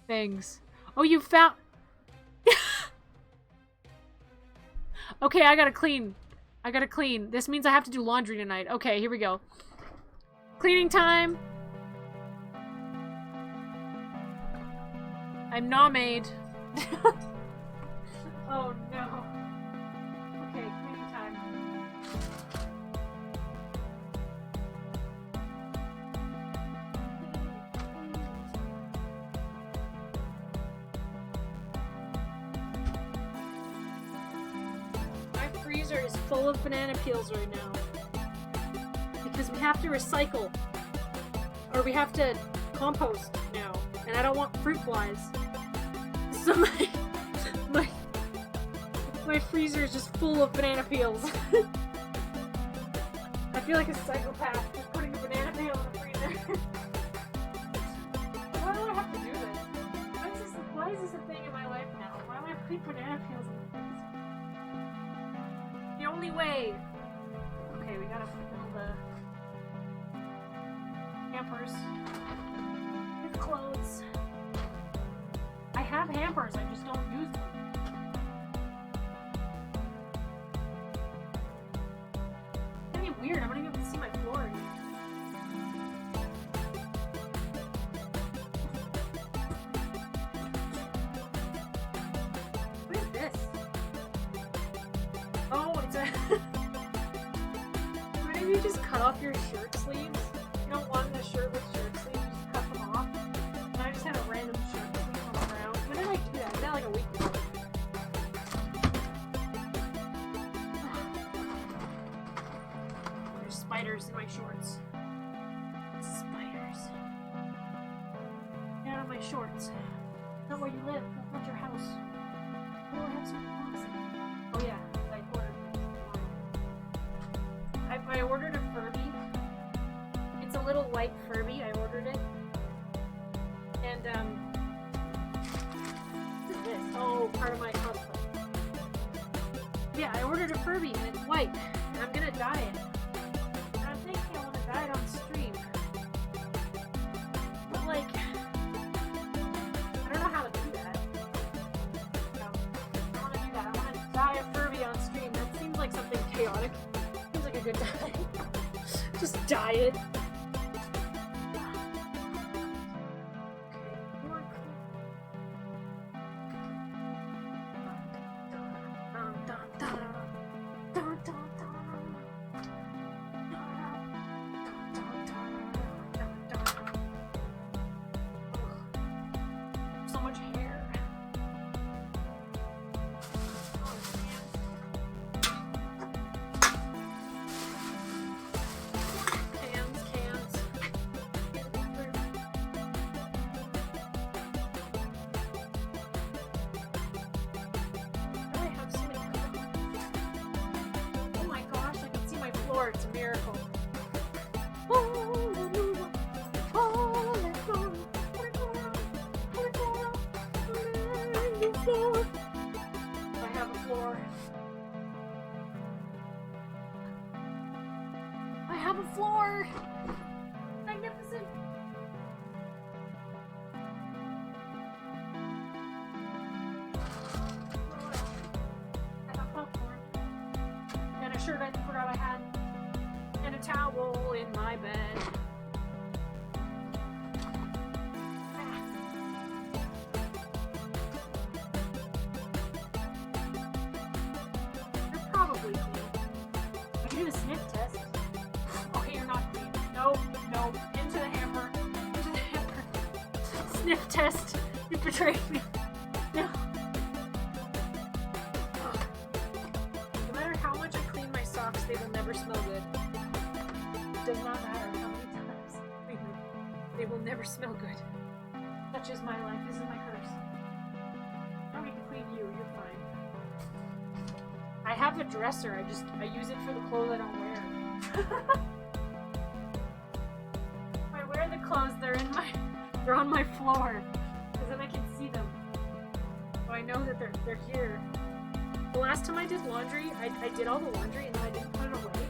things. Oh, you found... Okay, I gotta clean. I gotta clean. This means I have to do laundry tonight. Okay, here we go. Cleaning time. I'm not made. Oh no. Okay, cleaning time. My freezer is full of banana peels right now. Because we have to recycle. Or we have to compost now. And I don't want fruit flies. So my freezer is just full of banana peels. I feel like a psychopath just putting a banana peel in the freezer. Why do I have to do this? Why is this a thing in my life now? Why am I putting banana peels in the freezer? The only way. Okay, we gotta fill the hampers with clothes. I have hampers, I just don't use them. It's gonna be weird, I'm gonna be able to see my floor again. What is this? Oh, it's a... Why don't you just cut off your shirt sleeves? You don't want a shirt with shirt sleeves, just cut them off. And I just had a random shirt. When did I do that? Was that like a week ago? There's spiders in my shorts. Spiders. Get out of my shorts. Not where you live. That's not your house. Oh, I have some boxes. Oh yeah, I ordered. I ordered a Furby. It's a little white Furby. I ordered it. And, what is this? Oh, part of my cosplay. Yeah, I ordered a Furby and it's white. And I'm gonna dye it. And I'm thinking I want to dye it on stream. But, like, I don't know how to do that. No, I want to do that. I want to dye a Furby on stream. That seems like something chaotic. Seems like a good dye. Just dye it. So much hair. Cans. I have so many. Oh my gosh, I can see my floor. It's a miracle. I have a floor. I have a floor! Magnificent! I got popcorn. And a shirt I forgot I had. And a towel in my bed. Probably clean. Are you doing a sniff test? Okay, you're not clean. No. Into the hamper. Sniff test. You betrayed me. No. No matter how much I clean my socks, they will never smell good. It does not matter how many times I clean them. They will never smell good. Such is my life. This is my curse. I don't need to clean you. You're fine. I have a dresser, I use it for the clothes I don't wear. If I wear the clothes, they're on my floor. Because then I can see them. So I know that they're here. The last time I did laundry, I did all the laundry and then I didn't put it away.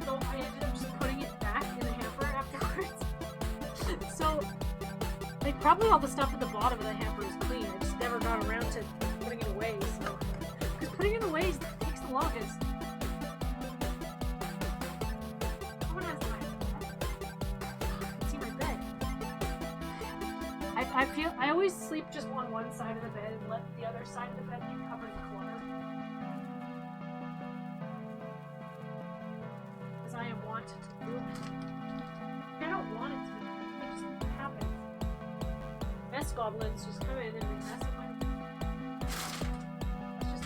So I ended up just putting it back in the hamper afterwards. So, like, probably all the stuff at the bottom of the hamper is clean. I just never got around to putting it away, so. Because putting it away takes the longest. Someone has my bed. I can see my bed. I always sleep just on one side of the bed and let the other side of the bed be covered in clutter. Because I am wanted to do it. I don't want it to be. It just happens. Mess goblins just come in and they mess with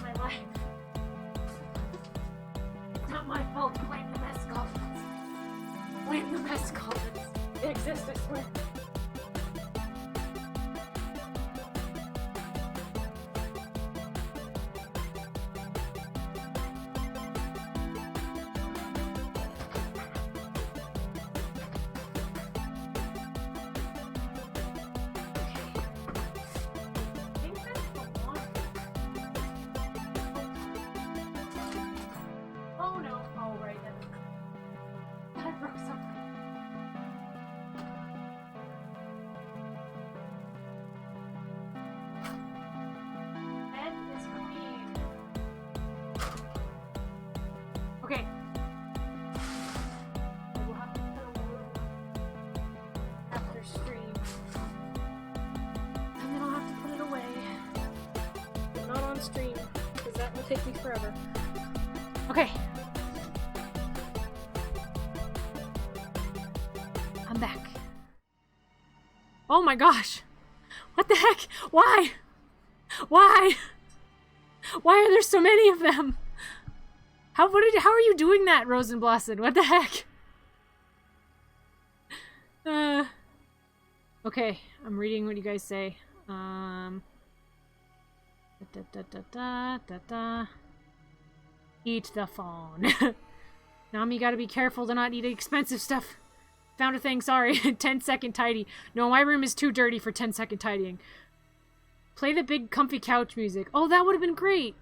my life. It's not my fault. Blame the mess goblins. Blame the mess goblins. They exist, I swear. Okay. I will have to put a word after stream. And then I'll have to put it away. But not on stream, because that will take me forever. Okay. I'm back. Oh my gosh. What the heck? Why? Why? Why are there so many of them? How are you doing that, Rosenblasen? What the heck? Okay, I'm reading what you guys say. Eat the phone. Nam, you gotta be careful to not eat expensive stuff. Found a thing, sorry. 10-second tidy. No, my room is too dirty for 10-second tidying. Play the big comfy couch music. Oh, that would have been great.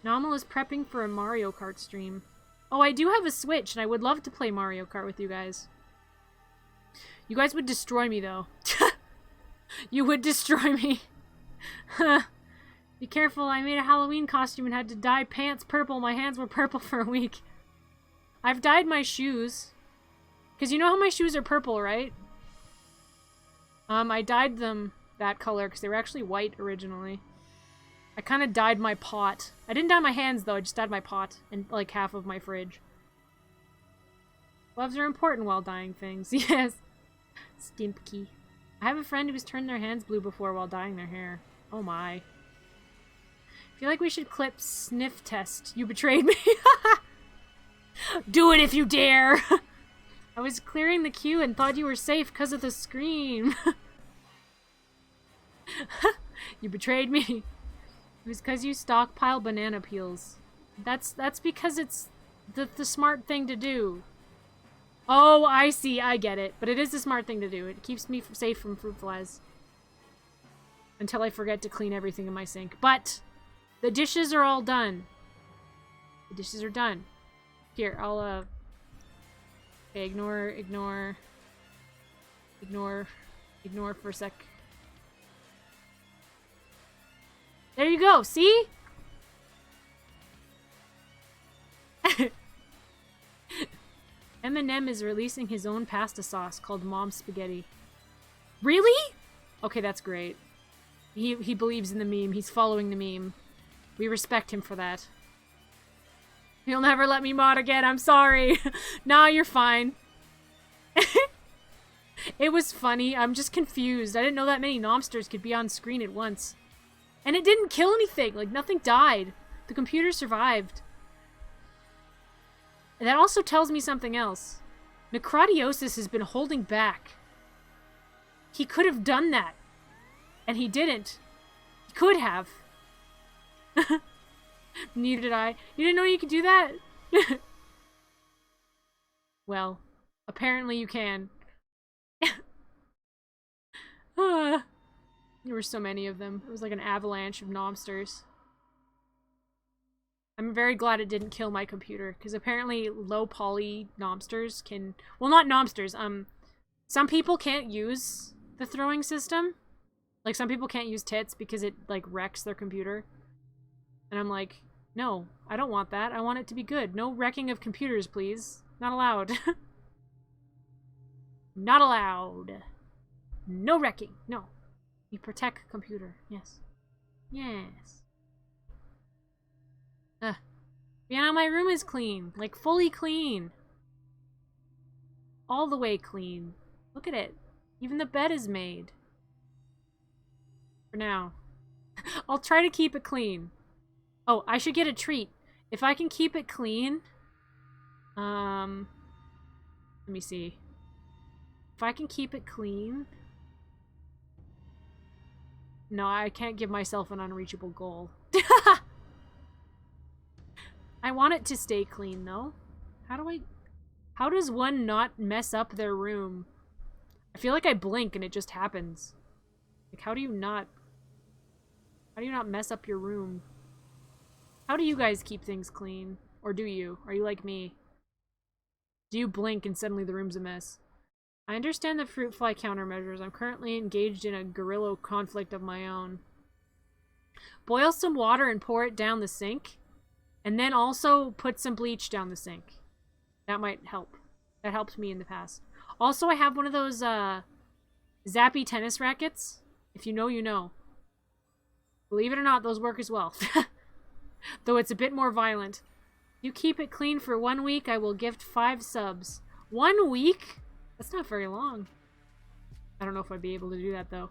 Nommle is prepping for a Mario Kart stream. Oh, I do have a Switch, and I would love to play Mario Kart with you guys. You guys would destroy me, though. You would destroy me. Be careful, I made a Halloween costume and had to dye pants purple. My hands were purple for a week. I've dyed my shoes. Because you know how my shoes are purple, right? I dyed them that color because they were actually white originally. I kind of dyed my pot. I didn't dye my hands, though. I just dyed my pot and, like, half of my fridge. Gloves are important while dyeing things. Yes. Stimpy. I have a friend who's turned their hands blue before while dyeing their hair. Oh, my. I feel like we should clip sniff test. You betrayed me. Do it if you dare. I was clearing the queue and thought you were safe because of the scream. You betrayed me. It was because you stockpile banana peels. That's because it's the smart thing to do. Oh, I see. I get it. But it is the smart thing to do. It keeps me safe from fruit flies. Until I forget to clean everything in my sink. But the dishes are all done. The dishes are done. Here, I'll, okay, ignore for a sec. There you go, see? Eminem is releasing his own pasta sauce called Mom Spaghetti. Really? Okay, that's great. He believes in the meme. He's following the meme. We respect him for that. You'll never let me mod again. I'm sorry. Nah, you're fine. It was funny. I'm just confused. I didn't know that many Nommsters could be on screen at once. And it didn't kill anything. Like, nothing died. The computer survived. And that also tells me something else. Necrotiosis has been holding back. He could have done that. And he didn't. He could have. Neither did I. You didn't know you could do that? Well, apparently you can. There were so many of them. It was like an avalanche of Nommsters. I'm very glad it didn't kill my computer, because apparently low poly Nommsters can... Well, not Nommsters. Some people can't use the throwing system. Like, some people can't use tits because it, like, wrecks their computer. And I'm like, no, I don't want that. I want it to be good. No wrecking of computers, please. Not allowed. Not allowed. No wrecking. No. You protect computer. Yes. Yes. Yeah, my room is clean. Like, fully clean. All the way clean. Look at it. Even the bed is made. For now. I'll try to keep it clean. Oh, I should get a treat. If I can keep it clean... let me see. If I can keep it clean... No, I can't give myself an unreachable goal. I want it to stay clean, though. How does one not mess up their room? I feel like I blink and it just happens. Like, how do you not mess up your room? How do you guys keep things clean? Or do you? Are you like me? Do you blink and suddenly the room's a mess? I understand the fruit fly countermeasures. I'm currently engaged in a guerrilla conflict of my own. Boil some water and pour it down the sink. And then also put some bleach down the sink. That might help. That helped me in the past. Also, I have one of those, zappy tennis rackets. If you know, you know. Believe it or not, those work as well. Though it's a bit more violent. You keep it clean for 1 week, I will gift 5 subs. 1 week? That's not very long. I don't know if I'd be able to do that, though.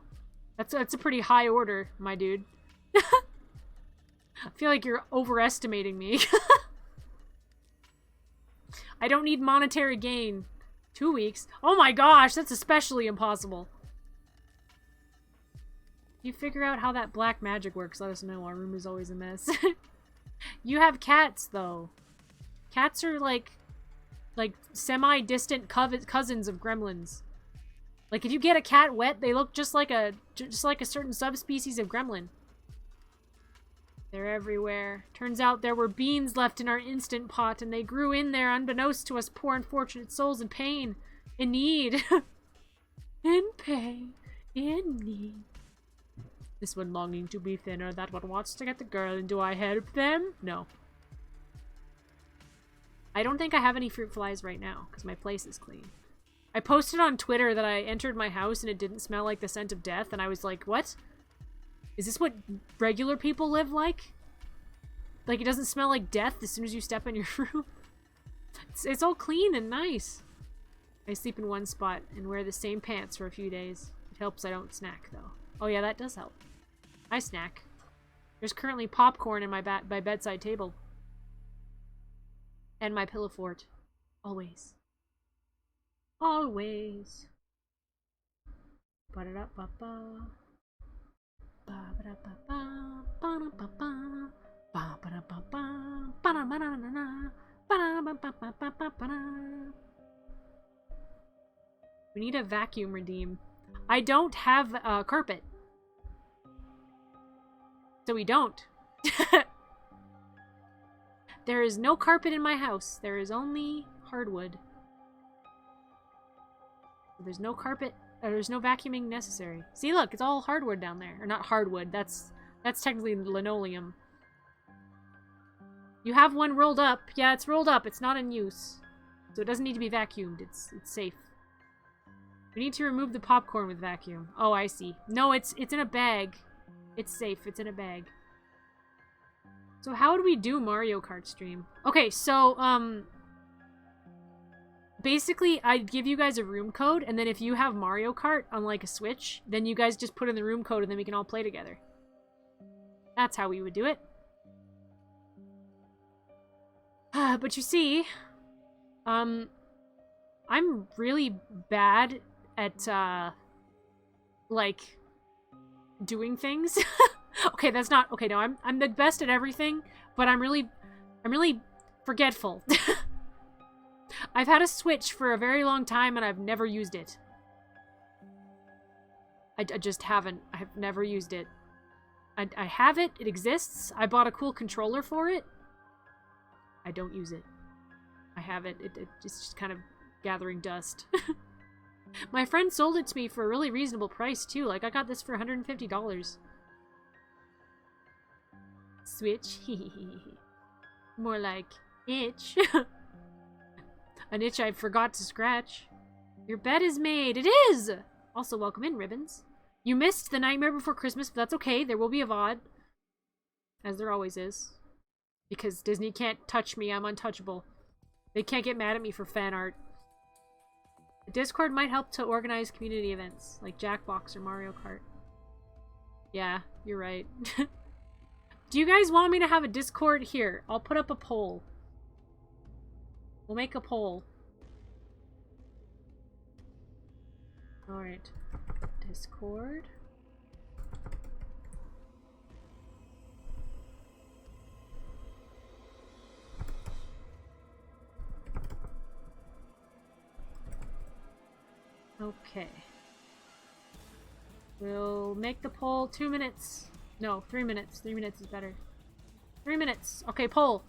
That's a pretty high order, my dude. I feel like you're overestimating me. I don't need monetary gain. 2 weeks? Oh my gosh, that's especially impossible. If you figure out how that black magic works, let us know. Our room is always a mess. You have cats, though. Cats are like semi-distant cousins of gremlins. Like, if you get a cat wet, they look just like a certain subspecies of gremlin. They're everywhere. Turns out there were beans left in our Instant Pot, and they grew in there unbeknownst to us poor unfortunate souls in pain, in need. In pain, in need. This one longing to be thinner, that one wants to get the girl, and do I help them? No. I don't think I have any fruit flies right now, because my place is clean. I posted on Twitter that I entered my house and it didn't smell like the scent of death, and I was like, what? Is this what regular people live like? Like, it doesn't smell like death as soon as you step in your room? It's all clean and nice. I sleep in one spot and wear the same pants for a few days. It helps I don't snack, though. Oh yeah, that does help. I snack. There's currently popcorn in my bedside table. And my pillow fort. Always. Always. Ba-da-da-ba-ba. Ba-ba-da-ba-ba. Ba-da-ba-ba. Ba-ba-da-ba-ba. Ba-da-ba-da-na-na. Ba-da-ba-ba-ba-ba-ba-da. We need a vacuum redeem. I don't have a carpet. So we don't. There is no carpet in my house. There is only hardwood. There's no carpet. There's no vacuuming necessary. See, look, it's all hardwood down there. Or not hardwood. That's technically linoleum. You have one rolled up. Yeah, it's rolled up. It's not in use. So it doesn't need to be vacuumed. It's safe. We need to remove the popcorn with vacuum. Oh, I see. No, it's in a bag. It's safe. It's in a bag. So how do we do Mario Kart stream? Okay, so, basically, I'd give you guys a room code, and then if you have Mario Kart on, like, a Switch, then you guys just put in the room code, and then we can all play together. That's how we would do it. But you see, I'm really bad at, like, doing things. Okay, that's not... Okay, no, I'm the best at everything, but I'm really forgetful. I've had a Switch for a very long time, and I've never used it. I just haven't. I've never used it. I have it. It exists. I bought a cool controller for it. I don't use it. I have it. It's just kind of gathering dust. My friend sold it to me for a really reasonable price, too. Like, I got this for $150. Switch? More like itch. An itch I forgot to scratch. Your bed is made. It is! Also, welcome in, Ribbons. You missed the Nightmare Before Christmas, but that's okay. There will be a VOD. As there always is. Because Disney can't touch me. I'm untouchable. They can't get mad at me for fan art. The Discord might help to organize community events, like Jackbox or Mario Kart. Yeah, you're right. Do you guys want me to have a Discord? Here, I'll put up a poll. We'll make a poll. Alright. Discord. Okay. We'll make the poll 2 minutes. No, 3 minutes. 3 minutes is better. 3 minutes. Okay, poll.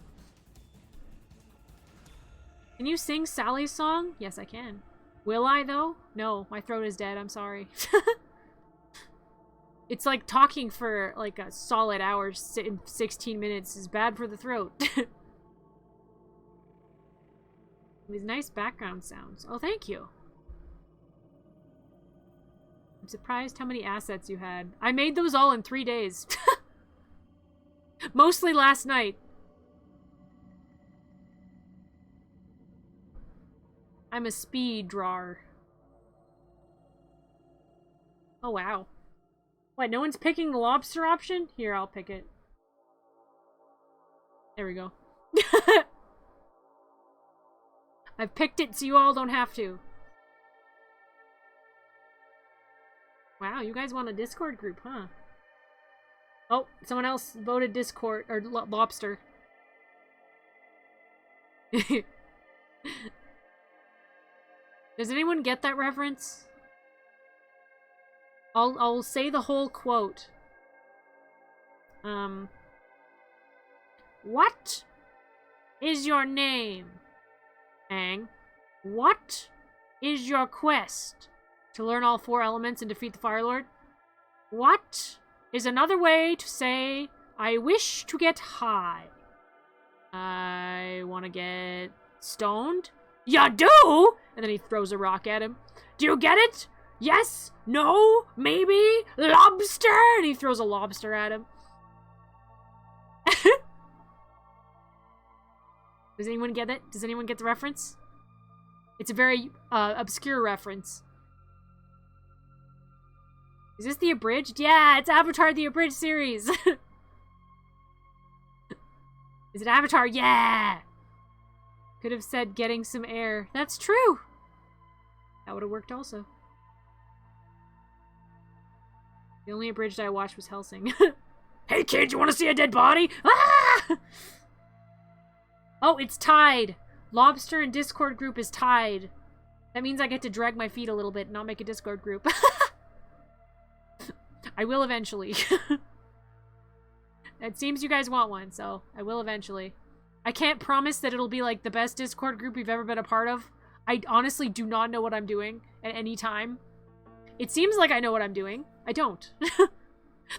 Can you sing Sally's song? Yes, I can. Will I, though? No, my throat is dead. I'm sorry. It's like talking for like a solid hour in 16 minutes is bad for the throat. These nice background sounds. Oh, thank you. I'm surprised how many assets you had. I made those all in 3 days. Mostly last night. I'm a speed drawer. Oh, wow. What, no one's picking the lobster option? Here, I'll pick it. There we go. I've picked it so you all don't have to. Wow, you guys want a Discord group, huh? Oh, someone else voted Discord, or lobster. Does anyone get that reference? I'll say the whole quote. What is your name? Aang. What is your quest? To learn all 4 elements and defeat the Fire Lord? What is another way to say, I wish to get high? I want to get stoned? Ya do? And then he throws a rock at him. Do you get it? Yes? No? Maybe? Lobster? And he throws a lobster at him. Does anyone get it? Does anyone get the reference? It's a very obscure reference. Is this the abridged? Yeah, it's Avatar the Abridged series. Is it Avatar? Yeah! Could have said getting some air. That's true! That would have worked also. The only abridged I watched was Hellsing. Hey kid, you want to see a dead body? Ah! Oh, it's tied. Lobster and Discord group is tied. That means I get to drag my feet a little bit and not make a Discord group. I will eventually. It seems you guys want one, so I will eventually. I can't promise that it'll be like the best Discord group we've ever been a part of. I honestly do not know what I'm doing at any time. It seems like I know what I'm doing. I don't.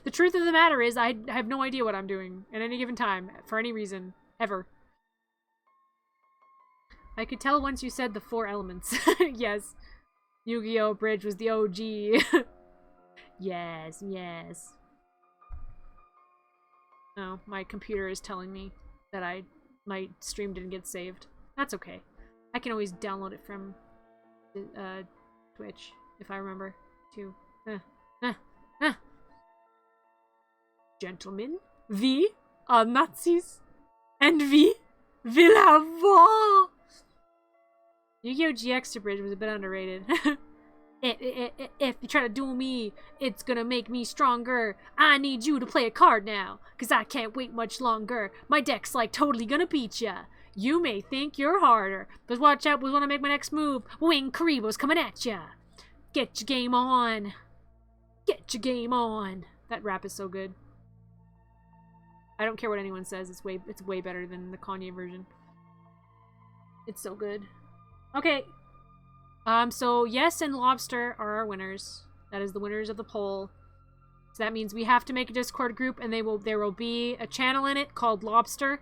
The truth of the matter is I have no idea what I'm doing at any given time, for any reason, ever. I could tell once you said the 4 elements. Yes. Yu-Gi-Oh! Bridge was the OG. Yes, yes. Oh, my computer is telling me that my stream didn't get saved. That's okay. I can always download it from Twitch, if I remember to. Gentlemen, we are Nazis, and we will have war! Yu-Gi-Oh! GX Bridge was a bit underrated. If you try to duel me, it's gonna make me stronger. I need you to play a card now, cause I can't wait much longer. My deck's like totally gonna beat ya. You may think you're harder, but watch out when I make my next move. Wing Karibo's coming at ya. Get your game on. Get your game on. That rap is so good. I don't care what anyone says. It's way better than the Kanye version. It's so good. Okay. So Yes and Lobster are our winners. That is the winners of the poll. So that means we have to make a Discord group, and there will be a channel in it called Lobster.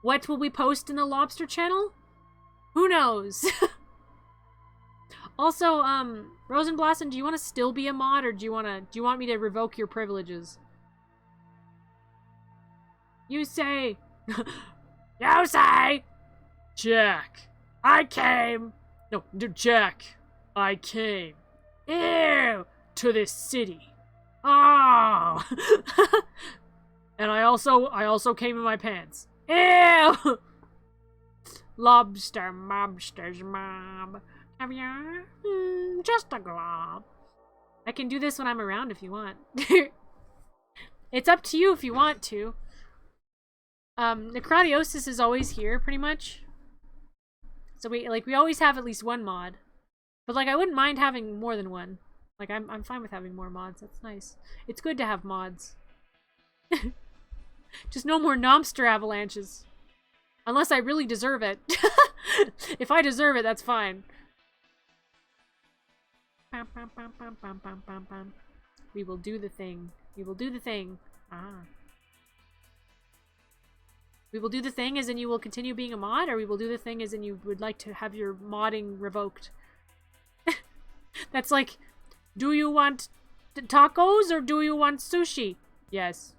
What will we post in the Lobster channel? Who knows? Also, Rosenblasen, do you want to still be a mod, or do you want me to revoke your privileges? You say. You say. Jack, I came. No, Jack, I came. Ew, to this city. Oh. And I also came in my pants. Ew. Lobster, mobsters, mob. Caviar? Just a glob. I can do this when I'm around if you want. It's up to you if you want to. Necrodiosis is always here, pretty much. So we always have at least one mod. But like I wouldn't mind having more than one. Like I'm fine with having more mods. That's nice. It's good to have mods. Just no more Nommster avalanches. Unless I really deserve it. If I deserve it, that's fine. We will do the thing. We will do the thing. Ah. We will do the thing as in you will continue being a mod, or we will do the thing as in you would like to have your modding revoked. That's like, do you want tacos or do you want sushi? Yes.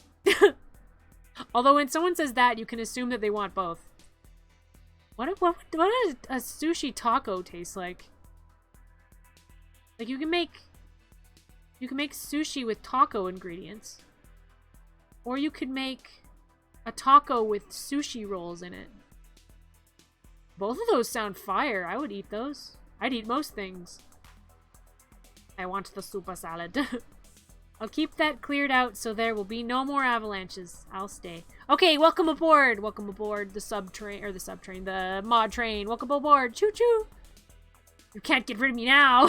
Although when someone says that, you can assume that they want both. What does a sushi taco taste like? Like you can make sushi with taco ingredients. Or you could make a taco with sushi rolls in it. Both of those sound fire. I would eat those. I'd eat most things. I want the super salad. I'll keep that cleared out so there will be no more avalanches. I'll stay. Okay, welcome aboard. Welcome aboard the the mod train. Welcome aboard. Choo choo. You can't get rid of me now.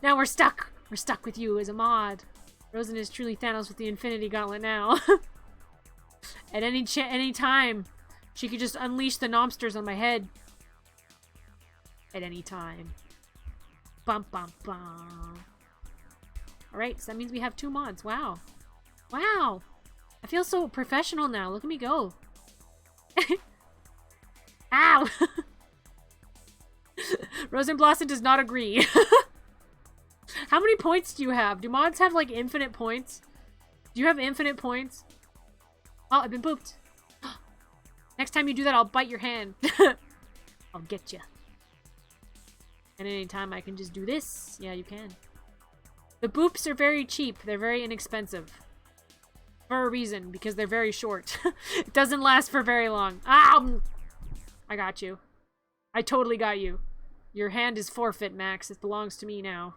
Now we're stuck. We're stuck with you as a mod. Rosen is truly Thanos with the Infinity Gauntlet now. At any time, she could just unleash the Nommsters on my head. At any time. Bum bum bum. Alright, so that means we have 2 mods. Wow. Wow. I feel so professional now. Look at me go. Ow! Rosenblossom does not agree. How many points do you have? Do mods have, like, infinite points? Do you have infinite points? Oh, I've been booped. Next time you do that, I'll bite your hand. I'll get you. And any time I can just do this. Yeah, you can. The boops are very cheap. They're very inexpensive. For a reason, because they're very short. It doesn't last for very long. Ow! I got you. I totally got you. Your hand is forfeit, Max. It belongs to me now.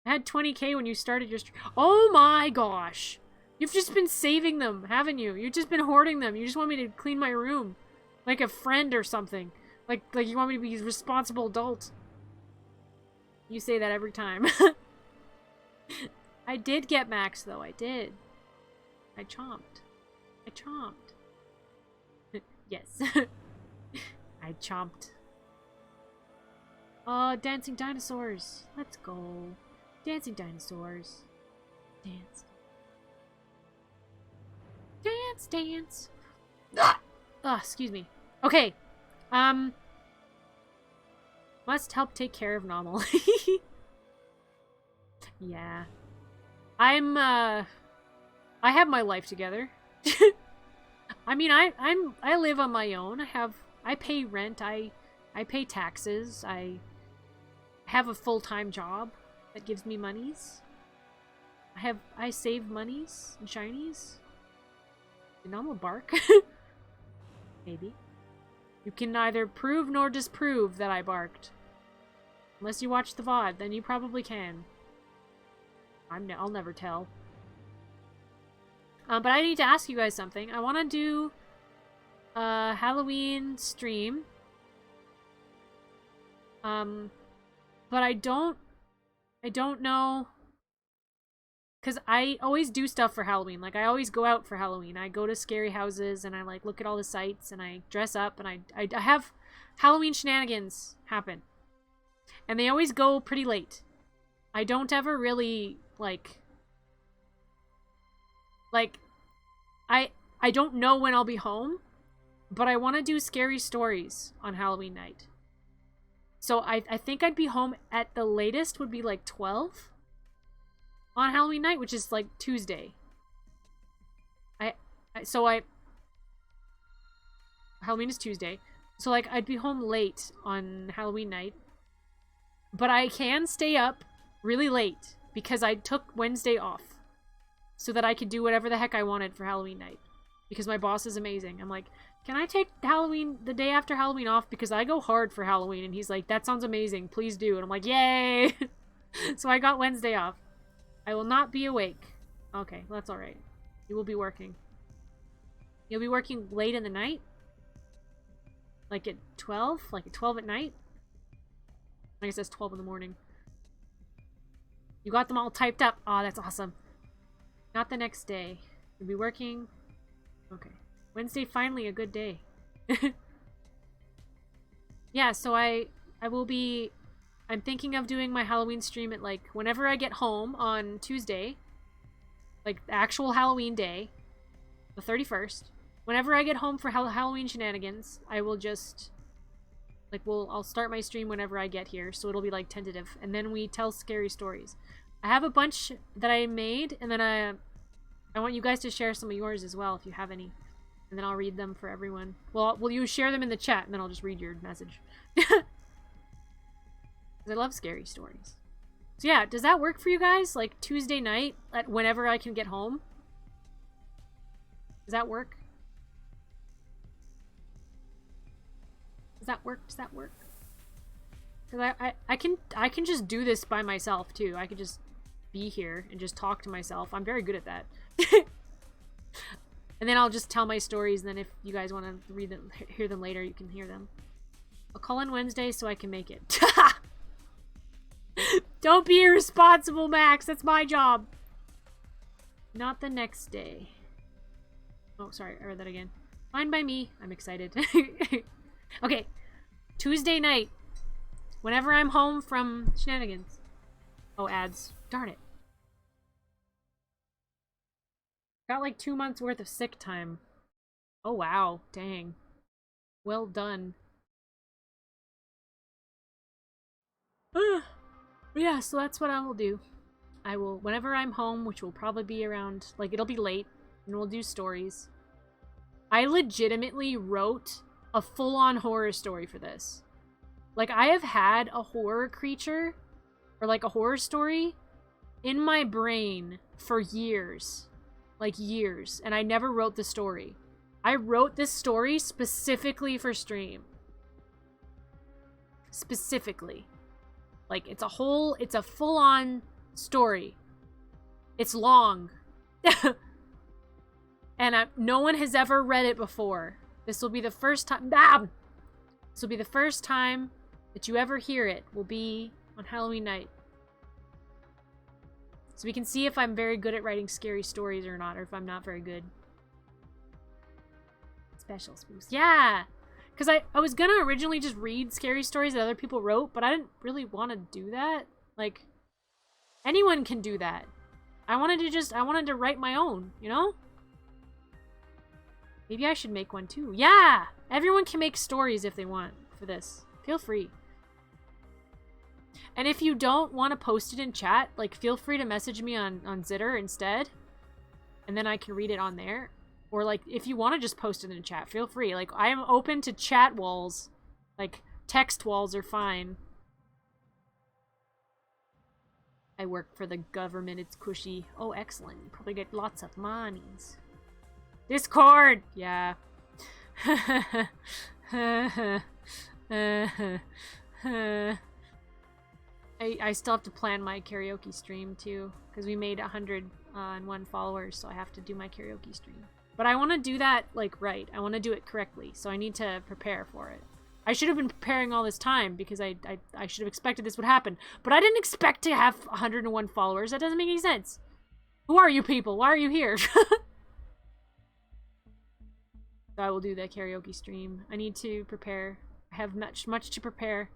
I had 20k when you started your stream. Oh my gosh. You've just been saving them, haven't you? You've just been hoarding them. You just want me to clean my room. Like a friend or something. Like you want me to be a responsible adult. You say that every time. I did get Max, though. I did. I chomped. I chomped. Yes. I chomped. Dancing dinosaurs. Let's go. Dancing dinosaurs. Dance. Dance, dance. Excuse me. Okay. Must help take care of Nommle. Yeah. I have my life together. I mean, I live on my own. I pay rent. I pay taxes. I have a full-time job that gives me monies. I save monies and shinies. Did Nommle bark? Maybe. You can neither prove nor disprove that I barked. Unless you watch the VOD, then you probably can. I'll never tell. But I need to ask you guys something. I want to do a Halloween stream. But I don't know, because I always do stuff for Halloween. Like, I always go out for Halloween. I go to scary houses and I like look at all the sights and I dress up and I have Halloween shenanigans happen. And they always go pretty late. I don't ever really like I don't know when I'll be home, but I want to do scary stories on Halloween night. So I think I'd be home at the latest would be like 12 on Halloween night, which is like Tuesday. Halloween is Tuesday. So like I'd be home late on Halloween night. But I can stay up really late because I took Wednesday off so that I could do whatever the heck I wanted for Halloween night. Because my boss is amazing. I'm like, can I take the day after Halloween off? Because I go hard for Halloween. And he's like, that sounds amazing. Please do. And I'm like, yay! So I got Wednesday off. I will not be awake. Okay, well, that's alright. You will be working. You'll be working late in the night? Like at 12? Like at 12 at night? I guess that's 12 in the morning. You got them all typed up. Aw, that's awesome. Not the next day. You'll be working. Okay. Wednesday, finally a good day. Yeah, so I will be... I'm thinking of doing my Halloween stream at, like, whenever I get home on Tuesday. Like, the actual Halloween day. The 31st. Whenever I get home for Halloween shenanigans, I will just... Like, I'll start my stream whenever I get here, so it'll be, like, tentative. And then we tell scary stories. I have a bunch that I made, and then I want you guys to share some of yours as well, if you have any. And then I'll read them for everyone. Well, will you share them in the chat, and then I'll just read your message. Because I love scary stories. So yeah, does that work for you guys? Like, Tuesday night, at whenever I can get home? Does that work? Does that work? Does that work? Because I can just do this by myself too. I could just be here and just talk to myself. I'm very good at that. And then I'll just tell my stories, and then if you guys want to read them, hear them later, you can hear them. I'll call in Wednesday so I can make it. Don't be irresponsible, Max. That's my job. Not the next day. Oh, sorry. I read that again. Fine by me. I'm excited. Okay. Tuesday night. Whenever I'm home from shenanigans. Oh, ads. Darn it. Got like 2 months worth of sick time. Oh, wow. Dang. Well done. Yeah, so that's what I will do. I will, whenever I'm home, which will probably be around, like, it'll be late, and we'll do stories. I legitimately wrote a full-on horror story for this. Like, I have had a horror creature, or like a horror story, in my brain for years. Like, years. And I never wrote the story. I wrote this story specifically for stream. Specifically. Like, it's a full-on story. It's long. And no one has ever read it before. This will be the first time... This will be the first time that you ever hear it. Will be on Halloween night. So we can see if I'm very good at writing scary stories or not, or if I'm not very good. Special spoofs. Yeah! Because I was gonna originally just read scary stories that other people wrote, but I didn't really want to do that. Like, anyone can do that. I wanted to write my own, you know? Maybe I should make one too. Yeah! Everyone can make stories if they want for this. Feel free. And if you don't want to post it in chat, like, feel free to message me on Zitter instead. And then I can read it on there. Or, like, if you want to just post it in chat, feel free. Like, I am open to chat walls. Like, text walls are fine. I work for the government, it's cushy. Oh, excellent. You probably get lots of monies. Discord! Yeah. I still have to plan my karaoke stream, too. Because we made 101 followers, so I have to do my karaoke stream. But I want to do that, like, right. I want to do it correctly, so I need to prepare for it. I should have been preparing all this time, because I should have expected this would happen. But I didn't expect to have 101 followers. That doesn't make any sense. Who are you people? Why are you here? I will do that karaoke stream. I need to prepare. I have much to prepare.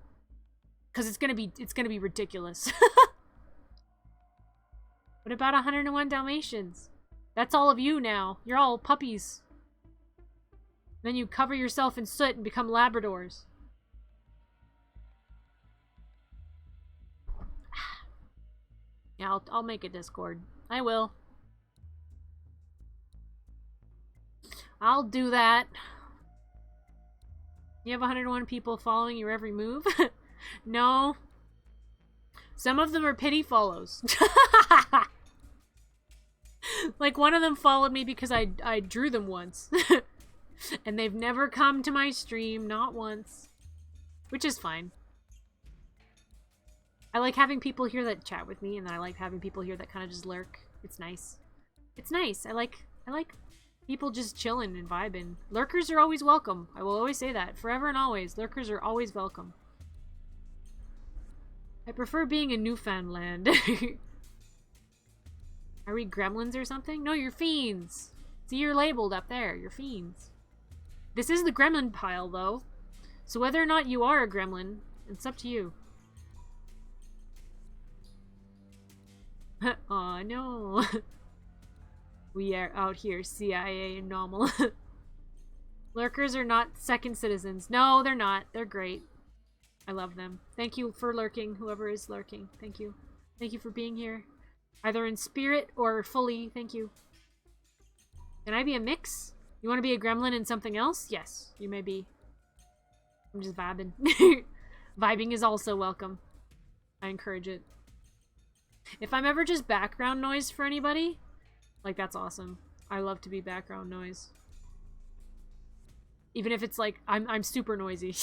Because it's gonna be ridiculous. What about 101 Dalmatians? That's all of you now. You're all puppies. Then you cover yourself in soot and become Labradors. Yeah, I'll make a Discord. I will. I'll do that. You have 101 people following your every move? No. Some of them are pity follows. Like, one of them followed me because I drew them once. And they've never come to my stream, not once. Which is fine. I like having people here that chat with me, and then I like having people here that kind of just lurk. It's nice. It's nice. I like people just chilling and vibing. Lurkers are always welcome. I will always say that. Forever and always. Lurkers are always welcome. I prefer being in Newfoundland. Are we gremlins or something? No, you're fiends. See, you're labeled up there. You're fiends. This is the gremlin pile, though. So whether or not you are a gremlin, it's up to you. Aw, no. We are out here, CIA and Nommle. Lurkers are not second citizens. No, they're not. They're great. I love them. Thank you for lurking, whoever is lurking. Thank you. Thank you for being here. Either in spirit or fully. Thank you. Can I be a mix? You want to be a gremlin and something else? Yes, you may be. I'm just vibing. Vibing is also welcome. I encourage it. If I'm ever just background noise for anybody, like, that's awesome. I love to be background noise. Even if it's like, I'm super noisy.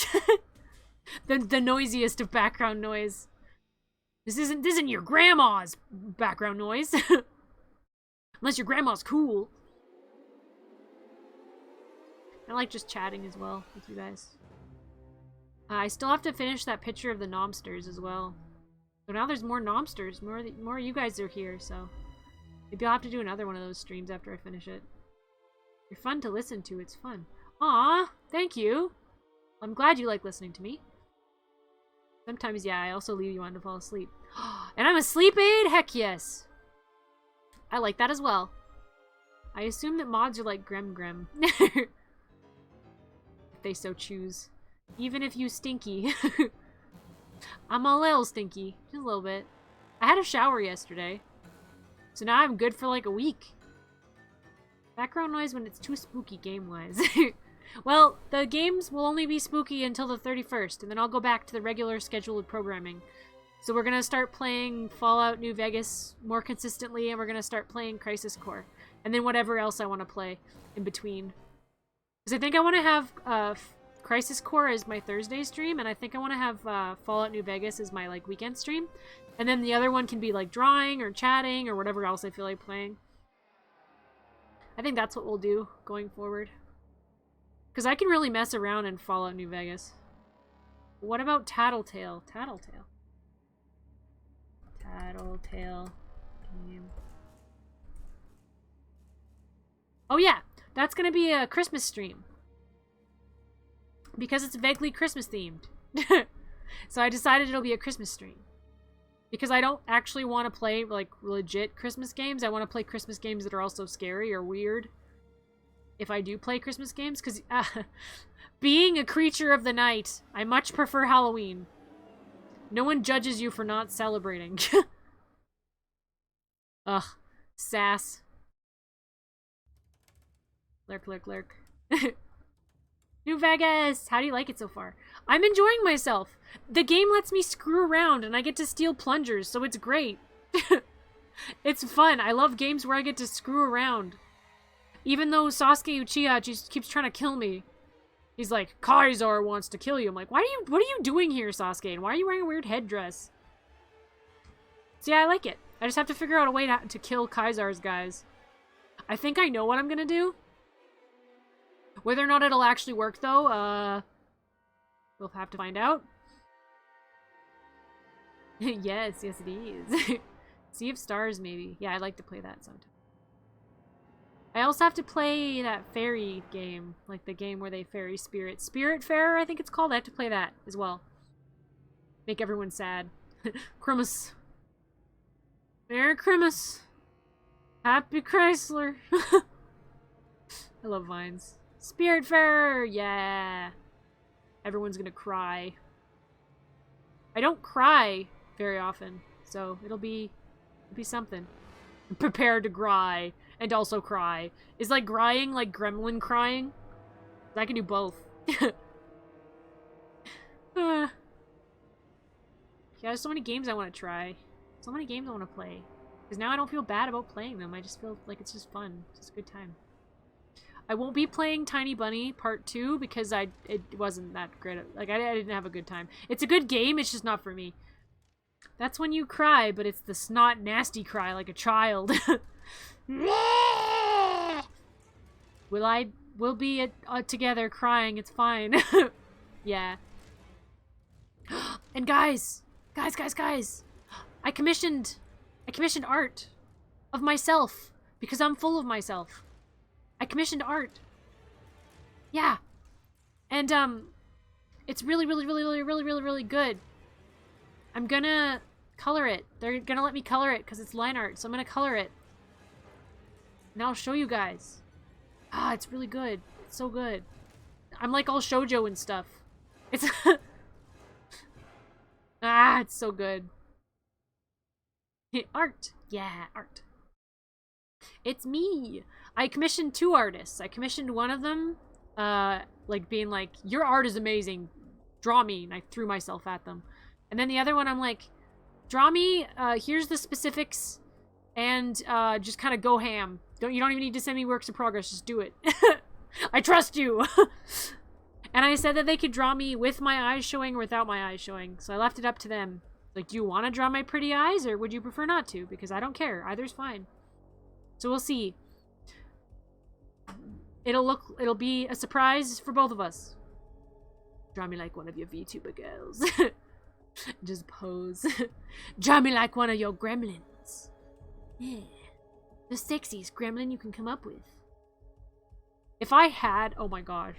The noisiest of background noise. This isn't your grandma's background noise. Unless your grandma's cool. I like just chatting as well with you guys. I still have to finish that picture of the Nommsters as well. So now there's more Nommsters. More you guys are here, so maybe I'll have to do another one of those streams after I finish it. You're fun to listen to. It's fun. Aw, thank you. I'm glad you like listening to me. Sometimes, yeah, I also leave you on to fall asleep. And I'm a sleep aid? Heck yes. I like that as well. I assume that mods are like Grem Grem. If they so choose. Even if you stinky. I'm a little stinky. Just a little bit. I had a shower yesterday. So now I'm good for like a week. Background noise when it's too spooky game-wise. Well, the games will only be spooky until the 31st, and then I'll go back to the regular scheduled programming. So we're going to start playing Fallout New Vegas more consistently, and we're going to start playing Crisis Core. And then whatever else I want to play in between. Because I think I want to have Crisis Core as my Thursday stream, and I think I want to have Fallout New Vegas as my like weekend stream. And then the other one can be like drawing or chatting or whatever else I feel like playing. I think that's what we'll do going forward. Because I can really mess around in Fallout New Vegas. What about Tattletale? Tattletale. Tattletale game. Oh yeah, that's going to be a Christmas stream. Because it's vaguely Christmas themed. So I decided it'll be a Christmas stream. Because I don't actually want to play like legit Christmas games. I want to play Christmas games that are also scary or weird. If I do play Christmas games, because being a creature of the night, I much prefer Halloween. No one judges you for not celebrating. Ugh. Sass. Lurk, lurk, lurk. New Vegas! How do you like it so far? I'm enjoying myself. The game lets me screw around and I get to steal plungers, so it's great. It's fun. I love games where I get to screw around. Even though Sasuke Uchiha just keeps trying to kill me. He's like, Kaiser wants to kill you. I'm like, what are you doing here, Sasuke? And why are you wearing a weird headdress? So yeah, I like it. I just have to figure out a way to kill Kaiser's guys. I think I know what I'm gonna do. Whether or not it'll actually work, though, we'll have to find out. yes, it is. Sea of Stars, maybe. Yeah, I'd like to play that sometime. I also have to play that fairy game, like the game where they ferry spirits. Spiritfarer, I think it's called. I have to play that as well. Make everyone sad. Christmas. Merry Christmas. Happy Chrysler. I love vines. Spiritfarer, yeah. Everyone's gonna cry. I don't cry very often, so it'll be something. Prepare to cry. And also cry. Is like crying like gremlin crying? I can do both. Yeah, there's so many games I want to try. So many games I want to play. Because now I don't feel bad about playing them. I just feel like it's just fun. It's just a good time. I won't be playing Tiny Bunny Part 2 because it wasn't that great. Like, I didn't have a good time. It's a good game, it's just not for me. That's when you cry, but it's the snot nasty cry like a child. We'll be together crying, it's fine. Yeah. And guys, I commissioned art of myself because I'm full of myself. I commissioned art. Yeah. And it's really good. I'm gonna color it. They're gonna let me color it because it's line art, so I'm gonna color it. And I'll show you guys. Ah, it's really good. It's so good. I'm like all shoujo and stuff. It's ah, it's so good. Art. Yeah, art. It's me. I commissioned 2 artists. I commissioned one of them, like being like, your art is amazing. Draw me. And I threw myself at them. And then the other one, I'm like, draw me. Here's the specifics. And just kind of go ham. You don't even need to send me works in progress. Just do it. I trust you. And I said that they could draw me with my eyes showing or without my eyes showing. So I left it up to them. Like, do you want to draw my pretty eyes, or would you prefer not to? Because I don't care. Either's fine. So we'll see. It'll be a surprise for both of us. Draw me like one of your VTuber girls. Just pose. Draw me like one of your gremlins. Yeah. The sexiest gremlin you can come up with. If I had... Oh my gosh.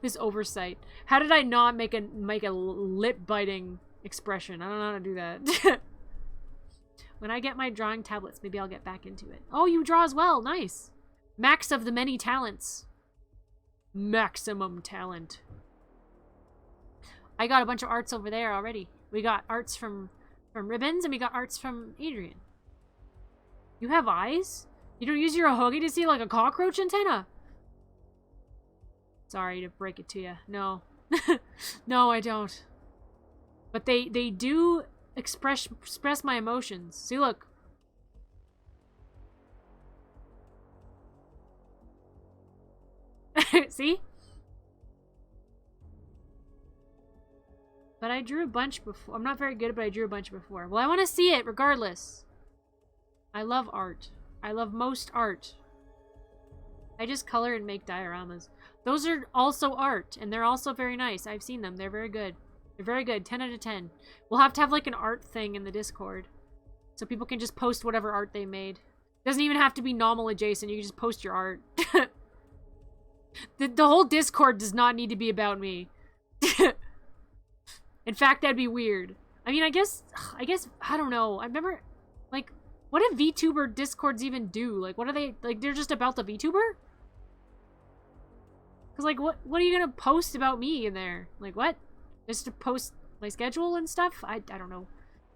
This oversight. How did I not make a lip-biting expression? I don't know how to do that. When I get my drawing tablets, maybe I'll get back into it. Oh, you draw as well. Nice. Max of the many talents. Maximum talent. I got a bunch of arts over there already. We got arts from Ribbons, and we got arts from Adrian. You have eyes? You don't use your ahogi to see like a cockroach antenna? Sorry to break it to you. No. No, I don't. But they do express my emotions. See, look. See? But I drew a bunch before. I'm not very good, but I drew a bunch before. Well, I want to see it regardless. I love art. I love most art. I just color and make dioramas. Those are also art, and they're also very nice. I've seen them. They're very good. They're very good. 10 out of 10. We'll have to have like an art thing in the Discord, so people can just post whatever art they made. Doesn't even have to be Nommle adjacent. You can just post your art. The whole Discord does not need to be about me. In fact, that'd be weird. I mean, I guess, I don't know. I've never, like, what do VTuber Discords even do? Like, what are they, like, they're just about the VTuber? Because, like, what are you gonna post about me in there? Like, what? Just to post my schedule and stuff? I don't know.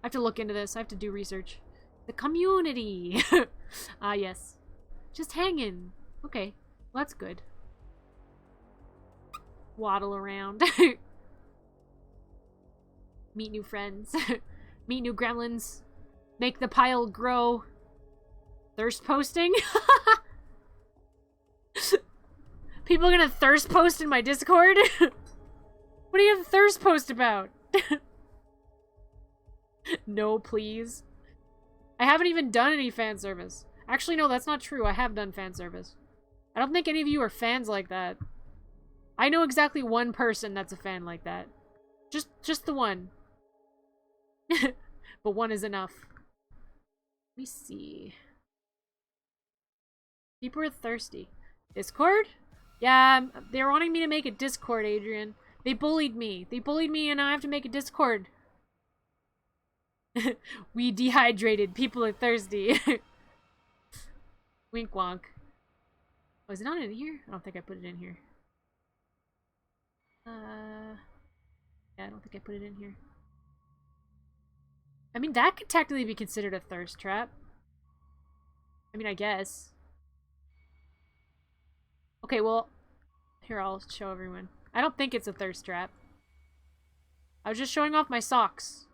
I have to look into this. I have to do research. The community! Ah, yes. Just hanging. Okay. Well, that's good. Waddle around. Meet new friends. Meet new gremlins. Make the pile grow. Thirst posting? People are gonna thirst post in my Discord? What do you have to thirst post about? No, please. I haven't even done any fan service. Actually, no, that's not true. I have done fan service. I don't think any of you are fans like that. I know exactly one person that's a fan like that. Just the one. But one is enough. Let me see. People are thirsty. Discord? Yeah, they were wanting me to make a Discord, Adrian. They bullied me. They bullied me and now I have to make a Discord. We dehydrated. People are thirsty. Wink wonk. Oh, is it not in here? I don't think I put it in here. Yeah, I don't think I put it in here. I mean, that could technically be considered a thirst trap. I mean, I guess. Okay, well, here, I'll show everyone. I don't think it's a thirst trap. I was just showing off my socks.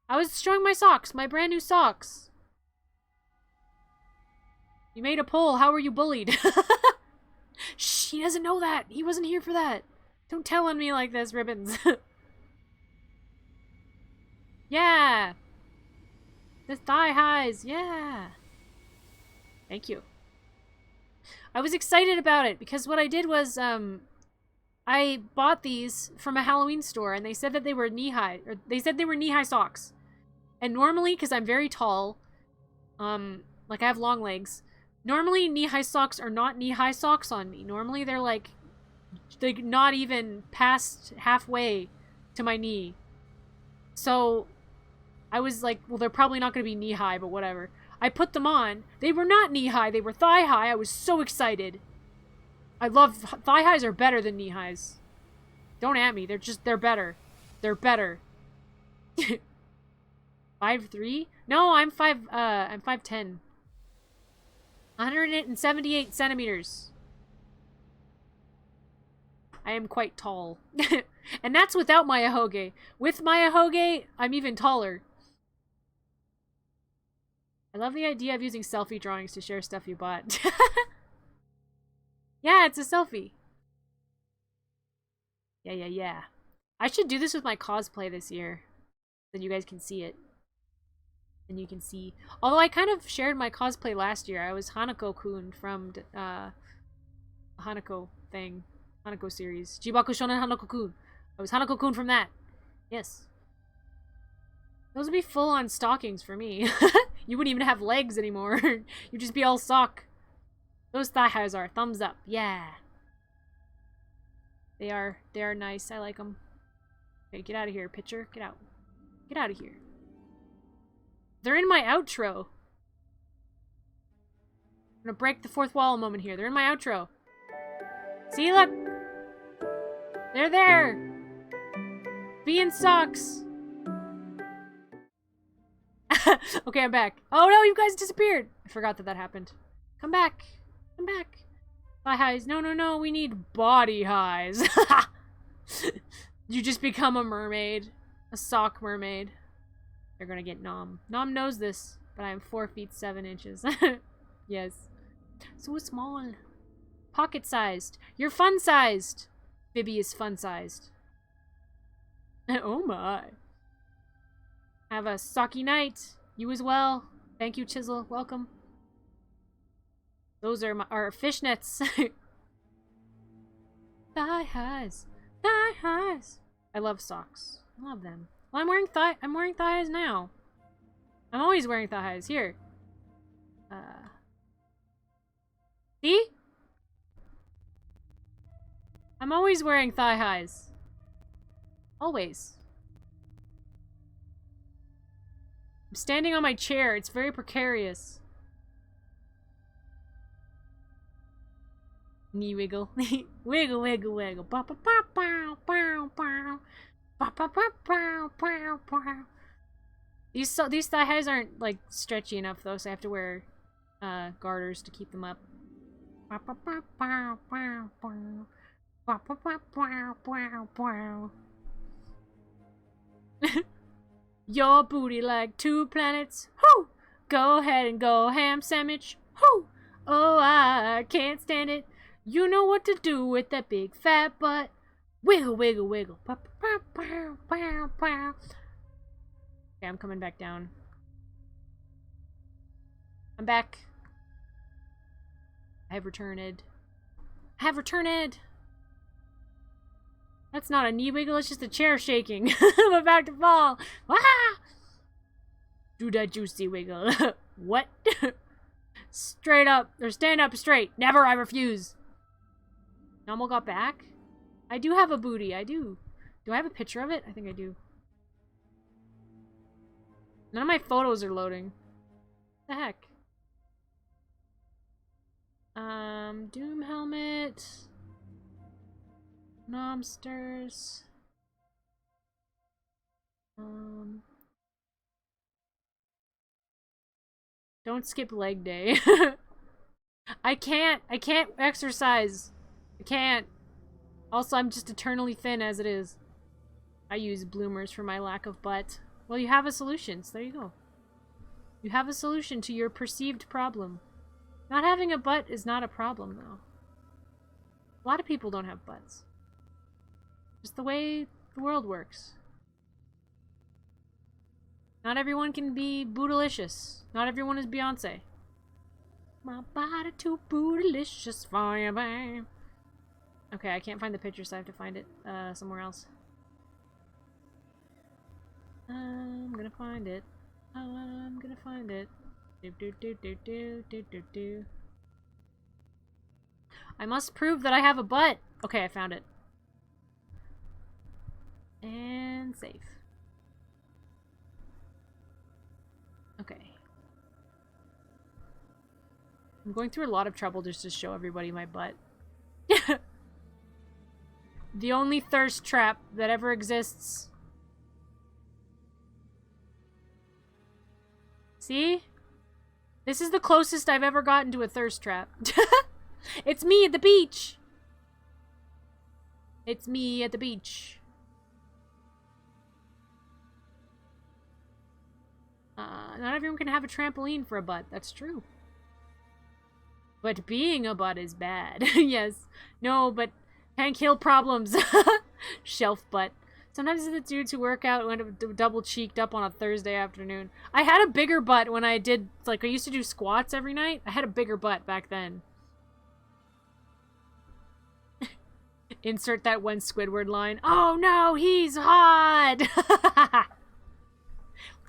I was showing my socks, my brand new socks. You made a poll. How were you bullied? Shh, he doesn't know that. He wasn't here for that. Don't tell on me like this, Ribbons. Yeah. The thigh highs. Yeah. Thank you. I was excited about it because what I did was, I bought these from a Halloween store and they said that they were knee-high, or they said they were knee-high socks. And normally, because I'm very tall, like I have long legs, normally knee-high socks are not knee-high socks on me. Normally they're like not even past halfway to my knee. So I was like, well, they're probably not going to be knee-high, but whatever. I put them on. They were not knee-high. They were thigh-high. I was so excited. I love... Thigh-highs are better than knee-highs. Don't at me. They're better. They're better. 5'3"? No, I'm 5'10". 178 centimeters. I am quite tall. And that's without my ahoge. With my ahoge, I'm even taller. I love the idea of using selfie drawings to share stuff you bought. Yeah, it's a selfie. Yeah. I should do this with my cosplay this year. Then you guys can see it. And you can see. Although I kind of shared my cosplay last year. I was Hanako-kun from Hanako thing. Hanako series. Jibaku Shonen Hanako-kun. I was Hanako-kun from that. Yes. Those would be full-on stockings for me. You wouldn't even have legs anymore. You'd just be all sock. Those thigh highs are. Thumbs up. Yeah. They are nice. I like them. Okay, get out of here, pitcher. Get out. Get out of here. They're in my outro. I'm gonna break the fourth wall a moment here. They're in my outro. See, look. They're there. Being socks. Okay, I'm back. Oh no, you guys disappeared. I forgot that happened. Come back. Come back. Thigh highs. No, no, no. We need body highs. You just become a mermaid. A sock mermaid. They're gonna get Nom. Nom knows this, but I am 4 feet 7 inches. Yes. So small. Pocket sized. You're fun sized. Bibby is fun sized. Oh my. Have a socky night. You as well. Thank you, Chisel. Welcome. Those are our fishnets. Thigh highs. Thigh highs. I love socks. I love them. Well, I'm wearing thigh highs now. I'm always wearing thigh highs. Here. See? I'm always wearing thigh highs. Always. I'm standing on my chair. It's very precarious. Knee wiggle. Wiggle, wiggle, wiggle. Ba ba ba bow, bow, bow. Ba ba ba bow, bow, bow. These thigh highs aren't like stretchy enough though, so I have to wear garters to keep them up. Ba ba ba bow, bow, bow. Ba ba ba bow, bow, bow. Your booty like 2 planets. Whoo! Go ahead and go ham sandwich. Whoo! Oh, I can't stand it. You know what to do with that big fat butt. Wiggle, wiggle, wiggle. Pow, pow, pow, pow, pow. Okay, I'm coming back down. I'm back. I have returned. I have returned. That's not a knee wiggle, it's just a chair shaking. I'm about to fall. Ah! Do that juicy wiggle. What? Straight up, or stand up straight. Never, I refuse. Nommle got back? I do have a booty, I do. Do I have a picture of it? I think I do. None of my photos are loading. What the heck? Doom helmet. Nommsters. Don't skip leg day. I can't exercise. I can't. Also, I'm just eternally thin as it is. I use bloomers for my lack of butt. Well, you have a solution, so there you go. You have a solution to your perceived problem. Not having a butt is not a problem, though. A lot of people don't have butts. Just the way the world works. Not everyone can be bootylicious. Not everyone is Beyonce. My body too bootylicious for you, babe. Okay, I can't find the picture, so I have to find it somewhere else. I'm gonna find it. I'm gonna find it. Do do do do do do do do. I must prove that I have a butt. Okay, I found it. And save. Okay. I'm going through a lot of trouble just to show everybody my butt. The only thirst trap that ever exists. See? This is the closest I've ever gotten to a thirst trap. It's me at the beach. It's me at the beach. Not everyone can have a trampoline for a butt. That's true. But being a butt is bad. Yes. No, but can't kill problems. Shelf butt. Sometimes the dudes who work out went double cheeked up on a Thursday afternoon. I had a bigger butt when I did, like, I used to do squats every night. I had a bigger butt back then. Insert that one Squidward line. Oh no, he's hot! Do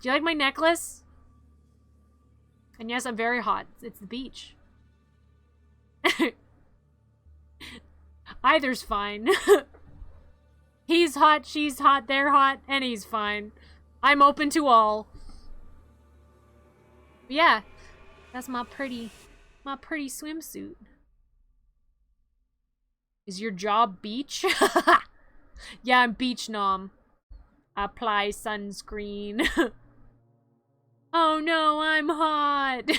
you like my necklace? And yes, I'm very hot. It's the beach. Either's fine. He's hot, she's hot, they're hot, and he's fine. I'm open to all. But yeah, that's my pretty swimsuit. Is your job beach? Yeah, I'm beach nom. Apply sunscreen. Oh no, I'm hot.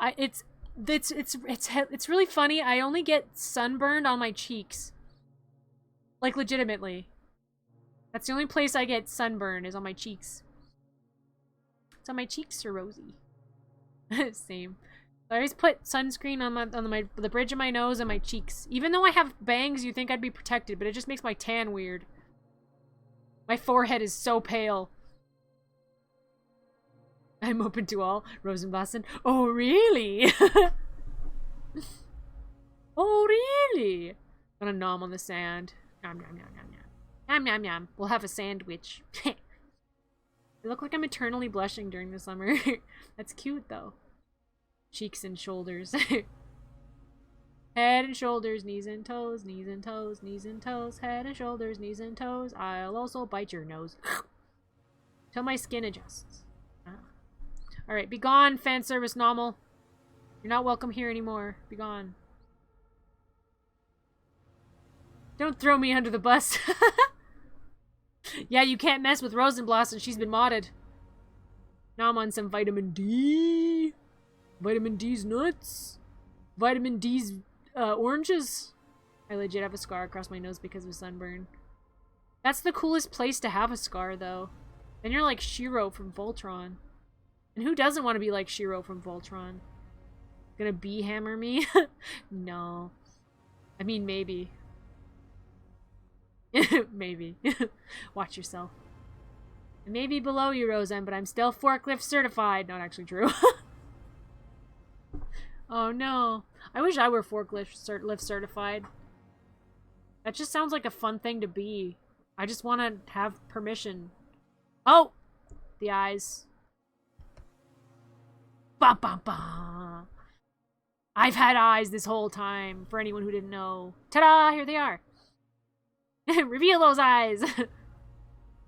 It's really funny. I only get sunburned on my cheeks. Like, legitimately. That's the only place I get sunburn is on my cheeks. So my cheeks are rosy. Same. I always put sunscreen on the bridge of my nose and my cheeks. Even though I have bangs, you'd think I'd be protected, but it just makes my tan weird. My forehead is so pale. I'm open to all. Rosenblasen. Oh, really? Oh, really? Gonna nom on the sand. Nom, nom, nom, nom, nom. Nom, nom, nom. We'll have a sandwich. I look like I'm eternally blushing during the summer. That's cute, though. Cheeks and shoulders. Head and shoulders, knees and toes, knees and toes, knees and toes, head and shoulders, knees and toes. I'll also bite your nose. Till my skin adjusts. Alright, be gone, fan service Nommle. You're not welcome here anymore. Be gone. Don't throw me under the bus. Yeah, you can't mess with Rosenblasen. She's been modded. Now I'm on some vitamin D. Vitamin D's nuts. Vitamin D's oranges. I legit have a scar across my nose because of sunburn. That's the coolest place to have a scar, though. Then you're like Shiro from Voltron. And who doesn't want to be like Shiro from Voltron? Gonna bee-hammer me? No. I mean, maybe. Maybe. Watch yourself. I may be below you, Rosen, but I'm still forklift certified. Not actually true. Oh no. I wish I were forklift certified. That just sounds like a fun thing to be. I just want to have permission. Oh! The eyes. Bum, bum, bum. I've had eyes this whole time, for anyone who didn't know. Ta-da! Here they are. Reveal those eyes!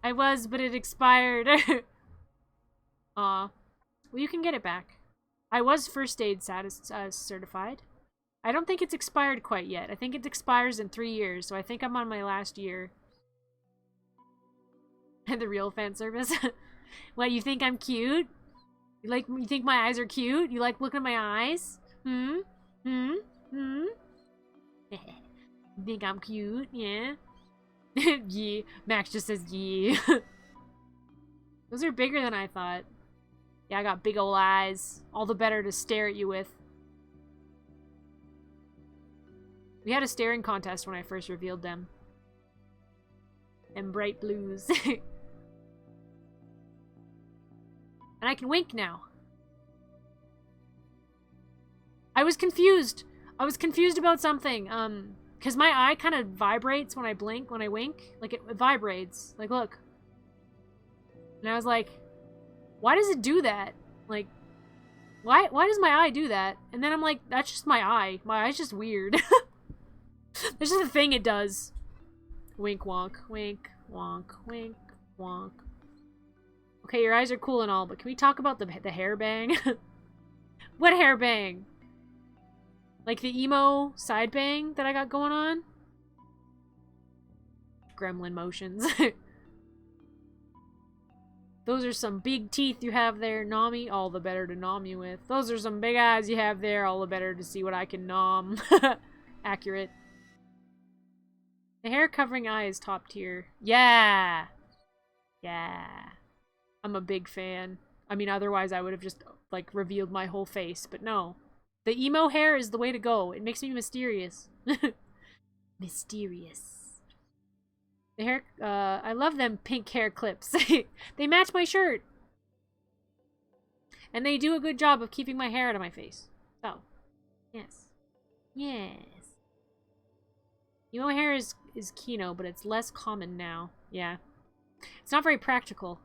I was, but it expired. Aw. Well, you can get it back. I was first aid certified. I don't think it's expired quite yet. I think it expires in 3 years, so I think I'm on my last year. And the real fan service. What, you think I'm cute? You think my eyes are cute? You like looking at my eyes? You think I'm cute? Yeah. Yeah. Max just says yeah. Those are bigger than I thought. Yeah, I got big ol' eyes. All the better to stare at you with. We had a staring contest when I first revealed them. And bright blues. And I can wink now. I was confused. I was confused about something. Because my eye kind of vibrates when I blink, when I wink. Like, it vibrates. Like, look. And I was like, why does it do that? Like, why does my eye do that? And then I'm like, that's just my eye. My eye's just weird. There's just a thing it does. Wink, wonk, wink, wonk, wink, wonk. Okay, your eyes are cool and all, but can we talk about the hair bang? What hair bang? Like the emo side bang that I got going on? Gremlin motions. Those are some big teeth you have there, Nommy. All the better to nom you with. Those are some big eyes you have there. All the better to see what I can nom. Accurate. The hair covering eye is top tier. Yeah! Yeah. I'm a big fan. I mean, otherwise I would have just, like, revealed my whole face. But no. The emo hair is the way to go. It makes me mysterious. Mysterious. The hair, I love them pink hair clips. They match my shirt. And they do a good job of keeping my hair out of my face. So, yes. Yes. Emo hair is Kino, but it's less common now. Yeah. It's not very practical.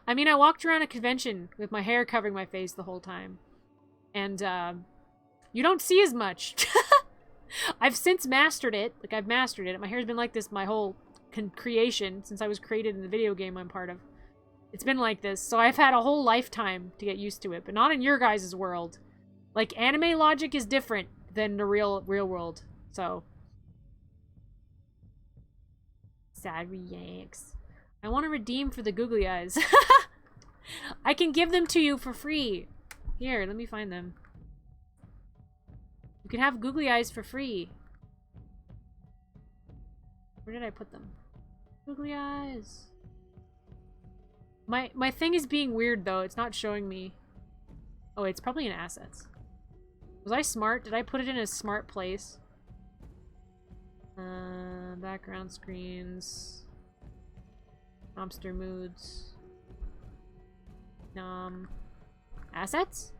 I mean, I walked around a convention with my hair covering my face the whole time. And, you don't see as much. I've since mastered it. Like, I've mastered it. My hair's been like this my whole creation since I was created in the video game I'm part of. It's been like this. So I've had a whole lifetime to get used to it. But not in your guys' world. Like, anime logic is different than the real world. So... Sad reacts. I want to redeem for the googly eyes. I can give them to you for free. Here, let me find them. You can have googly eyes for free. Where did I put them? Googly eyes. My thing is being weird though. It's not showing me. Oh, it's probably in assets. Was I smart? Did I put it in a smart place? Background screens. Nommster moods. Assets?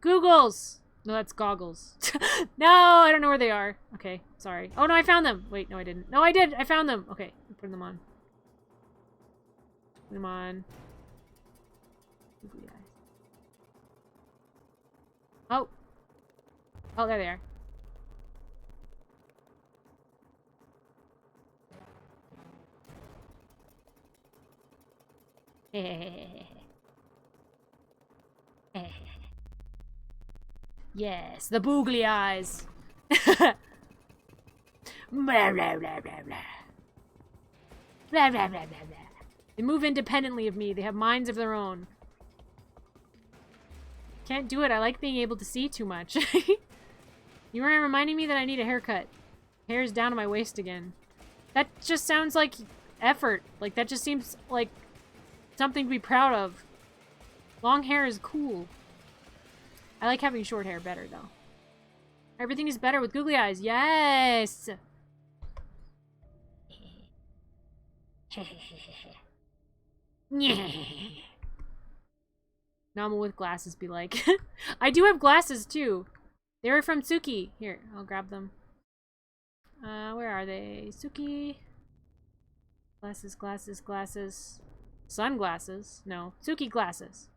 Googles! No, that's goggles. No, I don't know where they are. Okay, sorry. Oh, no, I found them. Wait, no, I didn't. No, I did. I found them. Okay, I'm putting them on. Put them on. Oh. Oh, there they are. Yes, the boogly eyes. Blah, blah, blah, blah, blah. Blah, blah, blah, blah, blah. They move independently of me. They have minds of their own. Can't do it. I like being able to see too much. You were reminding me that I need a haircut. Hair is down to my waist again. That just sounds like effort. Like, that just seems like something to be proud of. Long hair is cool. I like having short hair better, though. Everything is better with googly eyes. Yes! Nommle with glasses be like. I do have glasses, too. They were from Suki. Here, I'll grab them. Where are they? Suki. Glasses, glasses, glasses. Sunglasses. No, Suki glasses.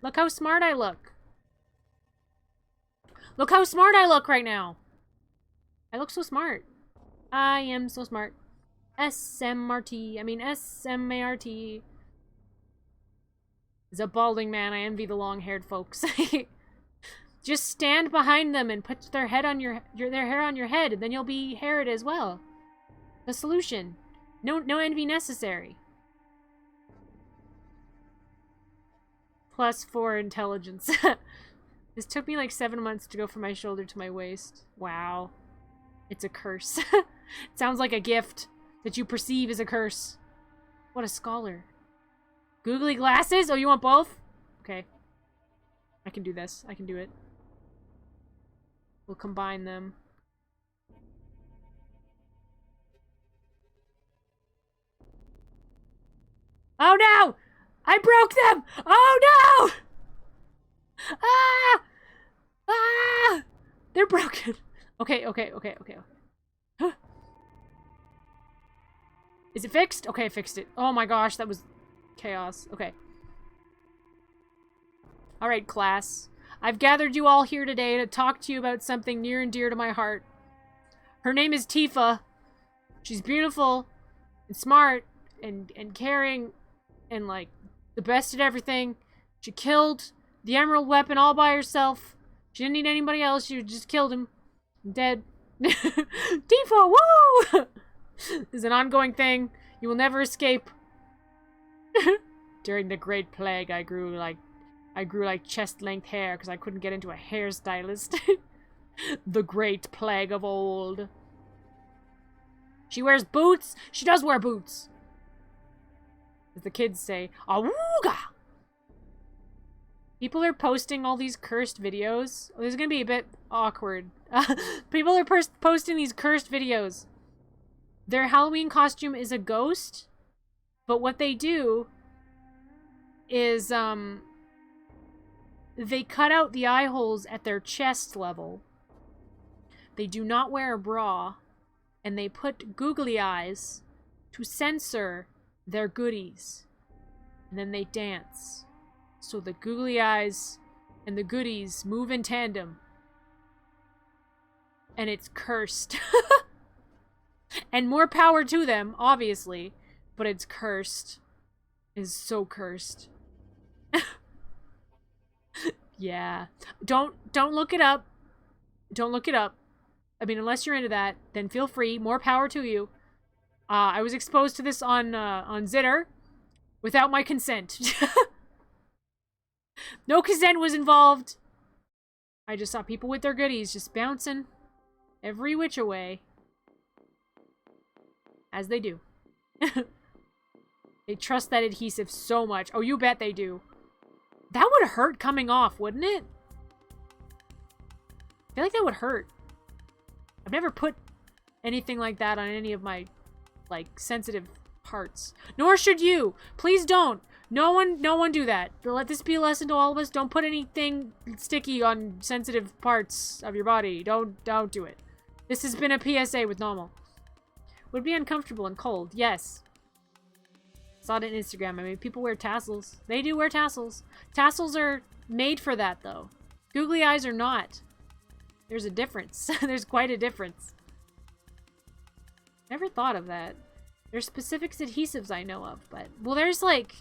Look how smart I look. Look how smart I look right now. I look so smart. I am so smart. SMRT. I mean SMART. Is a balding man. I envy the long-haired folks. Just stand behind them and put their head on their hair on your head, and then you'll be haired as well. The solution. No envy necessary. +4 intelligence. This took me like 7 months to go from my shoulder to my waist. Wow. It's a curse. It sounds like a gift that you perceive as a curse. What a scholar. Googly glasses? Oh, you want both? Okay. I can do this. I can do it. We'll combine them. Oh no! I broke them! Oh no! Ah! Ah! They're broken. Okay. Huh. Is it fixed? Okay, I fixed it. Oh my gosh, that was chaos. Okay. Alright, class. I've gathered you all here today to talk to you about something near and dear to my heart. Her name is Tifa. She's beautiful and smart and caring and like the best at everything. She killed the Emerald Weapon all by herself. She didn't need anybody else. She just killed him. Dead. Tifa, woo! This is an ongoing thing. You will never escape. During the Great Plague, I grew like chest-length hair because I couldn't get into a hairstylist. The Great Plague of old. She wears boots. She does wear boots. As the kids say, awooga! People are posting all these cursed videos. Oh, this is gonna be a bit awkward. People are posting these cursed videos. Their Halloween costume is a ghost, but what they do is, they cut out the eye holes at their chest level. They do not wear a bra, and they put googly eyes to censor their goodies. And then they dance. So the googly eyes and the goodies move in tandem. And it's cursed. And more power to them, obviously. But it's cursed. It's so cursed. Yeah. Don't look it up. Don't look it up. I mean, unless you're into that, then feel free. More power to you. I was exposed to this on Zitter without my consent. No consent was involved. I just saw people with their goodies just bouncing every which way. As they do. They trust that adhesive so much. Oh, you bet they do. That would hurt coming off, wouldn't it? I feel like that would hurt. I've never put anything like that on any of my, like, sensitive parts. Nor should you. Please don't. No one do that. Let this be a lesson to all of us. Don't put anything sticky on sensitive parts of your body. Don't do it. This has been a PSA with Nommle. Would be uncomfortable and cold. Yes. Saw it on Instagram. I mean, people wear tassels. They do wear tassels. Tassels are made for that, though. Googly eyes are not. There's a difference. There's quite a difference. Never thought of that. There's specific adhesives I know of, but... Well, there's, like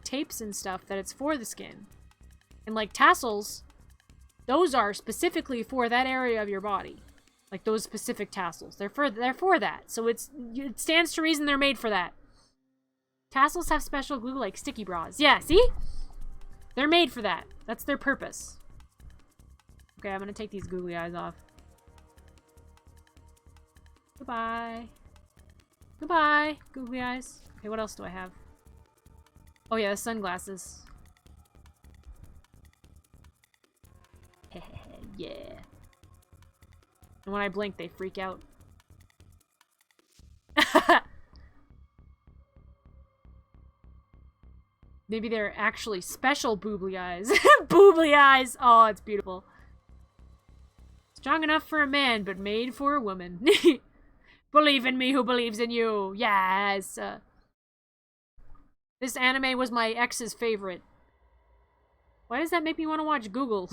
tapes and stuff that it's for the skin. And, like, tassels, those are specifically for that area of your body. Like, those specific tassels. They're for that. So it stands to reason they're made for that. Tassels have special glue like sticky bras. Yeah, see? They're made for that. That's their purpose. Okay, I'm gonna take these googly eyes off. Goodbye. Goodbye, googly eyes. Okay, what else do I have? Oh yeah, the sunglasses. Yeah. And when I blink, they freak out. Maybe they're actually special boobly eyes. Boobly eyes! Oh, it's beautiful. Strong enough for a man, but made for a woman. Believe in me who believes in you. Yes. This anime was my ex's favorite. Why does that make me want to watch Google?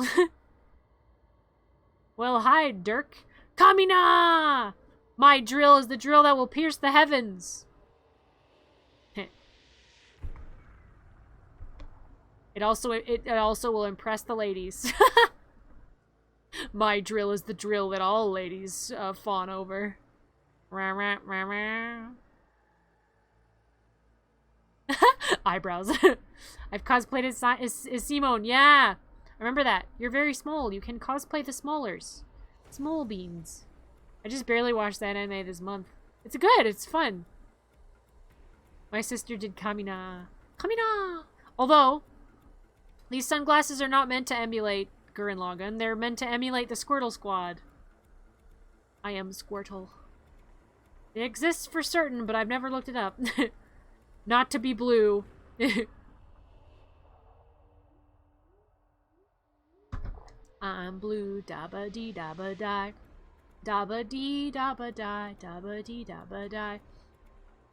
Well, hi, Dirk. Kamina! My drill is the drill that will pierce the heavens. It also will impress the ladies. My drill is the drill that all ladies fawn over. Eyebrows. I've cosplayed as Simone. Yeah, I remember that. You're very small. You can cosplay the smallers. Small beans. I just barely watched that anime this month. It's good. It's fun. My sister did Kamina. Kamina! Although, these sunglasses are not meant to emulate Gurren Lagann. They're meant to emulate the Squirtle Squad. I am Squirtle. It exists for certain, but I've never looked it up. Not to be blue. I'm blue, dabba dee dabba die. Dabba dee dabba die, dabba dee dabba die.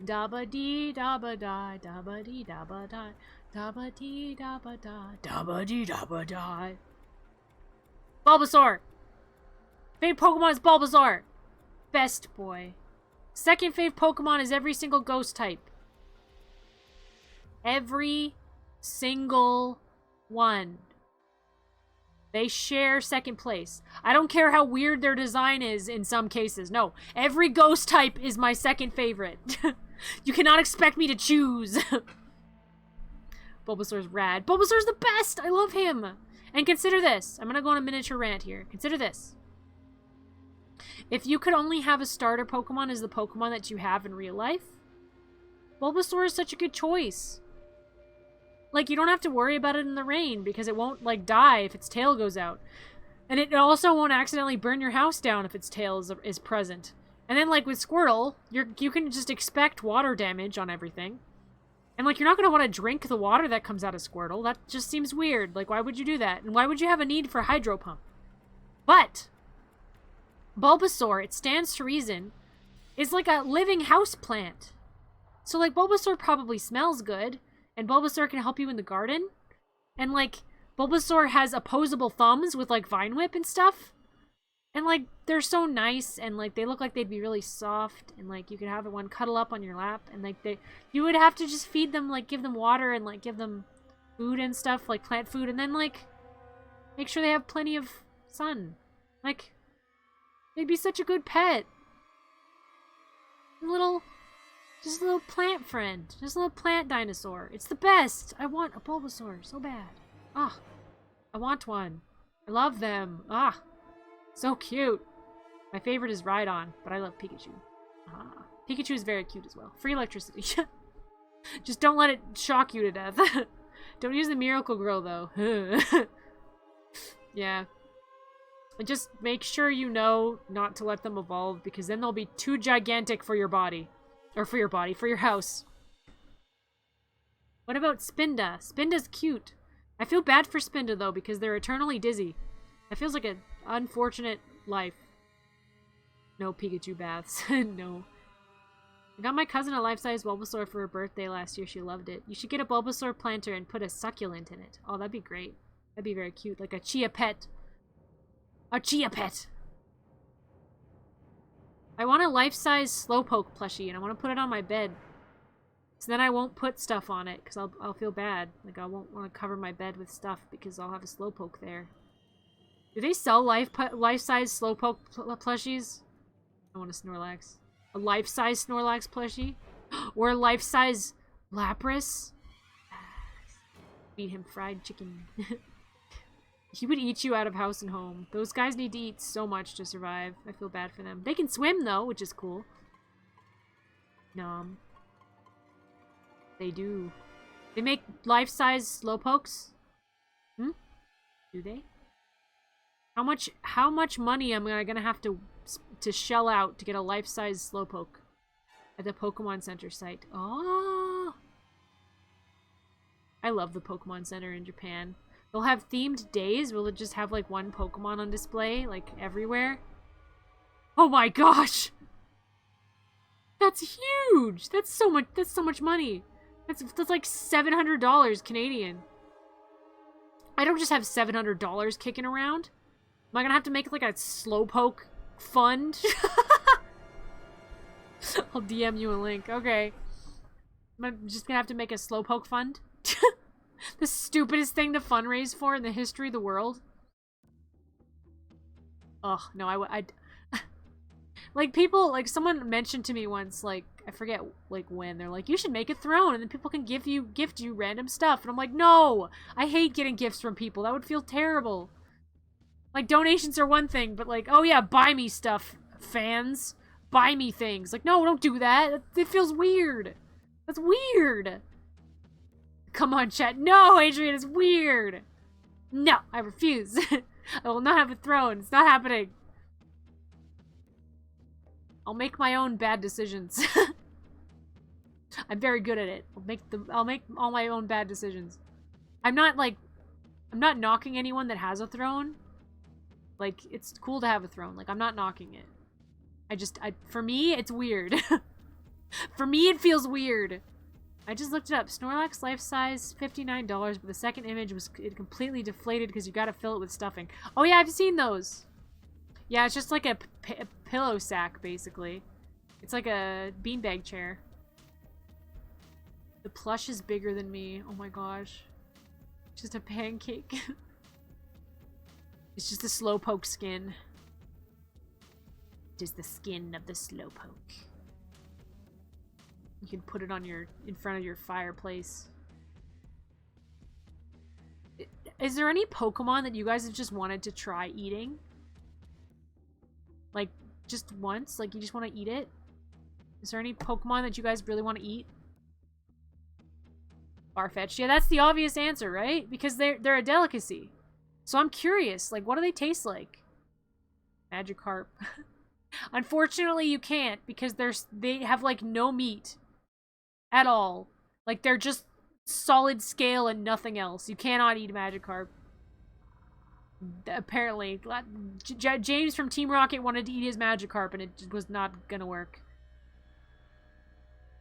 Dabba dee dabba die, dabba dee dabba die. Dabba dee dabba die, dabba dee dabba die. Bulbasaur! Favorite Pokemon is Bulbasaur! Best boy. Second fave Pokemon is every single ghost type. Every single one. They share second place. I don't care how weird their design is in some cases. No, every ghost type is my second favorite. You cannot expect me to choose. Bulbasaur's rad. Bulbasaur's the best! I love him! And consider this. I'm gonna go on a miniature rant here. Consider this. If you could only have a starter Pokemon as the Pokemon that you have in real life, Bulbasaur is such a good choice. like, you don't have to worry about it in the rain because it won't, like, die if its tail goes out. And it also won't accidentally burn your house down if its tail is present. And then, like, with Squirtle, you can just expect water damage on everything. And, like, you're not going to want to drink the water that comes out of Squirtle. That just seems weird. Like, why would you do that? And why would you have a need for Hydro Pump? But Bulbasaur, it stands to reason, is like a living house plant. So, like, Bulbasaur probably smells good, and Bulbasaur can help you in the garden. And, like, Bulbasaur has opposable thumbs with, like, Vine Whip and stuff. And, like, they're so nice, and, like, they look like they'd be really soft, and, like, you could have one cuddle up on your lap, and, like, you would have to just feed them, like, give them water and, like, give them food and stuff, like, plant food, and then, like, make sure they have plenty of sun. Like, they'd be such a good pet. Just a little plant friend. Just a little plant dinosaur. It's the best. I want a Bulbasaur so bad. Ah, I want one. I love them. Ah, so cute. My favorite is Rhydon, but I love Pikachu. Ah, Pikachu is very cute as well. Free electricity. Just don't let it shock you to death. Don't use the Miracle Grow, though. Yeah. And just make sure you know not to let them evolve, because then they'll be too gigantic for your body. Or for your body, for your house. What about Spinda? Spinda's cute. I feel bad for Spinda, though, because they're eternally dizzy. That feels like an unfortunate life. No Pikachu baths. No. I got my cousin a life-size Bulbasaur for her birthday last year. She loved it. You should get a Bulbasaur planter and put a succulent in it. Oh, that'd be great. That'd be very cute. Like a Chia Pet. A Chia Pet! I want a life-size Slowpoke plushie, and I want to put it on my bed. So then I won't put stuff on it, because I'll feel bad. Like, I won't want to cover my bed with stuff, because I'll have a Slowpoke there. Do they sell life-size Slowpoke plushies? I want a Snorlax. A life-size Snorlax plushie? Or a life-size Lapras? Feed him fried chicken. He would eat you out of house and home. Those guys need to eat so much to survive. I feel bad for them. They can swim, though, which is cool. Nom. They do. They make life-size Slowpokes? Hmm? Do they? How much money am I gonna have to shell out to get a life-size Slowpoke at the Pokemon Center site? Oh! I love the Pokemon Center in Japan. They'll have themed days where they'll just have, like, one Pokemon on display, like, everywhere. Oh my gosh! That's huge! That's so much money! That's like $700 Canadian. I don't just have $700 kicking around. Am I gonna have to make, like, a Slowpoke fund? I'll DM you a link. Okay. I'm just gonna have to make a Slowpoke fund? The stupidest thing to fundraise for in the history of the world. Ugh, no, I like, people, like, someone mentioned to me once, like, I forget, like, when, they're like, you should make a throne, and then people can gift you random stuff, and I'm like, no! I hate getting gifts from people, that would feel terrible. Like, donations are one thing, but, like, oh yeah, buy me stuff, fans. Buy me things. Like, no, don't do that. It feels weird. That's weird. Come on, chat. No, Adrian, it's weird. No, I refuse. I will not have a throne. It's not happening. I'll make my own bad decisions. I'm very good at it. I'll make all my own bad decisions. I'm not knocking anyone that has a throne. Like, it's cool to have a throne. Like, I'm not knocking it. For me, it's weird. For me, it feels weird. I just looked it up. Snorlax life size, $59, but the second image was completely deflated because you gotta fill it with stuffing. Oh yeah, I've seen those. Yeah, it's just like a pillow sack, basically. It's like a beanbag chair. The plush is bigger than me. Oh my gosh. It's just a pancake. It's just a Slowpoke skin. It is the skin of the Slowpoke. You can put it on in front of your fireplace. Is there any Pokemon that you guys have just wanted to try eating? Like, just once? Like, you just want to eat it? Is there any Pokemon that you guys really want to eat? Far-fetched. Yeah, that's the obvious answer, right? Because they're a delicacy. So I'm curious, like, what do they taste like? Magikarp. Unfortunately, you can't because they have like no meat at all. Like they're just solid scale and nothing else. You cannot eat a Magikarp. Apparently, James from Team Rocket wanted to eat his Magikarp and it was not gonna work.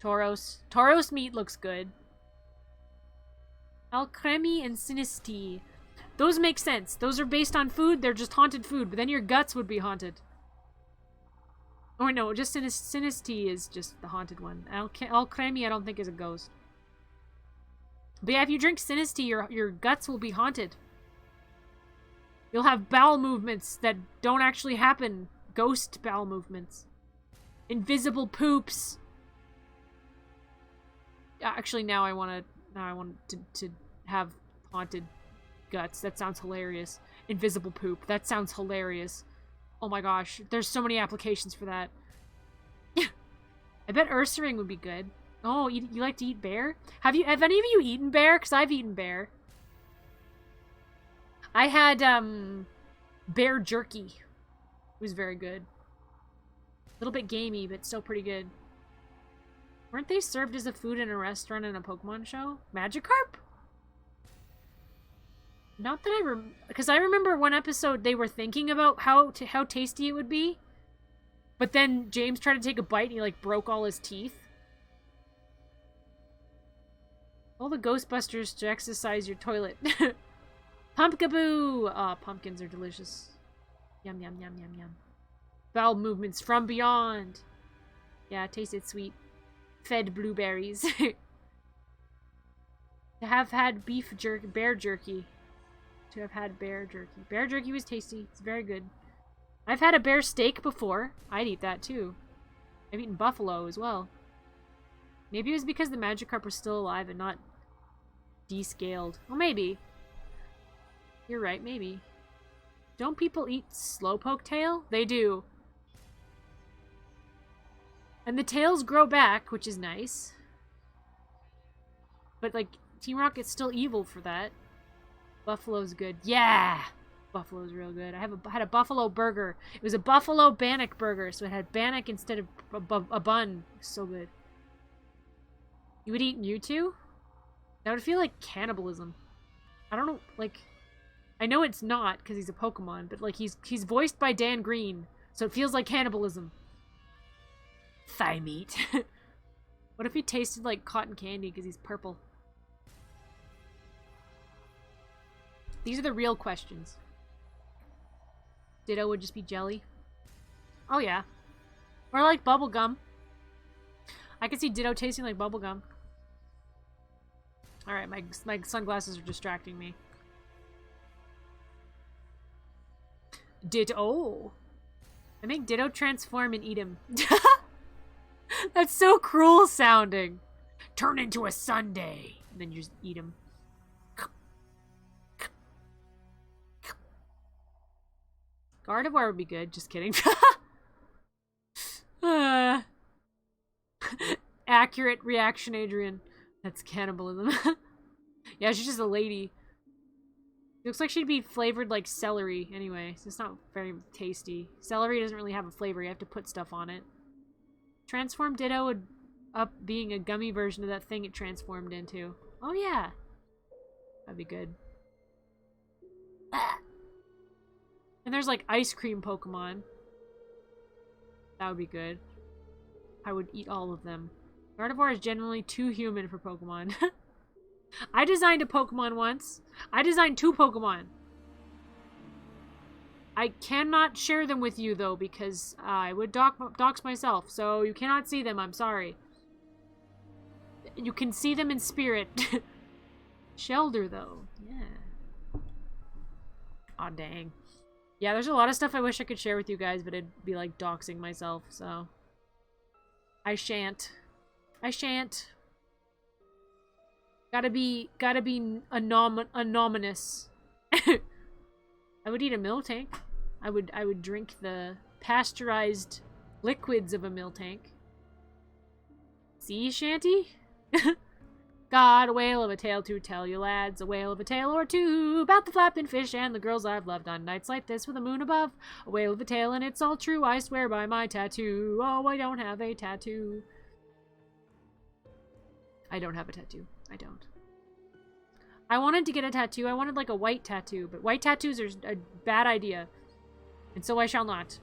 Tauros. Tauros meat looks good. Alcremie and Sinistee. Those make sense. Those are based on food. They're just haunted food. But then your guts would be haunted. Oh, no. Just Sinistee is just the haunted one. Alcremie I don't think is a ghost. But yeah, if you drink Sinistee, your guts will be haunted. You'll have bowel movements that don't actually happen. Ghost bowel movements. Invisible poops. Actually, now I want to have haunted guts. That sounds hilarious. Invisible poop. That sounds hilarious. Oh my gosh. There's so many applications for that. I bet Ursaring would be good. Oh, you like to eat bear? Have any of you eaten bear? Because I've eaten bear. I had bear jerky. It was very good. A little bit gamey, but still pretty good. Weren't they served as a food in a restaurant in a Pokemon show? Magikarp? Not that I because I remember one episode they were thinking about how tasty it would be. But then James tried to take a bite and he like broke all his teeth. All the Ghostbusters to exercise your toilet. Pumpkaboo! Ah, pumpkins are delicious. Yum, yum, yum, yum, yum. Bowel movements from beyond. Yeah, it tasted sweet. Fed blueberries. To have had bear jerky. To have had bear jerky. Bear jerky was tasty. It's very good. I've had a bear steak before. I'd eat that too. I've eaten buffalo as well. Maybe it was because the Magikarp was still alive and not descaled. Well, maybe. You're right, maybe. Don't people eat slowpoke tail? They do. And the tails grow back, which is nice. But, like, Team Rocket's still evil for that. Buffalo's good. Yeah! Buffalo's real good. I had a buffalo burger. It was a buffalo bannock burger, so it had bannock instead of a bun. So good. You would eat Mewtwo? That would feel like cannibalism. I don't know, like... I know it's not, because he's a Pokemon, but, like, he's voiced by Dan Green, so it feels like cannibalism. Thigh meat. What if he tasted like cotton candy because he's purple? These are the real questions. Ditto would just be jelly. Oh yeah. Or like bubblegum. I could see Ditto tasting like bubblegum. Alright, my sunglasses are distracting me. Ditto. I make Ditto transform and eat him. That's so cruel sounding. Turn into a sundae. And then you just eat him. Gardevoir would be good. Just kidding. Accurate reaction, Adrian. That's cannibalism. Yeah, she's just a lady. Looks like she'd be flavored like celery anyway. So it's not very tasty. Celery doesn't really have a flavor. You have to put stuff on it. Transform Ditto would up being a gummy version of that thing it transformed into. Oh yeah. That'd be good. And there's like ice cream Pokemon. That would be good. I would eat all of them. Gardevoir is generally too human for Pokemon. I designed a Pokemon once. I designed 2 Pokemon. I cannot share them with you, though, because I would dox myself, so you cannot see them, I'm sorry. You can see them in spirit. Shelder, though. Yeah. Aw, dang. Yeah, there's a lot of stuff I wish I could share with you guys, but it'd be like doxing myself, so... I shan't. I shan't. Gotta be anonymous. I would eat a Miltank. I would drink the pasteurized liquids of a Miltank. See, Shanty? Got a whale of a tale to tell you lads, a whale of a tale or two, about the flapping fish and the girls I've loved on nights like this with the moon above. A whale of a tale and it's all true, I swear by my tattoo. Oh, I don't have a tattoo. I don't have a tattoo. I don't. I wanted to get a tattoo. I wanted like a white tattoo, but white tattoos are a bad idea. And so I shall not.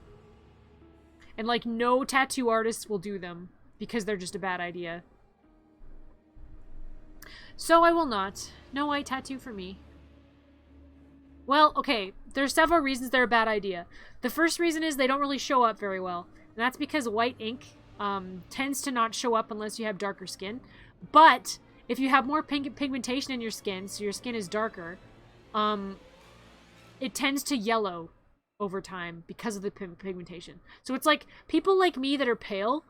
And like no tattoo artists will do them because they're just a bad idea. So I will not. No white tattoo for me. Well, okay, there's several reasons they're a bad idea. The first reason is they don't really show up very well. And that's because white ink tends to not show up unless you have darker skin. But if you have more pigmentation in your skin, so your skin is darker, it tends to yellow over time because of the pigmentation. So it's like people like me that are pale,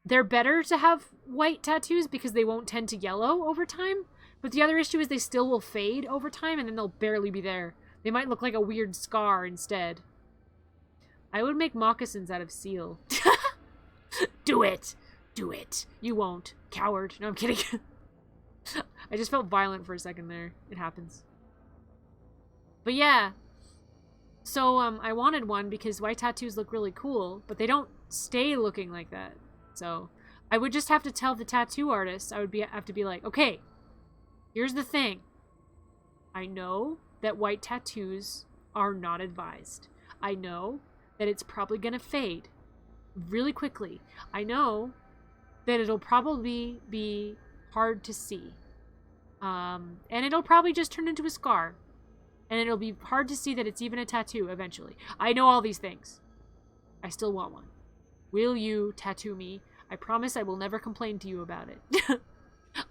they're better to have white tattoos because they won't tend to yellow over time. But the other issue is they still will fade over time and then they'll barely be there. They might look like a weird scar instead. I would make moccasins out of seal. Do it! Do it! You won't. Coward. No, I'm kidding. I just felt violent for a second there. It happens. But yeah. So, I wanted one because white tattoos look really cool, but they don't stay looking like that. So, I would just have to tell the tattoo artist, I would have to be like, okay, here's the thing. I know that white tattoos are not advised. I know that it's probably going to fade really quickly. I know that it'll probably be hard to see. And it'll probably just turn into a scar. And it'll be hard to see that it's even a tattoo eventually. I know all these things. I still want one. Will you tattoo me? I promise I will never complain to you about it.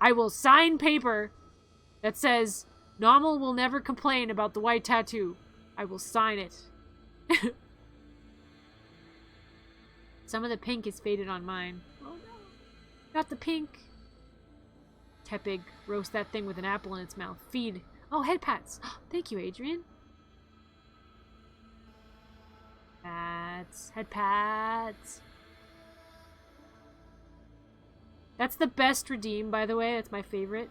I will sign paper that says, Nommle will never complain about the white tattoo. I will sign it. Some of the pink is faded on mine. Oh no. Got the pink. Tepig, roast that thing with an apple in its mouth. Feed. Oh, head pats. Thank you, Adrian. Pats. Head pats. That's the best redeem, by the way. That's my favorite.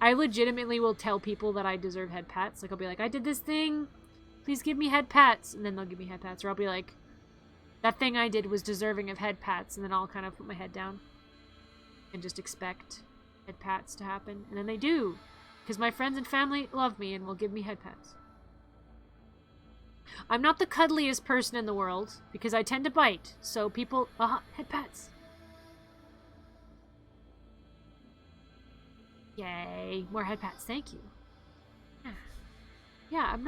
I legitimately will tell people that I deserve head pats. Like, I'll be like, I did this thing. Please give me head pats. And then they'll give me head pats. Or I'll be like, that thing I did was deserving of head pats. And then I'll kind of put my head down and just expect head pats to happen. And then they do. Because my friends and family love me and will give me head pats. I'm not the cuddliest person in the world because I tend to bite. So people, head pats. Yay, more head pats, thank you. Yeah, I'm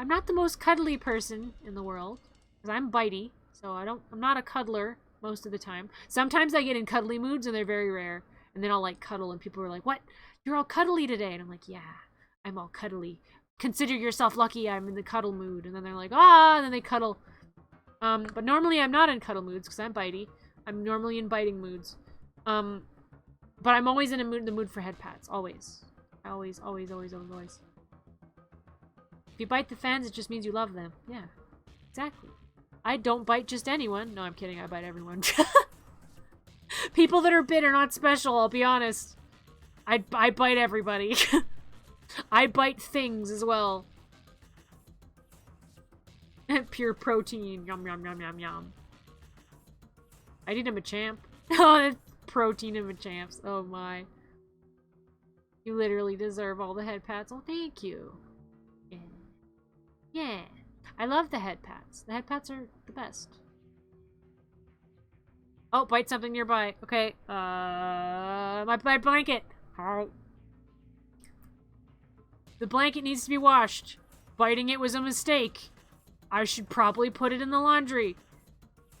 not the most cuddly person in the world. Because I'm bitey, so I'm not a cuddler most of the time. Sometimes I get in cuddly moods and they're very rare. And then I'll like cuddle and people are like, what? You're all cuddly today. And I'm like, yeah, I'm all cuddly. Consider yourself lucky I'm in the cuddle mood. And then they're like, and then they cuddle. But normally I'm not in cuddle moods because I'm bitey. I'm normally in biting moods. But I'm always in the mood for head pats. Always. Always, always, always, always, always. If you bite the fans, it just means you love them. Yeah, exactly. I don't bite just anyone. No, I'm kidding. I bite everyone. People that are bit are not special, I'll be honest. I bite everybody. I bite things as well. Pure protein. Yum, yum, yum, yum, yum. I need him a champ. Oh, protein and champs. Oh my. You literally deserve all the head pats. Oh, thank you. Yeah. Yeah. I love the head pats. The head pats are the best. Oh, bite something nearby. Okay. My blanket. Alright. The blanket needs to be washed. Biting it was a mistake. I should probably put it in the laundry.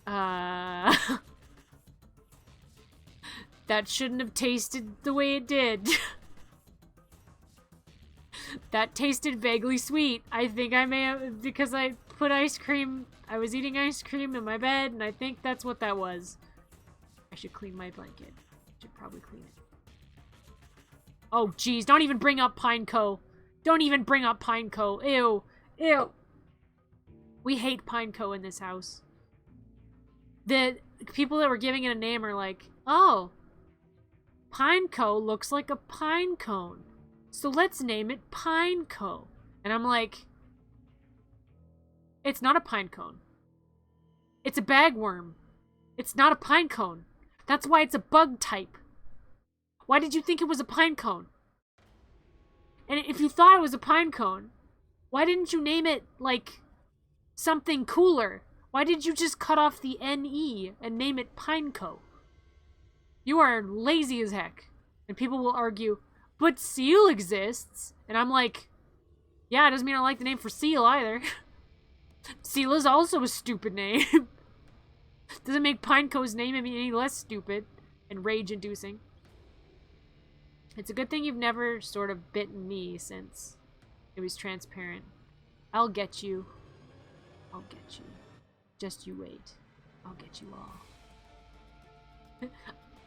That shouldn't have tasted the way it did. That tasted vaguely sweet. I think I may have, because I put ice cream, I was eating ice cream in my bed, and I think that's what that was. I should clean my blanket. I should probably clean it. Oh, geez, don't even bring up Pineco. Don't even bring up Pineco. Ew. Ew. We hate Pineco in this house. The people that were giving it a name are like, oh, Pineco looks like a pine cone. So let's name it Pineco. And I'm like, it's not a pine cone. It's a bagworm. It's not a pine cone. That's why it's a bug type. Why did you think it was a pine cone? And if you thought it was a pine cone, why didn't you name it, like, something cooler? Why did you just cut off the N-E and name it Pineco? You are lazy as heck. And people will argue, but seal exists. And I'm like, yeah, it doesn't mean I like the name for seal either. Seal is also a stupid name. Doesn't make Pineco's name any less stupid and rage-inducing. It's a good thing you've never sort of bitten me since it was transparent. I'll get you. I'll get you. Just you wait. I'll get you all.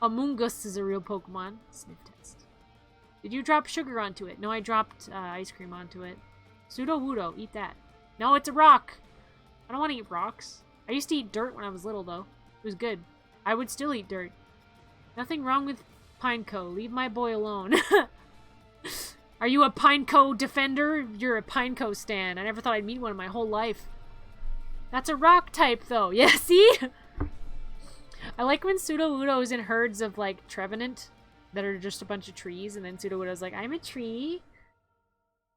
Among Us is a real Pokemon. Sniff test. Did you drop sugar onto it? No, I dropped ice cream onto it. Pseudo-Wudo, eat that. No, it's a rock. I don't want to eat rocks. I used to eat dirt when I was little, though. It was good. I would still eat dirt. Nothing wrong with Pineco. Leave my boy alone. Are you a Pineco defender? You're a Pineco stan. I never thought I'd meet one in my whole life. That's a rock type, though. Yeah, see? I like when Pseudo-Wudo is in herds of, like, Trevenant that are just a bunch of trees, and then Pseudo-Wudo's like, I'm a tree.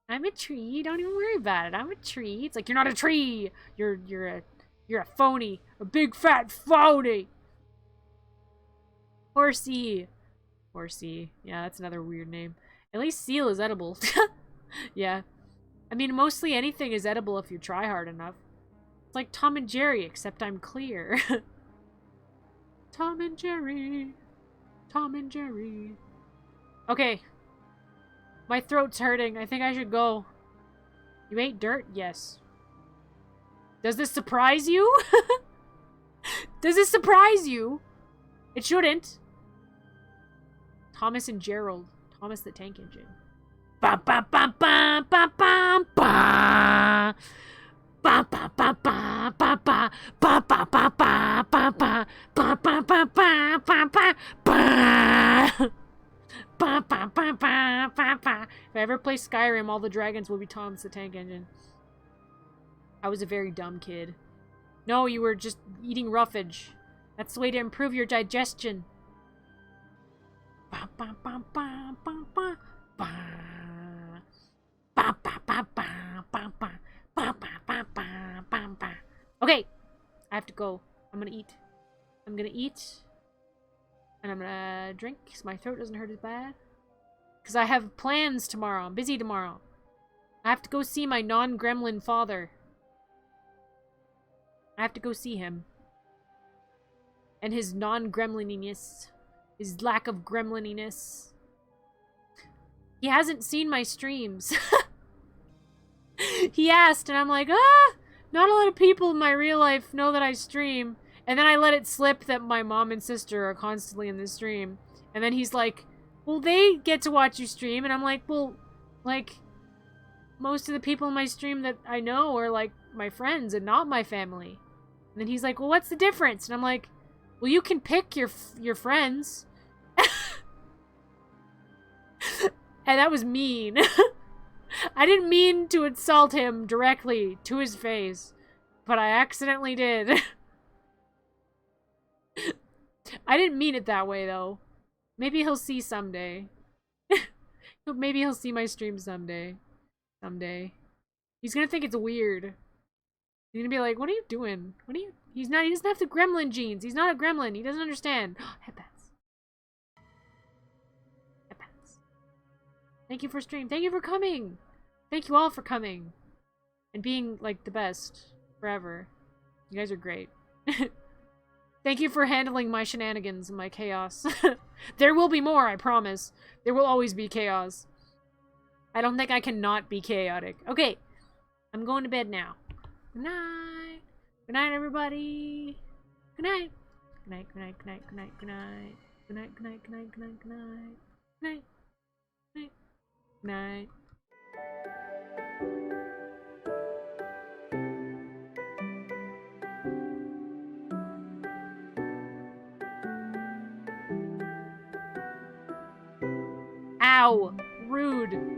I'm a tree. Don't even worry about it. I'm a tree. It's like, you're not a tree. You're a phony. A big fat phony. Horsey. Horsey. Yeah, that's another weird name. At least seal is edible. Yeah. I mean, mostly anything is edible if you try hard enough. It's like Tom and Jerry, except I'm clear. Tom and Jerry. Tom and Jerry. Okay. My throat's hurting. I think I should go. You ate dirt? Yes. Does this surprise you? Does this surprise you? It shouldn't. Thomas and Gerald. Thomas the Tank Engine. Ba ba ba ba ba ba ba. Ba ba ba ba ba ba ba ba ba ba ba ba ba ba ba ba ba ba ba. Ba, ba, ba, ba, ba, ba. If I ever play Skyrim, all the dragons will be Thomas the Tank Engine. I was a very dumb kid. No, you were just eating roughage. That's the way to improve your digestion. Ba, ba, ba, ba, ba, ba, ba. Ba, ba, ba, ba, ba, ba. Ba, ba, ba, ba, ba, ba. Okay, I have to go. I'm gonna eat. I'm gonna eat. And I'm gonna drink so my throat doesn't hurt as bad. Because I have plans tomorrow. I'm busy tomorrow. I have to go see my non-gremlin father. I have to go see him. And his non-gremlininess. His lack of gremlininess. He hasn't seen my streams. He asked, and I'm like, not a lot of people in my real life know that I stream. And then I let it slip that my mom and sister are constantly in the stream. And then he's like, well, they get to watch you stream. And I'm like, well, like, most of the people in my stream that I know are, like, my friends and not my family. And then he's like, well, what's the difference? And I'm like, well, you can pick your friends. And that was mean. I didn't mean to insult him directly to his face. But I accidentally did. I didn't mean it that way, though. Maybe he'll see someday. Maybe he'll see my stream someday. Someday. He's gonna think it's weird. He's gonna be like, what are you doing? What are you... He doesn't have the gremlin genes. He's not a gremlin. He doesn't understand. Headpats. Headpats. Thank you for stream. Thank you for coming. Thank you all for coming. And being, like, the best. Forever. You guys are great. Thank you for handling my shenanigans and my chaos. There will be more, I promise. There will always be chaos. I don't think I can not be chaotic. Okay. I'm going to bed now. Good night. Good night, everybody. Good night. Good night, good night, good night, good night, good night. Good night, good night, good night, good night, good night. Good night. Good night. Good night. Ow! Rude.